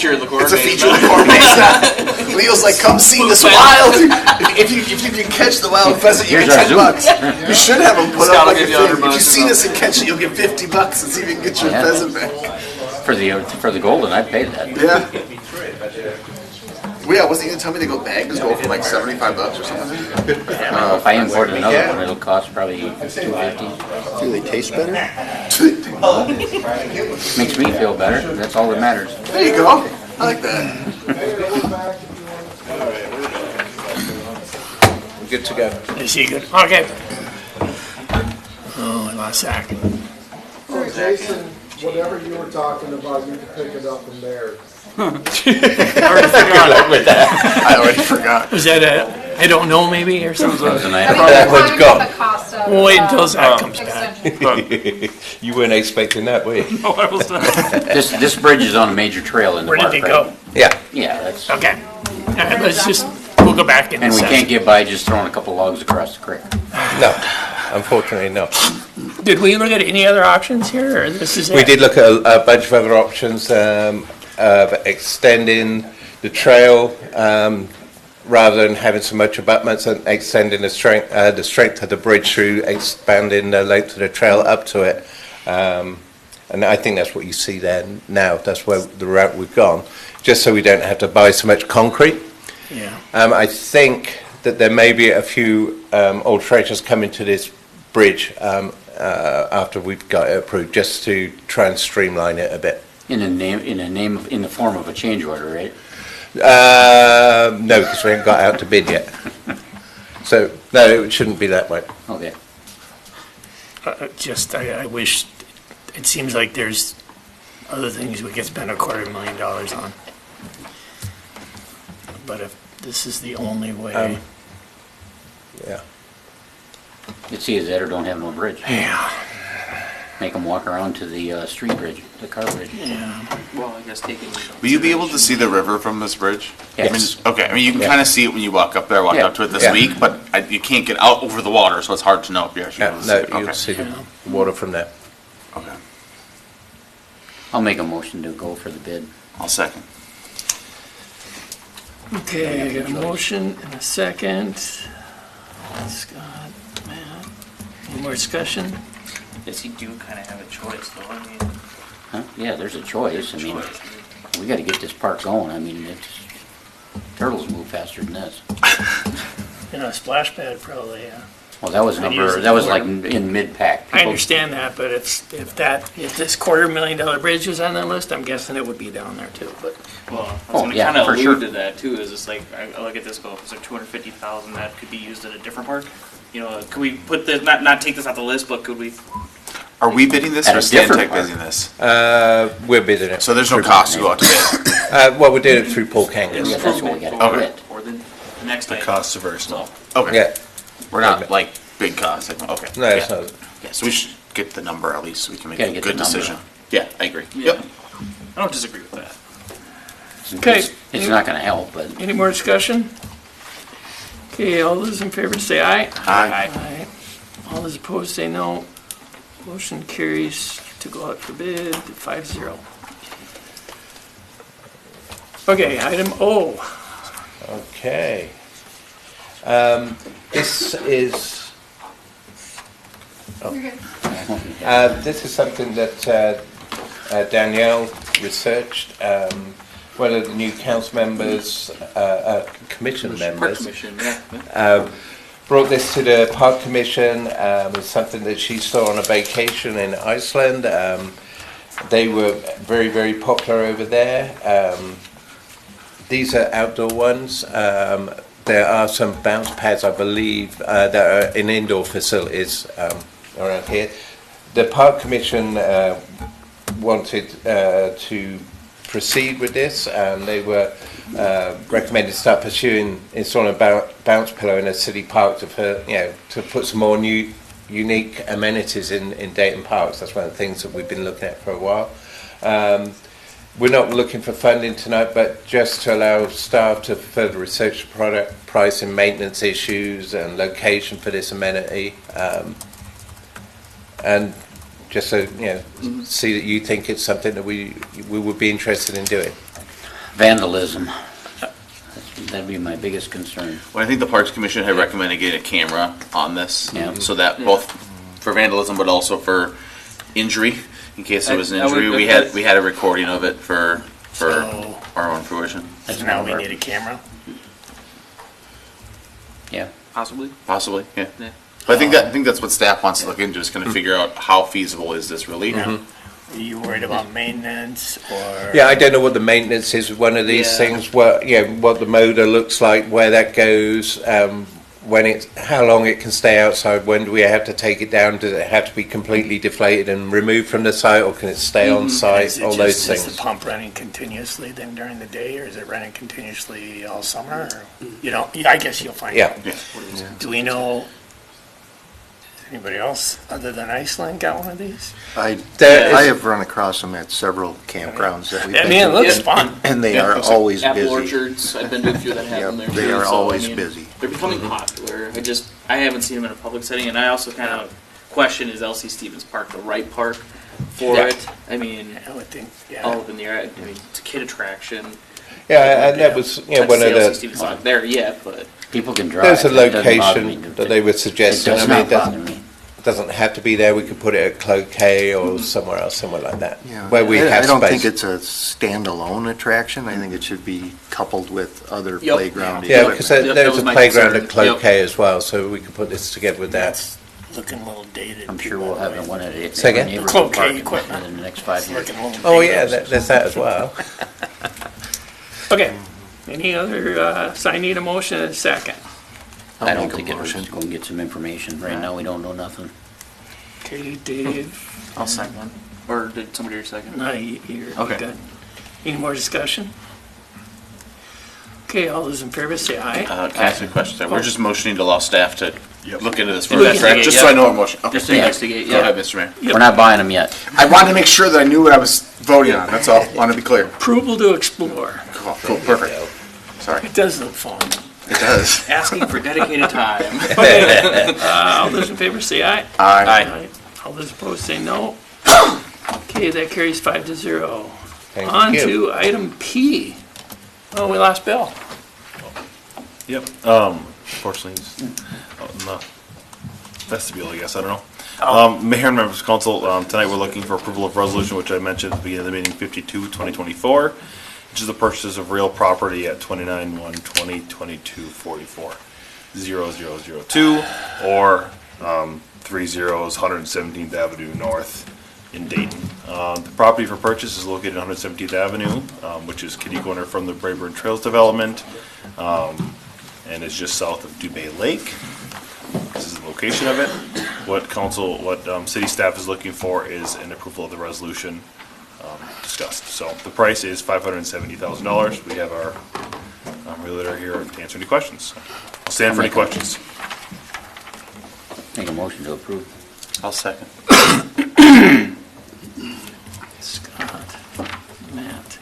It's a feature of the Ordinance. Leo's like, come see this wild. If you can catch the wild pheasant, you get $10. You should have them put up like a thing. If you see this and catch it, you'll get $50 and see if you can get your pheasant back. For the golden, I'd pay that. Yeah. Well, yeah, wasn't he gonna tell me they go bags go for like $75 or something? If I import another one, it'll cost probably $250. Do they taste better? Makes me feel better. That's all that matters. There you go. I like that. We're good to go. Is he good? Okay. Oh, I lost Zach. Jason, whatever you were talking about, you can pick it up from there. I already forgot with that. I already forgot. Was that a, I don't know, maybe, or something? That one's gone. We'll wait until Zach comes back. You weren't expecting that, were you? No, I was not. This bridge is on a major trail in the Where park, did it right? go? Yeah. Yeah, that's. Okay. All right, let's just, we'll go back in. And we can't get by just throwing a couple logs across the creek. No, unfortunately not. Did we look at any other options here, or this is it? We did look at a bunch of other options, extending the trail rather than having so much abutments, and extending the strength of the bridge through expanding the length of the trail up to it. And I think that's what you see there now. That's where the route we've gone, just so we don't have to buy so much concrete. Yeah. I think that there may be a few alterations coming to this bridge after we've got it approved, just to try and streamline it a bit. In the form of a change order, right? No, because we haven't got out to bid yet. So, no, it shouldn't be that way. Okay. I wish, it seems like there's other things we could spend $250,000 on. But if this is the only way. Yeah. It's either that or don't have no bridge. Yeah. Make them walk around to the street bridge, the car bridge. Yeah. Well, I guess taking. Will you be able to see the river from this bridge? Yes. Okay, I mean, you can kind of see it when you walk up there. I walked Yeah. up to it this Yeah. week, but you can't get out over the water, so it's hard to know if you're actually able to see No, it. you can see the water from there. Okay. I'll make a motion to go for the bid. I'll second. Okay, I got a motion and a second. Scott, Matt, any more discussion? Yes, you do kind of have a choice, though. I mean, Huh? Yeah, there's a choice. I mean, we gotta get this park going. I mean, turtles move faster than this. A splash pad probably, yeah. Well, that was like in mid-pack. I understand that, but if this $250,000 bridge was on that list, I'm guessing it would be down there too, but. well, I was Oh, going to yeah, kind of for allude sure. to that too. Is it's like I look at this go, is there 250,000 that could be used at a different park? Could we put this not take this off the list, but could we? Are we bidding this At or a different Stantec park. bidding this? We're bidding it. So there's no cost to go out to bid? Well, we did it through Paul Kangas. Yeah, that's what we gotta Okay. get. Or the next The item. costs averse. So, Okay. Yeah. We're not like big costs. Okay. No, it's Yeah. not. Yeah, so we should get the number at least so we can make Gotta a get good the number. decision. Yeah, I agree. yeah. Yep. I don't disagree with that. Okay. It's not gonna help, but Any more discussion? Okay, all those in favor say aye. Aye. Aye. All those opposed say no. Motion carries to go out for bid 5-0. Okay, item O. Okay. This is. This is something that Danielle researched. One of the new council members, commission Park members, Commission, yeah. brought this to the Park Commission. It's something that she saw on a vacation in Iceland. They were very, very popular over there. These are outdoor ones. There are some bounce pads, I believe, that are in indoor facilities around here. The Park Commission wanted to proceed with this, and they were recommended to start pursuing installing a bounce pillow in a city park to put some more new unique amenities in Dayton parks. That's one of the things that we've been looking at for a while. We're not looking for funding tonight, but just to allow staff to further research the product, price and maintenance issues and location for this amenity, and just so see that you think it's something that we would be interested in doing. vandalism. That'd be my biggest concern. Well, I think the Parks Commission had recommended getting a camera on this, Yeah. so that both for vandalism, but also for injury, in case there was an I would- injury. We had a recording of it for our own fruition. So now we need a camera? Yeah. Possibly. Possibly, yeah. Yeah. But I think that's what staff wants to look into, is kind of figure out how feasible is this really. Are you worried about maintenance or? Yeah, I don't know what the maintenance is with one of these Yeah. things. What the motor looks like, where that goes, how long it can stay outside. When do we have to take it down? Does it have to be completely deflated and removed from the site, or can it stay on site? Is it All just- those Is things. the pump running continuously then during the day, or is it running continuously all summer? Or, I guess you'll find out. Yeah. Do we know, anybody else other than Iceland got one of these? I have run across them at several campgrounds that we've I been mean, it to, looks fun. and they are always Apple busy. orchards, I've been to a few that have them there. They too, are so, always busy. They're becoming popular. I haven't seen them in a public setting, and I also kind of question, is Elsie Stevens Park the right park for Yeah. it? I mean, I would think, all up in the air. I mean, it's a kid attraction. Yeah, and that was I'd one say of Elsie the. Stevens not there yet, but People can drive. There's a That doesn't bother me. location that they were It suggesting. does I mean, not it bother me. doesn't have to be there. We could put it at Cloquet or somewhere else, somewhere like that, Yeah. where we have I don't space. think it's a standalone attraction. I think it should be coupled with other Yep. playground Yeah, equipment. because That there's was a my playground concern. at Cloquet as well, so we could put this together with that. That's looking a little dated. I'm sure we'll have one at every Say again? neighborhood Cloquet park equipment. in the next 5 years. Looking a little Oh dated. yeah, there's that as well. Okay, any other, so I need a motion and a second. I don't think it hurts to go and get some information. Right now, we don't know nothing. Okay, Dave. I'll second. Or did somebody already second? No, you're Okay. good. Any more discussion? Okay, all those in favor say aye. Can I ask a question? There? We're just motioning to allow staff to look into this Look further, into correct? it, Just yeah. so I know what motion. Okay. Just to investigate, Go yeah. ahead, Mr. Mayor. We're not buying them yet. I wanted to make sure that I knew what I was voting on. That's all. Wanted to be clear. Approval to explore. Cool. Perfect. Sorry. It does look fun. It does. Asking for dedicated time. Okay, all those in favor say aye. Aye. All those opposed say no. Okay, that carries 5-0. Thank On you. to item P. Oh, we lost Bill. Yep. Unfortunately, he's out in the vestibule, I guess. I don't know. Mayor and members of council, tonight we're looking for approval of resolution, which I mentioned at the beginning of the meeting, 52/2024, which is the purchase of real property at 29/1/2022 44-0002, or 30 117th Avenue North in Dayton. The property for purchase is located on 117th Avenue, which is kitty corner from the Brayburn Trails development, and is just south of Dubay Lake. This is the location of it. What city staff is looking for is an approval of the resolution discussed. So the price is $570,000. We have our realtor here to answer any questions. I'll stand for any questions. Make a motion to approve. I'll second. Scott, Matt.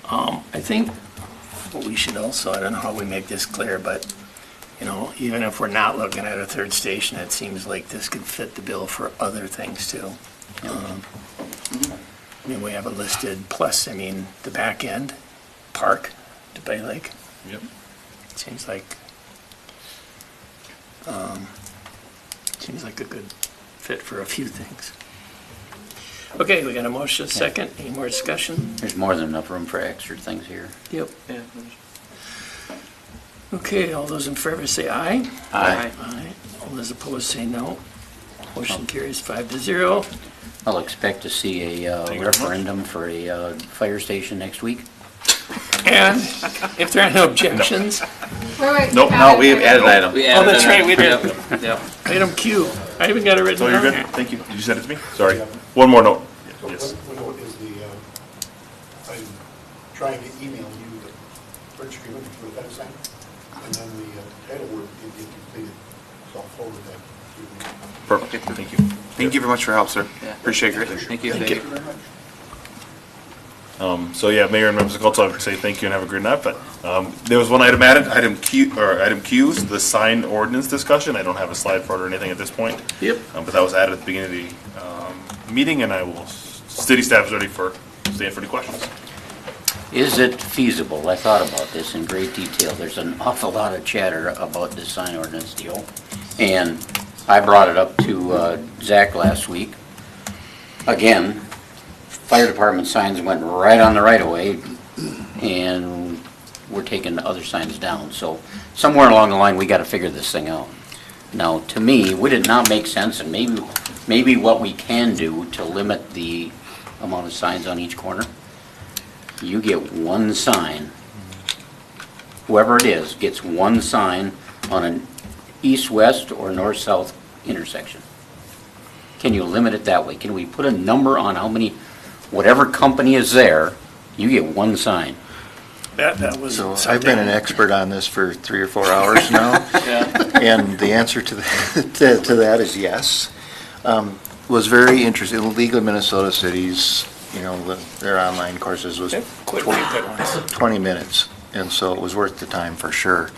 I think what we should also, I don't know how we make this clear, but, you know, even if we're not looking at a third station, it seems like this could fit the bill for other things too. I mean, we have it listed, plus, I mean, the back end, park, to Bay Lake. Yep. Seems like a good fit for a few things. Okay, we got a motion, a second. Any more discussion? There's more than enough room for extra things here. Yep. Yeah. Okay, all those in favor say aye. Aye. Aye. All those opposed say no. Motion carries 5-0. I'll expect to see a referendum for a fire station next week. And if there are no objections, Wait, Nope, no, we have added an item. We oh, added that's an right, item. we did. Yep. Item Q. I even got it written Oh, you're down good? here. Thank you. Did you send it to me? Sorry. One more note. Yes. What note is I'm trying to email you the purchase agreement for the fence sign, and then the title work did get completed, so I'll forward that to you. Perfect. Thank you. Thank you very much for your help, sir. Yeah. Appreciate it greatly. Thank you. Thank you very much. So yeah, Mayor and members of council, I would say thank you and have a great night, but there was one item added, item Q, the sign ordinance discussion. I don't have a slide for it or anything at this point. Yep. But that was added at the beginning of the meeting, and city staff is ready for any questions. Is it feasible? I thought about this in great detail. There's an awful lot of chatter about this sign ordinance deal. And I brought it up to Zach last week. Again, fire department signs went right on the right of way, and we're taking the other signs down. So somewhere along the line, we got to figure this thing out. Now, to me, would it not make sense, and maybe what we can do to limit the amount of signs on each corner? You get one sign, whoever it is, gets one sign on an east-west or north-south intersection. Can you limit it that way? Can we put a number on how many, whatever company is there, you get one sign? That was So I've something. been an expert on this for 3 or 4 hours now, and the answer to that is yes. Was very interesting. League of Minnesota Cities, you know, their online courses was Quite a few good ones. 20 minutes, and so it was worth the time for sure.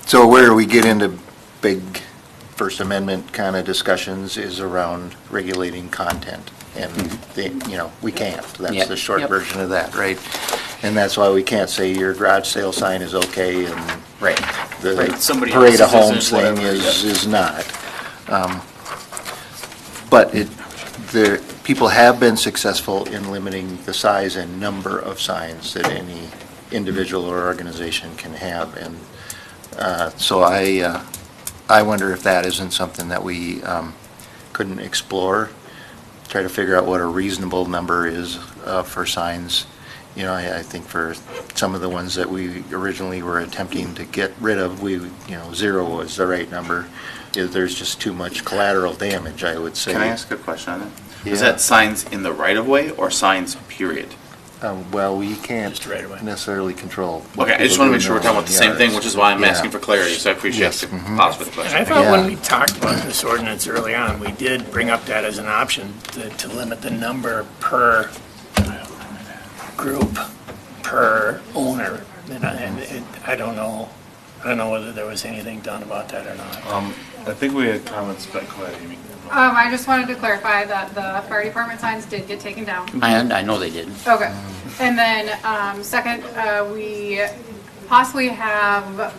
So where we get into big First Amendment kind of discussions is around regulating content, and we can't. That's the short version of that, right? And that's why we can't say your garage sale sign is okay and the Somebody parade of else's homes isn't, thing whatever, is not. But people have been successful in limiting the size and number of signs that any individual or organization can have. And so I wonder if that isn't something that we couldn't explore, try to figure out what a reasonable number is for signs You know, I think for some of the ones that we originally were attempting to get rid of, zero was the right number. There's just too much collateral damage, I would say. Can I ask a question on that? Yeah. Is that signs in the right of way or signs period? Well, we can't Just right away. necessarily control. what Okay, I just people want to do make sure we're in talking their about the same thing, yards. which is why I'm Yeah. asking for clarity, so I appreciate Yes. the Mhm. pause for the And question. I thought Yeah. when we talked about this ordinance early on, we did bring up that as an option to limit the number per group, per owner. And I don't know whether there was anything done about that or not. I think we had comments, but go ahead, Amy. I just wanted to clarify that the fire department signs did get taken down. I know they did. Okay. And then, second, we possibly have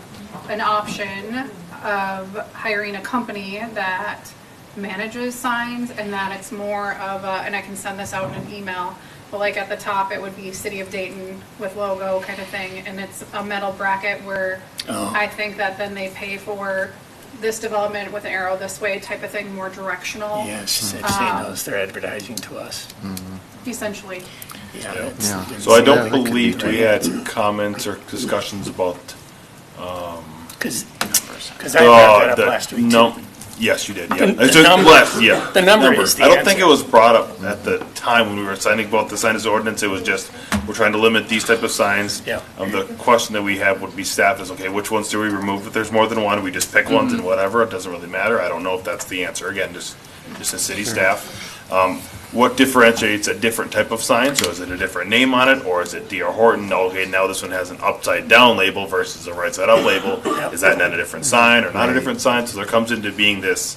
an option of hiring a company that manages signs and that it's more of a, and I can send this out in an email, but like at the top, it would be City of Dayton with logo kind of thing, and it's a metal bracket where I think that then they pay for this development with an arrow this way type of thing, more directional. Yes, I've seen those. They're advertising to us. Essentially. Yeah. Yeah. So I Yeah, don't that could be believe we right. had comments or discussions about, Because I brought that up the- last week. No, too. yes, you did, yeah. The It's just number- less, yeah. the number is the I don't think it answer. was brought up at the time when we were signing both the signage ordinance, it was just, we're trying to limit these type of signs. Yeah. The question that we have would be staff is, okay, which ones do we remove if there's more than one? We just pick ones and whatever, it doesn't really matter. I don't know if that's the answer, again, just as city staff. What differentiates a different type of sign? So is it a different name on it, or is it D.R. Horton? Okay, now this one has an upside down label versus a right side up label. Is that not a different sign or not a different sign? So there comes into being this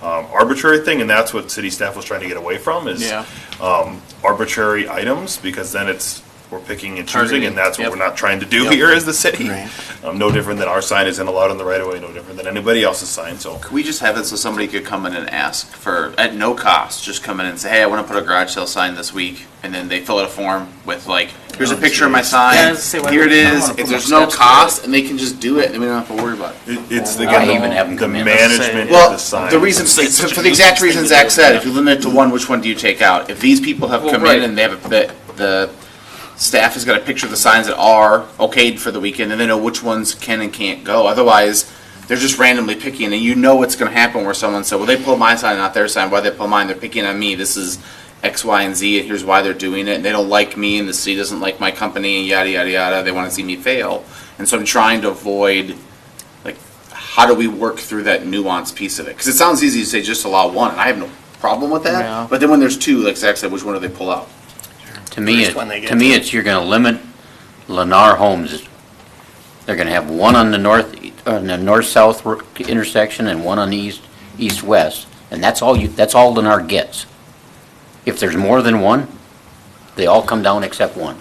arbitrary thing, and that's what city staff was trying to get away from is Yeah. arbitrary items, because then we're picking and choosing, and that's what Yep. we're not trying to do Yep. here as the city. Right. No different than our sign isn't allowed in the right of way, no different than anybody else's sign, so. Could we just have it so somebody could come in and ask for, at no cost, just come in and say, hey, I want to put a garage sale sign this week, and then they fill out a form with like, here's a picture of my Yeah, sign, say why here it I don't is, wanna put if there's more no steps to it. cost, and they can just do it, and we don't have to worry about it. It's I again, even have them the come in. management of Well, the sign. the reason, for the exact reason Zach said, if you limit it to one, which one do you take out? If these people have come right. in and they have the staff has got a picture of the signs that are okayed for the weekend, and they know which ones can and can't go. Otherwise, they're just randomly picking, and you know what's going to happen where someone said, well, they pulled my sign, not their sign. Why they pull mine? They're picking on me. This is X, Y, and Z, and here's why they're doing it. And they don't like me, and the city doesn't like my company, and yada, yada, yada. They want to see me fail. And so I'm trying to avoid, like, how do we work through that nuanced piece of it? Because it sounds easy to say just allow one, and I have no problem with that. Yeah. But then when there's two, like Zach said, which one do they pull out? To me, First one they get it's you're gonna limit Lennar Homes. They're gonna have one on the north-south intersection and one on the east-west, and that's all Lennar gets. If there's more than one, they all come down except one.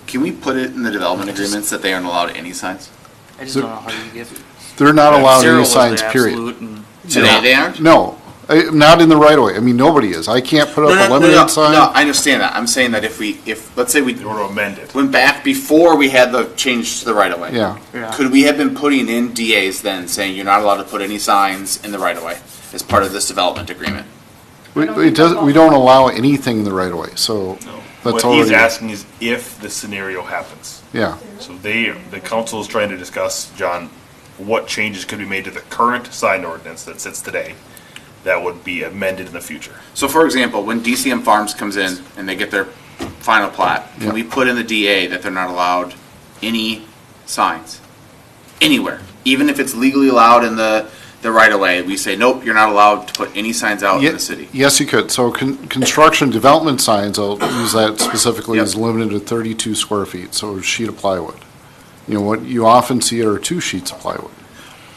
Can we put it in the development agreements that they aren't allowed any signs? I just don't know how you get. They're not allowed Zero any was signs, the period. absolute and- Today they aren't? No, not in the right of way. I mean, nobody is. I can't put up a limited sign. No, I understand that. I'm saying that if let's say we Or to amend it. went back before we had the change to the right of way. Yeah. Yeah. Could we have been putting in DAs then saying you're not allowed to put any signs in the right of way as part of this development agreement? We don't allow anything in the right of way, so that's What he's already, asking is if the scenario happens. yeah. So the council is trying to discuss, John, what changes could be made to the current sign ordinance that sits today that would be amended in the future. So for example, when DCM Farms comes in and they get their final plat, can Yeah. we put in the DA that they're not allowed any signs? Anywhere. Even if it's legally allowed in the right of way, we say, nope, you're not allowed to put any signs out in the city. Yes, you could. So construction development signs, I'll use that specifically, Yep. is limited to 32 square feet, so a sheet of plywood. You know, what you often see are 2 sheets of plywood.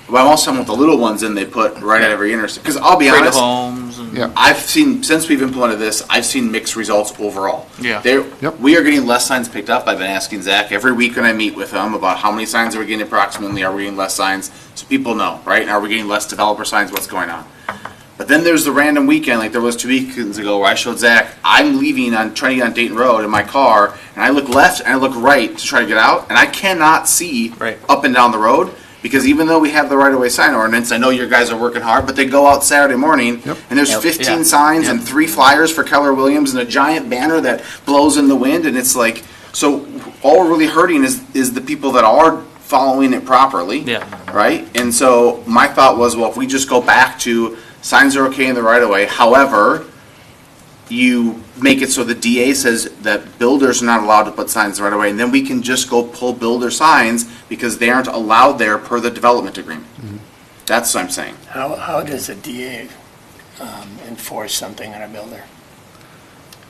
But I'm also talking about the little ones in they put right at every intersection. Because I'll be Trade honest, homes and. Yeah. I've seen, since we've implemented this, I've seen mixed results overall. Yeah. Yep. We are getting less signs picked up. I've been asking Zach every week when I meet with him about how many signs are we getting approximately, are we getting less signs? So people know, right? And are we getting less developer signs? What's going on? But then there's the random weekend, like there was 2 weekends ago, where I showed Zach, I'm leaving on, trying to get on Dayton Road in my car, and I look left and I look right to try to get out, and I cannot see Right. up and down the road. Because even though we have the right-of-way sign ordinance, I know your guys are working hard, but they go out Saturday morning, and there's 15 Yeah. signs Yep. and 3 flyers for Keller Williams and a giant banner that blows in the wind, and it's like, So all we're really hurting is the people that are following it properly. Yeah. Right? And so my thought was, well, if we just go back to signs are okay in the right of way, however, you make it so the DA says that builders are not allowed to put signs in the right of way, and then we can just go pull builder signs because they aren't allowed there per the development agreement. That's what I'm saying. How does a DA enforce something on a builder?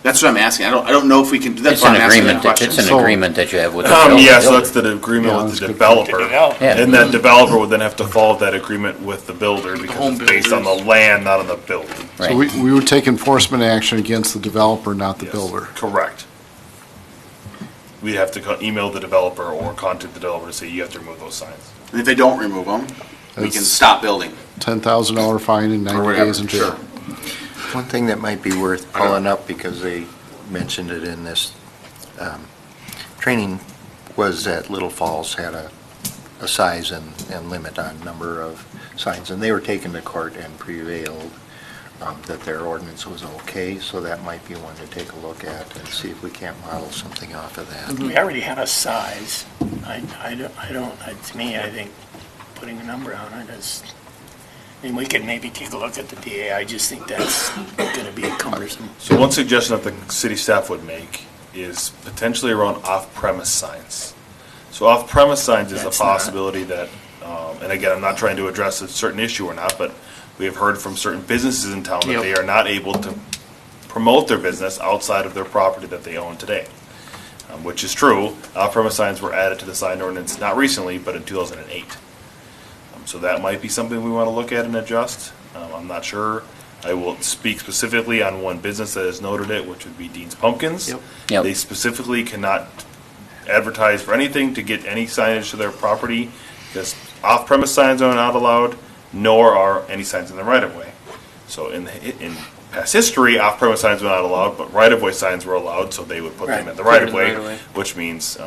That's what I'm asking. I don't know if we can do that. It's an agreement, it's an agreement that you have with the Yeah, so builder. that's the agreement with the developer. Yeah. And that developer would then have to follow that agreement with the builder because it's based on the land, not on the building. So we would take enforcement action against the developer, not the builder. Correct. We'd have to email the developer or contact the developer to say you have to remove those signs. And if they don't remove them, we can stop building. $10,000 fine and 90 days in jail. One thing that might be worth pulling up, because they mentioned it in this training, was that Little Falls had a size and limit on number of signs, and they were taken to court and prevailed that their ordinance was okay, so that might be one to take a look at and see if we can't model something off of that. We already have a size. To me, I think putting a number on it is, I mean, we could maybe take a look at the DA. I just think that's going to be cumbersome. So one suggestion that the city staff would make is potentially around off-premise signs. So off-premise signs is a possibility that, and again, I'm not trying to address a certain issue or not, but we have heard from certain businesses in town that they are not able to promote their business outside of their property that they own today, which is true. Off-premise signs were added to the sign ordinance not recently, but in 2008. So that might be something we want to look at and adjust. I'm not sure. I will speak specifically on one business that has noted it, which would be Dean's Pumpkins. Yep. They specifically cannot advertise for anything to get any signage to their property because off-premise signs are not allowed, nor are any signs in the right-of-way. So in past history, off-premise signs were not allowed, but right-of-way signs were allowed, so they would put them at the right-of-way, which means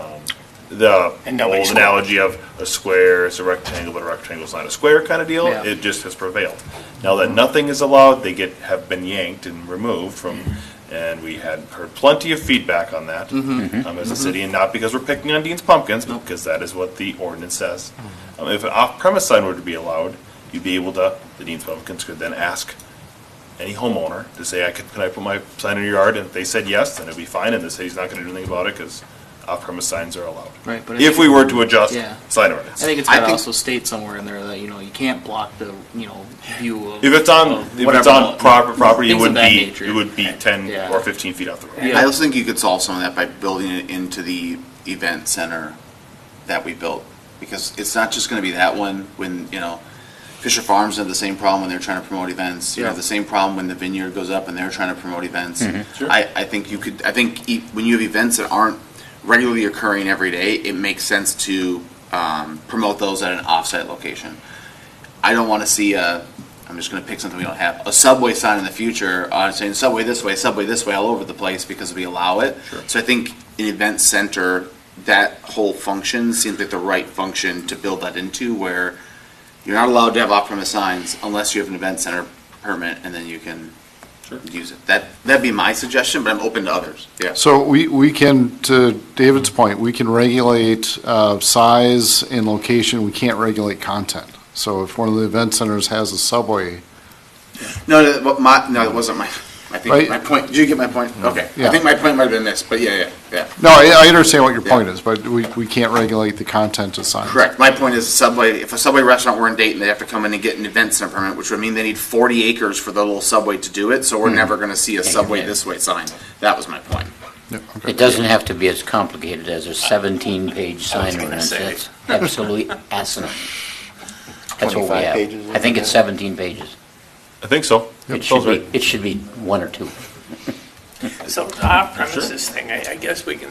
the old analogy of a square is a rectangle, but a rectangle is not a square kind of deal. Yeah. It just has prevailed. Now that nothing is allowed, they have been yanked and removed from, and we had heard plenty of feedback on that as a city, and not because we're picking on Dean's Pumpkins, but because that is what the ordinance says. If an off-premise sign were to be allowed, you'd be able to, the Dean's Pumpkins could then ask any homeowner to say, can I put my sign in your yard? And if they said yes, then it'd be fine, and the city's not gonna do anything about it, because off-premise signs are allowed. Right, but if we were to adjust sign ordinance. I think it's got to also state somewhere in there that, you can't block the, view of. If it's on property, it would be 10 Yeah. or 15 feet off the road. I also think you could solve some of that by building it into the event center that we built. Because it's not just gonna be that one when, Fisher Farms have the same problem when they're trying to promote events. You have the same problem when the Vineyard goes up and they're trying to promote events. Sure. I think when you have events that aren't regularly occurring every day, it makes sense to promote those at an off-site location. I don't want to see I'm just going to pick something we don't have, a subway sign in the future saying subway this way all over the place because we allow it. Sure. So I think an event center, that whole function seems like the right function to build that into, where you're not allowed to have off-premise signs unless you have an event center permit, and then you can use it. That'd be my suggestion, but I'm open to others. Yeah. So we can, to David's point, we can regulate size and location. We can't regulate content. So if one of the event centers has a subway. No, that wasn't my. I think Right. my point. Did you get my point? Okay. Yeah. I think my point might have been this, but yeah. No, I understand what your point is, but we can't regulate the content of signs. Correct. My point is if a Subway restaurant were in Dayton, they have to come in and get an event center permit, which would mean they need 40 acres for the little Subway to do it, so we're never going to see a Subway this way sign. That was my point. It doesn't have to be as complicated as a 17-page sign ordinance. That's absolutely asinine. That's what we 25 have. pages, I think it's 17 pages. I think so. It should be one or two. So the off-premises thing, I guess we can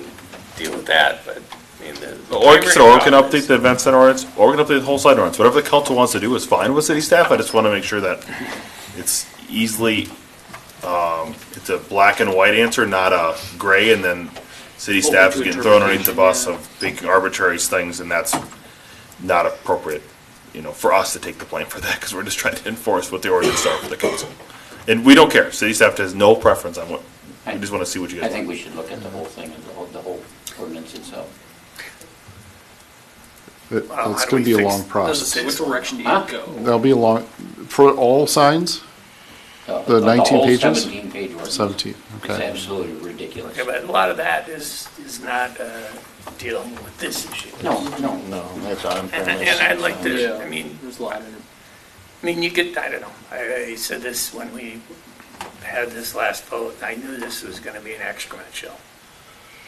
deal with that, but, I mean, the Or we primary can problem is- update the event center ordinance, or we can update the whole sign ordinance. Whatever the council wants to do is fine with city staff. I just want to make sure that it's easily, it's a black and white answer, not a gray, and then city staff is getting thrown underneath the bus of big arbitrary things, and that's not appropriate, for us to take the blame for that, because we're just trying to enforce what the ordinance are for the council. And we don't care. City staff has no preference on what, we just want to see what you guys I think want. we should look at the whole thing, and the whole ordinance itself. It's how do going we to be a fix- long Does it process. say which direction do you Huh? go? There'll be a long, for all signs? The 19 whole pages? 17-page ordinance. 17, It's okay. absolutely ridiculous. Yeah, but a lot of that is not dealing with this issue. No, No, that's on And premise. I'd like to, Yeah. I mean, There's a lot in it. I mean, you get, I don't know, I said this when we had this last vote, I knew this was gonna be an excrement show.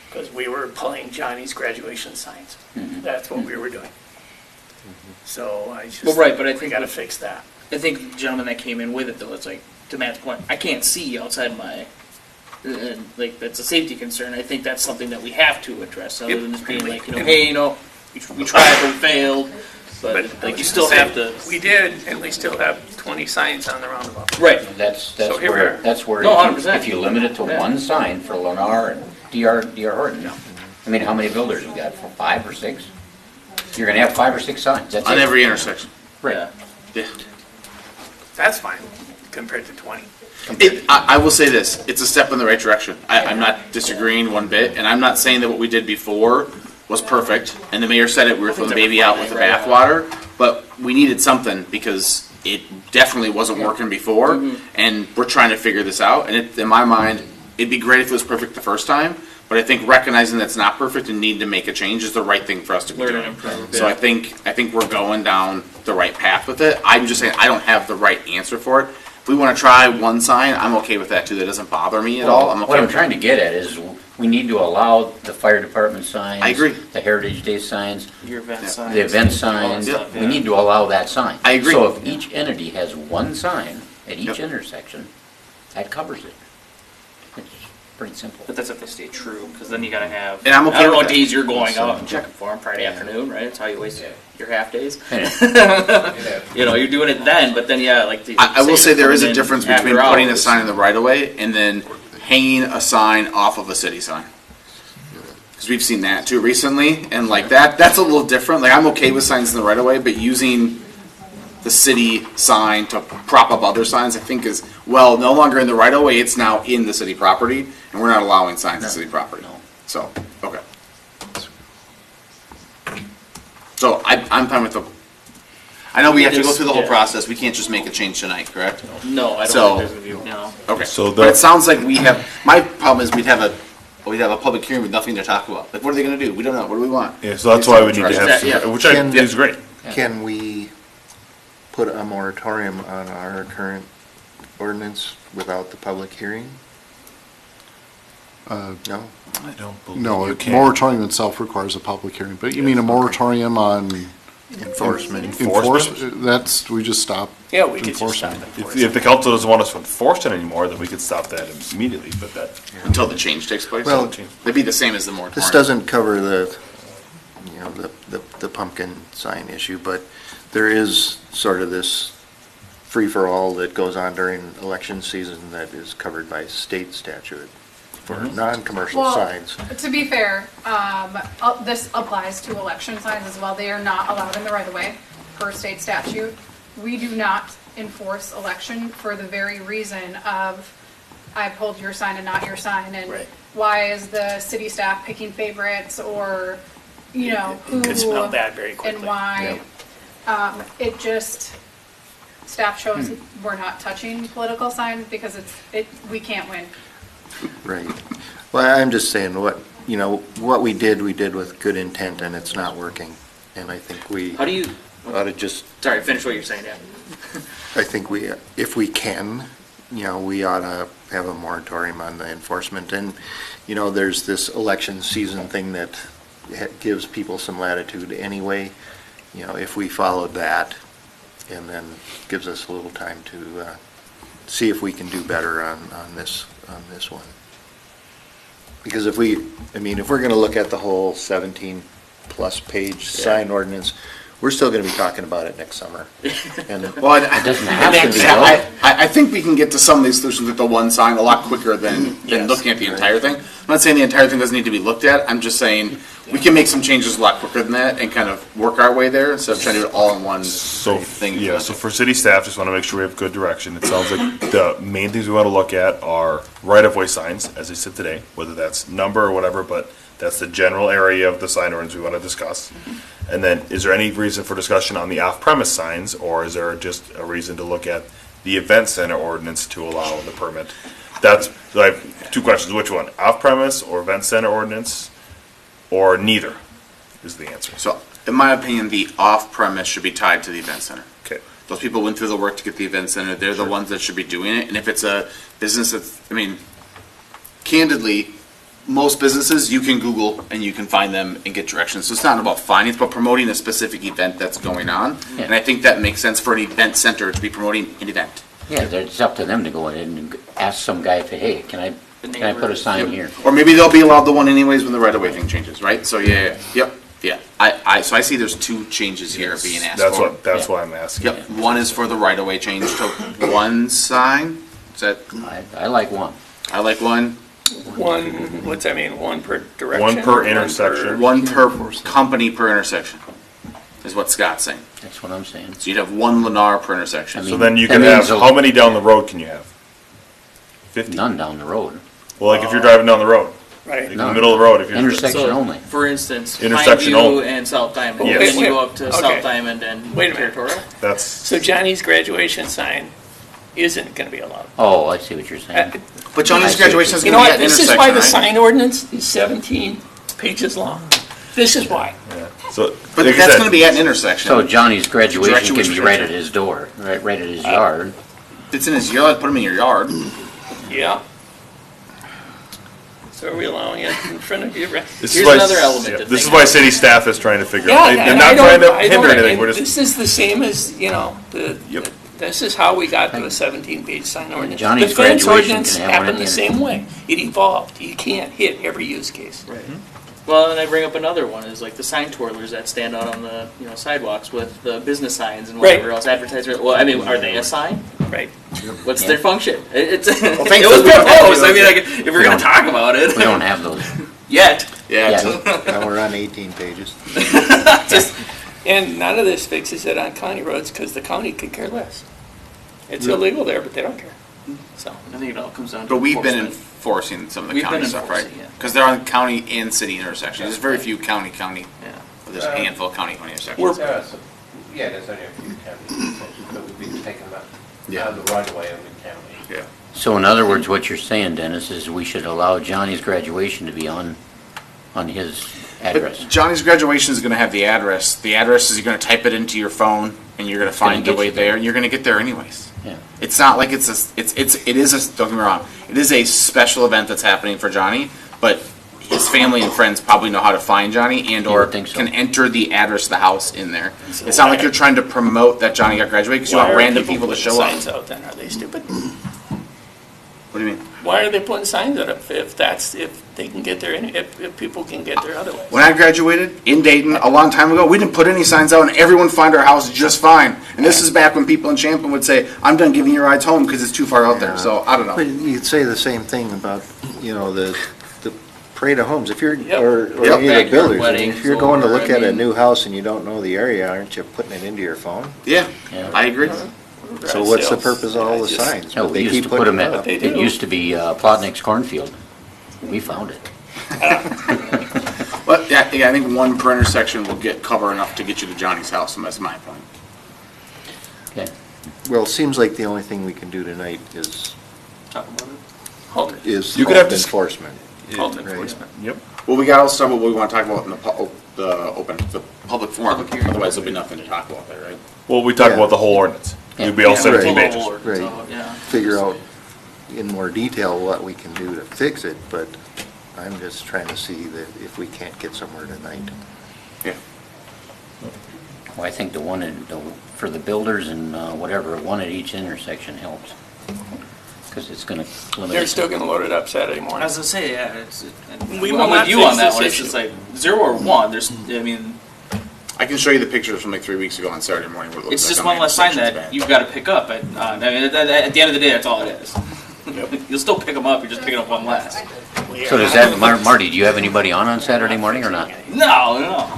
Because we were pulling Johnny's graduation signs. That's what we were doing. So I just, Well, right, but I we think gotta fix that. I think the gentleman that came in with it, though, it's like, to Matt's point, I can't see outside my, like, that's a safety concern. I think that's something that we have to address, other than just being like, hey, we tried, but we failed. But, like, you still have to. We did, and we still have 20 signs on the roundabout. Right. that's So here we are. where No, if 100%. if you limit it to one sign for Lennar and DR Horton, I mean, how many builders you got, for 5 or 6? You're gonna have 5 or 6 signs, that's On it. every intersection. Right. Yeah. That's fine, compared to 20. I will say this, it's a step in the right direction. I'm not disagreeing one bit, and I'm not saying that what we did before was perfect, and the mayor said it, we were throwing the baby out with the bathwater, but we needed something because it definitely wasn't working before, and we're trying to figure this out, and in my mind, it'd be great if it was perfect the first time, but I think recognizing that it's not perfect and need to make a change is the right thing for us to be Learn and doing. improve, So yeah. I think we're going down the right path with it. I'm just saying, I don't have the right answer for it. If we want to try one sign, I'm okay with that too. That doesn't bother me at all. I'm okay What I'm with trying to get at is, we need to allow the fire department signs. I agree. The Heritage Day signs, Your event Yeah. signs. the event all that signs. stuff, We yeah. need to allow that sign. I agree. So if each entity has one sign at each Yep. intersection, that covers it. It's pretty simple. But that's if they stay true, because then you gotta have. And I'm okay I don't know with what that. days you're going out and checking for them, Friday afternoon, right? That's how you waste your half days. You're doing it then, but then, yeah, like. I will say there is a coming in difference after between putting a hours. sign in the right of way and then hanging a sign off of a city sign. Because we've seen that too recently, and like that's a little different. Like I'm okay with signs in the right of way, but using the city sign to prop up other signs, I think is, well, no longer in the right of way, it's now in the city property, and we're not allowing signs in city property. So, okay. So I'm fine with the, I know we have to go through the whole Yeah. process, we can't just make a change tonight, correct? No, I So- don't think there's gonna be, no. Okay, So but it sounds like we have, my problem is we'd have a public hearing with nothing to talk about. Like, what are they gonna do? We don't know, what do we want? Yeah, so that's why we need to have, Yeah. some- which I think is great. Can we put a moratorium on our current ordinance without the public hearing? No? I don't believe No, you a can. moratorium itself requires a public hearing, but you mean a moratorium on Enforcement. enforcement? That's, we just stop Yeah, we could just stop enforcement. it. If the council doesn't want us to enforce it anymore, then we could stop that immediately, but that. Until the change takes place? Well, They'd be the same as the moratorium. This doesn't cover the pumpkin sign issue, but there is sort of this free-for-all that goes on during election season that is covered by state statute for non-commercial Well, signs. to be fair, this applies to election signs as well. They are not allowed in the right of way per state statute. We do not enforce election for the very reason of, I pulled your sign and not your sign, and Right. why is the city staff picking favorites, or, who. It could smell bad very quickly. And why. It just, staff shows we're not touching political signs because we can't win. Right. Well, I'm just saying, what we did with good intent, and it's not working. And I think we How do you, ought to just, sorry, finish what you're saying, yeah. I think if we can, we ought to have a moratorium on the enforcement. And, there's this election season thing that gives people some latitude anyway. If we followed that, and then gives us a little time to see if we can do better on this one. Because if we're going to look at the whole 17-plus page sign ordinance, we're still going to be talking about it next summer. And Well, I think we can get to some of these solutions with the one sign a lot quicker than looking at the entire thing. I'm not saying the entire thing doesn't need to be looked at, I'm just saying we can make some changes a lot quicker than that and kind of work our way there instead of trying to do it all in one thing. Yeah, so for city staff, just want to make sure we have good direction. It sounds like the main things we want to look at are right-of-way signs, as they sit today, whether that's number or whatever, but That's the general area of the sign ordinance we want to discuss. And then, is there any reason for discussion on the off-premise signs, or is there just a reason to look at the event center ordinance to allow the permit? That's, so I have two questions. Which one? Off-premise or event center ordinance, or neither is the answer? So, in my opinion, the off-premise should be tied to the event center. Okay. Those people went through the work to get the event center. They're the ones that should be doing it. And if it's a business that's, I mean, candidly, most businesses, you can Google and you can find them and get directions. So it's not about finding, it's about promoting a specific event that's going on. Yeah. And I think that makes sense for an event center to be promoting an event. Yeah, it's up to them to go in and ask some guy, hey, can I put a sign here? Or maybe they'll be allowed the one anyways when the right-of-way thing changes, right? So yeah. So I see there's two changes here being asked for. That's why I'm asking. Yep, one is for the right-of-way change to one sign. Is that? I like one. I like one. One, what's that mean, one per direction? One per intersection. One per company per intersection, is what Scott's saying. That's what I'm saying. So you'd have one Lennar per intersection. So then you can have, how many down the road can you have? 50? None down the road. Well, like if you're driving down the road. Right. Like in the middle of the road. If you're Intersection So, only. For instance, Intersection Pineview only. and South Diamond. Yes. Then you go up to Okay. South Diamond and Wait a minute. Territorial. That's, So Johnny's graduation sign isn't gonna be allowed. Oh, I see what you're saying. But Johnny's graduation is You going know to be what, at this is intersection, why the right? sign ordinance is 17 pages long. This is why. so. But like I that's said, going to be at an intersection. So Johnny's graduation Direction can be right restriction. at his door, right at his yard. If it's in his yard, put him in your yard. Yeah. So are we allowing it in front of you? This is Here's why- another element to This is think why about. city staff is trying to figure Yeah, out. They're and not I trying don't, to I hinder don't, anything. We're just. this is the same as, you know, Yep. this is how we got to a 17-page sign ordinance. Johnny's The fence graduation ordinance can have one happened at the the end. same way. It evolved. You can't hit every use case. Right. Well, and I bring up another one is like the sign twirlers that stand out on the sidewalks with the business signs and whatever else advertising. Well, I mean, are they a sign? Right. What's their function? It's thanks it was for the proposed. proposal. I mean, like if we're gonna talk about it, We don't have those. yet. Yeah. Now we're on 18 pages. And none of this fixes it on county roads because the county could care less. It's illegal there, but they don't care. So. I think it all comes down to. But we've been enforcement. enforcing some of the We've county been stuff, right? enforcing, yeah. Because they're on county and city intersections. There's very few county. Yeah. There's a handful of county intersections. Yeah, there's only a few counties that would be taken up Yeah. out of the right of way of the county. Yeah. So in other words, what you're saying, Dennis, is we should allow Johnny's graduation to be on his address. But Johnny's graduation is going to have the address. The address is you're going to type it into your phone and you're going to find gonna your way get you there. there, and you're going to get there anyways. Yeah. It's not like it is a, don't get me wrong, it is a special event that's happening for Johnny, but his family and friends probably know how to find Johnny and or would think so. can enter the address of the house in there. It's not like you're trying to promote that Johnny got graduated because you Why want are random people to putting show up. signs out then? Are they stupid? What do you mean? Why are they putting signs out if they can get there, if people can get there otherwise? When I graduated in Dayton a long time ago, we didn't put any signs out and everyone found our house just fine. And this is back when people in Champlin would say, I'm done giving you rides home because it's too far out there. So I don't But know. you'd say the same thing about, the parade of homes. If you're, Yep. or Yep. any of the Backyard builders, I mean, weddings if you're going to or, look I at a mean- new house and you don't know the area, aren't you putting it into your phone? Yeah, Yeah. I agree. So what's the purpose of all the signs? No, But we they used keep to put putting them them at, up. They it do. used to be Plotnick's cornfield. We found it. But yeah, I think one per intersection will get cover enough to get you to Johnny's house, and that's my point. Okay. Well, it seems like the only thing we can do tonight is Talk about it. Hold it. You could have to- enforcement. Hold Right. enforcement. Yep. Well, we got all stuff what we want to talk about in the public forum. Public hearing. Otherwise, there'll be nothing to talk about there, right? Well, we talk Yeah. about the whole ordinance. Yeah. It'd be all Yeah, 17 right. pages. Right. So, yeah. Figure out in more detail what we can do to fix it, but I'm just trying to see that if we can't get somewhere tonight. Yeah. Well, I think for the builders and whatever, one at each intersection helps. Because it's going to limit. They're still gonna load it up Saturday morning. As I say, yeah, We I'm will with not you fix on that this one. It's issue. just like 0 or 1. There's, I mean, I can show you the pictures from like 3 weeks ago on Saturday morning. What it looks it's like just on one the less sign intersections that back. you've got to pick up. I mean, at the end of the day, that's all it is. You'll still pick them up. You're just picking up one less. So does that, Marty, do you have anybody on Saturday morning or not? No.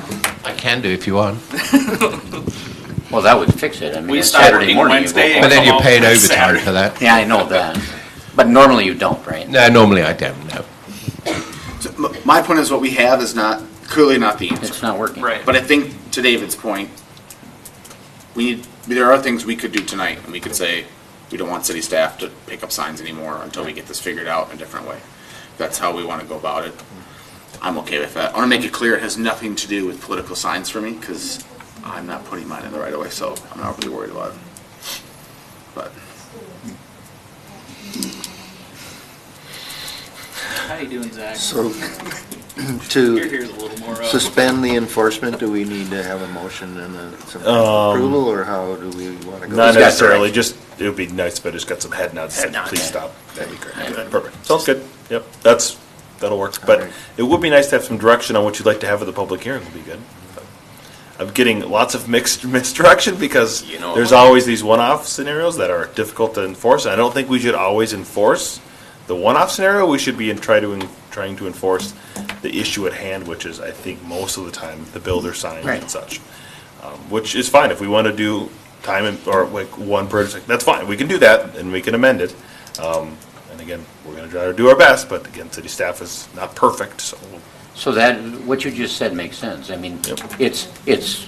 I can do if you want. Well, that would fix it. I mean, We it's start Saturday working morning. Wednesday You and go. But then come you're out paid on overtime Saturday. for that. Yeah, I know that. But normally you don't, right? No, normally I don't know. So, My point is what we have is clearly not the answer. It's not working. Right. But I think, to David's point, there are things we could do tonight, and we could say, we don't want city staff to pick up signs anymore until we get this figured out in a different way. If that's how we want to go about it, I'm okay with that. I want to make it clear it has nothing to do with political signs for me, because I'm not putting mine in the right of way, so I'm not really worried about it. But How you doing, Zach? So Your to hair's a little more up. suspend the enforcement, do we need to have a motion and some approval, or how do we want to go? Not necessarily, just, it would be nice if I just got some head nods, Head nod. please stop. That'd be great. Perfect. Sounds good. Yep, that'll work. But it would be nice to have some direction on what you'd like to have at the public hearing, would be good. I'm getting lots of mixed direction because there's always these one-off scenarios that are difficult to enforce. And I don't think we should always enforce the one-off scenario. We should be trying to enforce the issue at hand, which is, I think, most of the time, the builder signs and such. Which is fine. If we want to do or like one bridge, that's fine. We can do that and we can amend it. And again, we're going to try to do our best, but again, city staff is not perfect, so. So that, what you just said makes sense. I mean, it's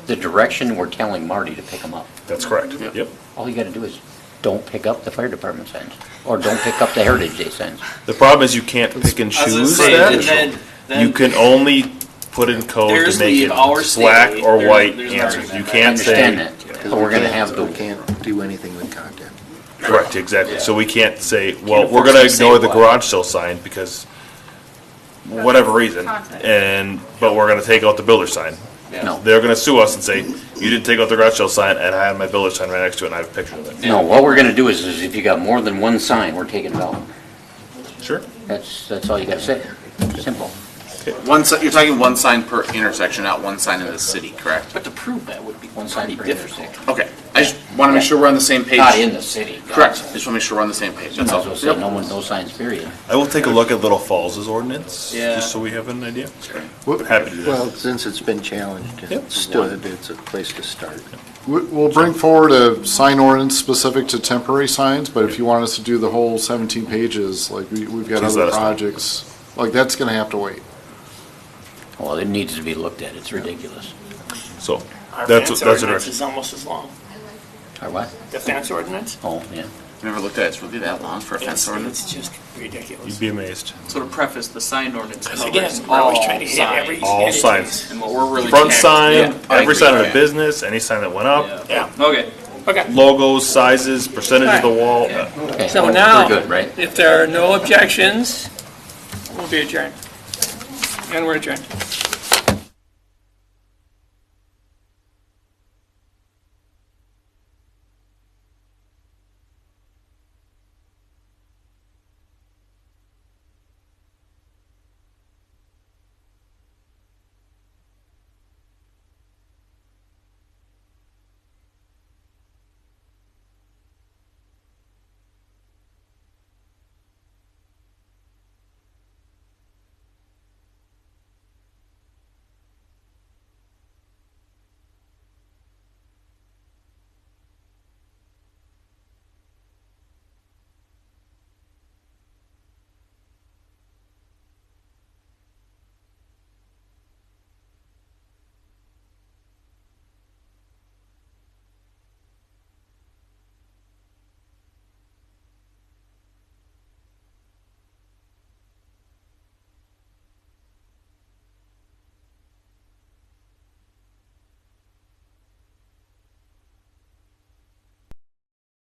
the direction we're telling Marty to pick them up. That's correct. Yep. All you gotta do is don't pick up the fire department signs, or don't pick up the Heritage Day signs. The problem is you can't pick and choose that. You can only put in code to make it black or white answers. You can't say. I understand that, but we're gonna have We can't do anything with content. Correct, exactly. So we can't say, well, we're gonna ignore the garage sale sign because whatever reason, but we're gonna take out the builder sign. No. They're gonna sue us and say, you didn't take out the garage sale sign, and I had my builder sign right next to it, and I have a picture of it. No, what we're gonna do is if you got more than one sign, we're taking it out. Sure. That's all you gotta say. Simple. You're talking one sign per intersection, not one sign in the city, correct? But to prove that would be One sign per intersection. Okay, I just want to make sure we're on the same page. Not in the city. Correct, just want to make sure we're on the same page, that's Might all. as well say no signs, period. I will take a look at Little Falls' ordinance, Yeah. just so we have an idea. But happy to do that. Well, since it's been challenged and stood, it's a place to start. We'll bring forward a sign ordinance specific to temporary signs, but if you want us to do the whole 17 pages, like we've got Please other let us know. projects, like that's gonna have to wait. Well, it needs to be looked at. It's ridiculous. So, Our that's fence an ordinance is almost as long. Or what? The fence ordinance? Oh, yeah. Never looked at it, it's really that long for a fence ordinance? It's just ridiculous. You'd be amazed. So to preface, the sign ordinance Because again, covers we're always all trying to hit every. All signs. And what we're really Front taxed- sign, Yeah, I every agree. sign of a business, any sign that went up, Yeah, Okay. okay. logos, sizes, percentage of the wall. Okay. So now, We're good, right? if there are no objections, we'll be adjourned. And we're adjourned.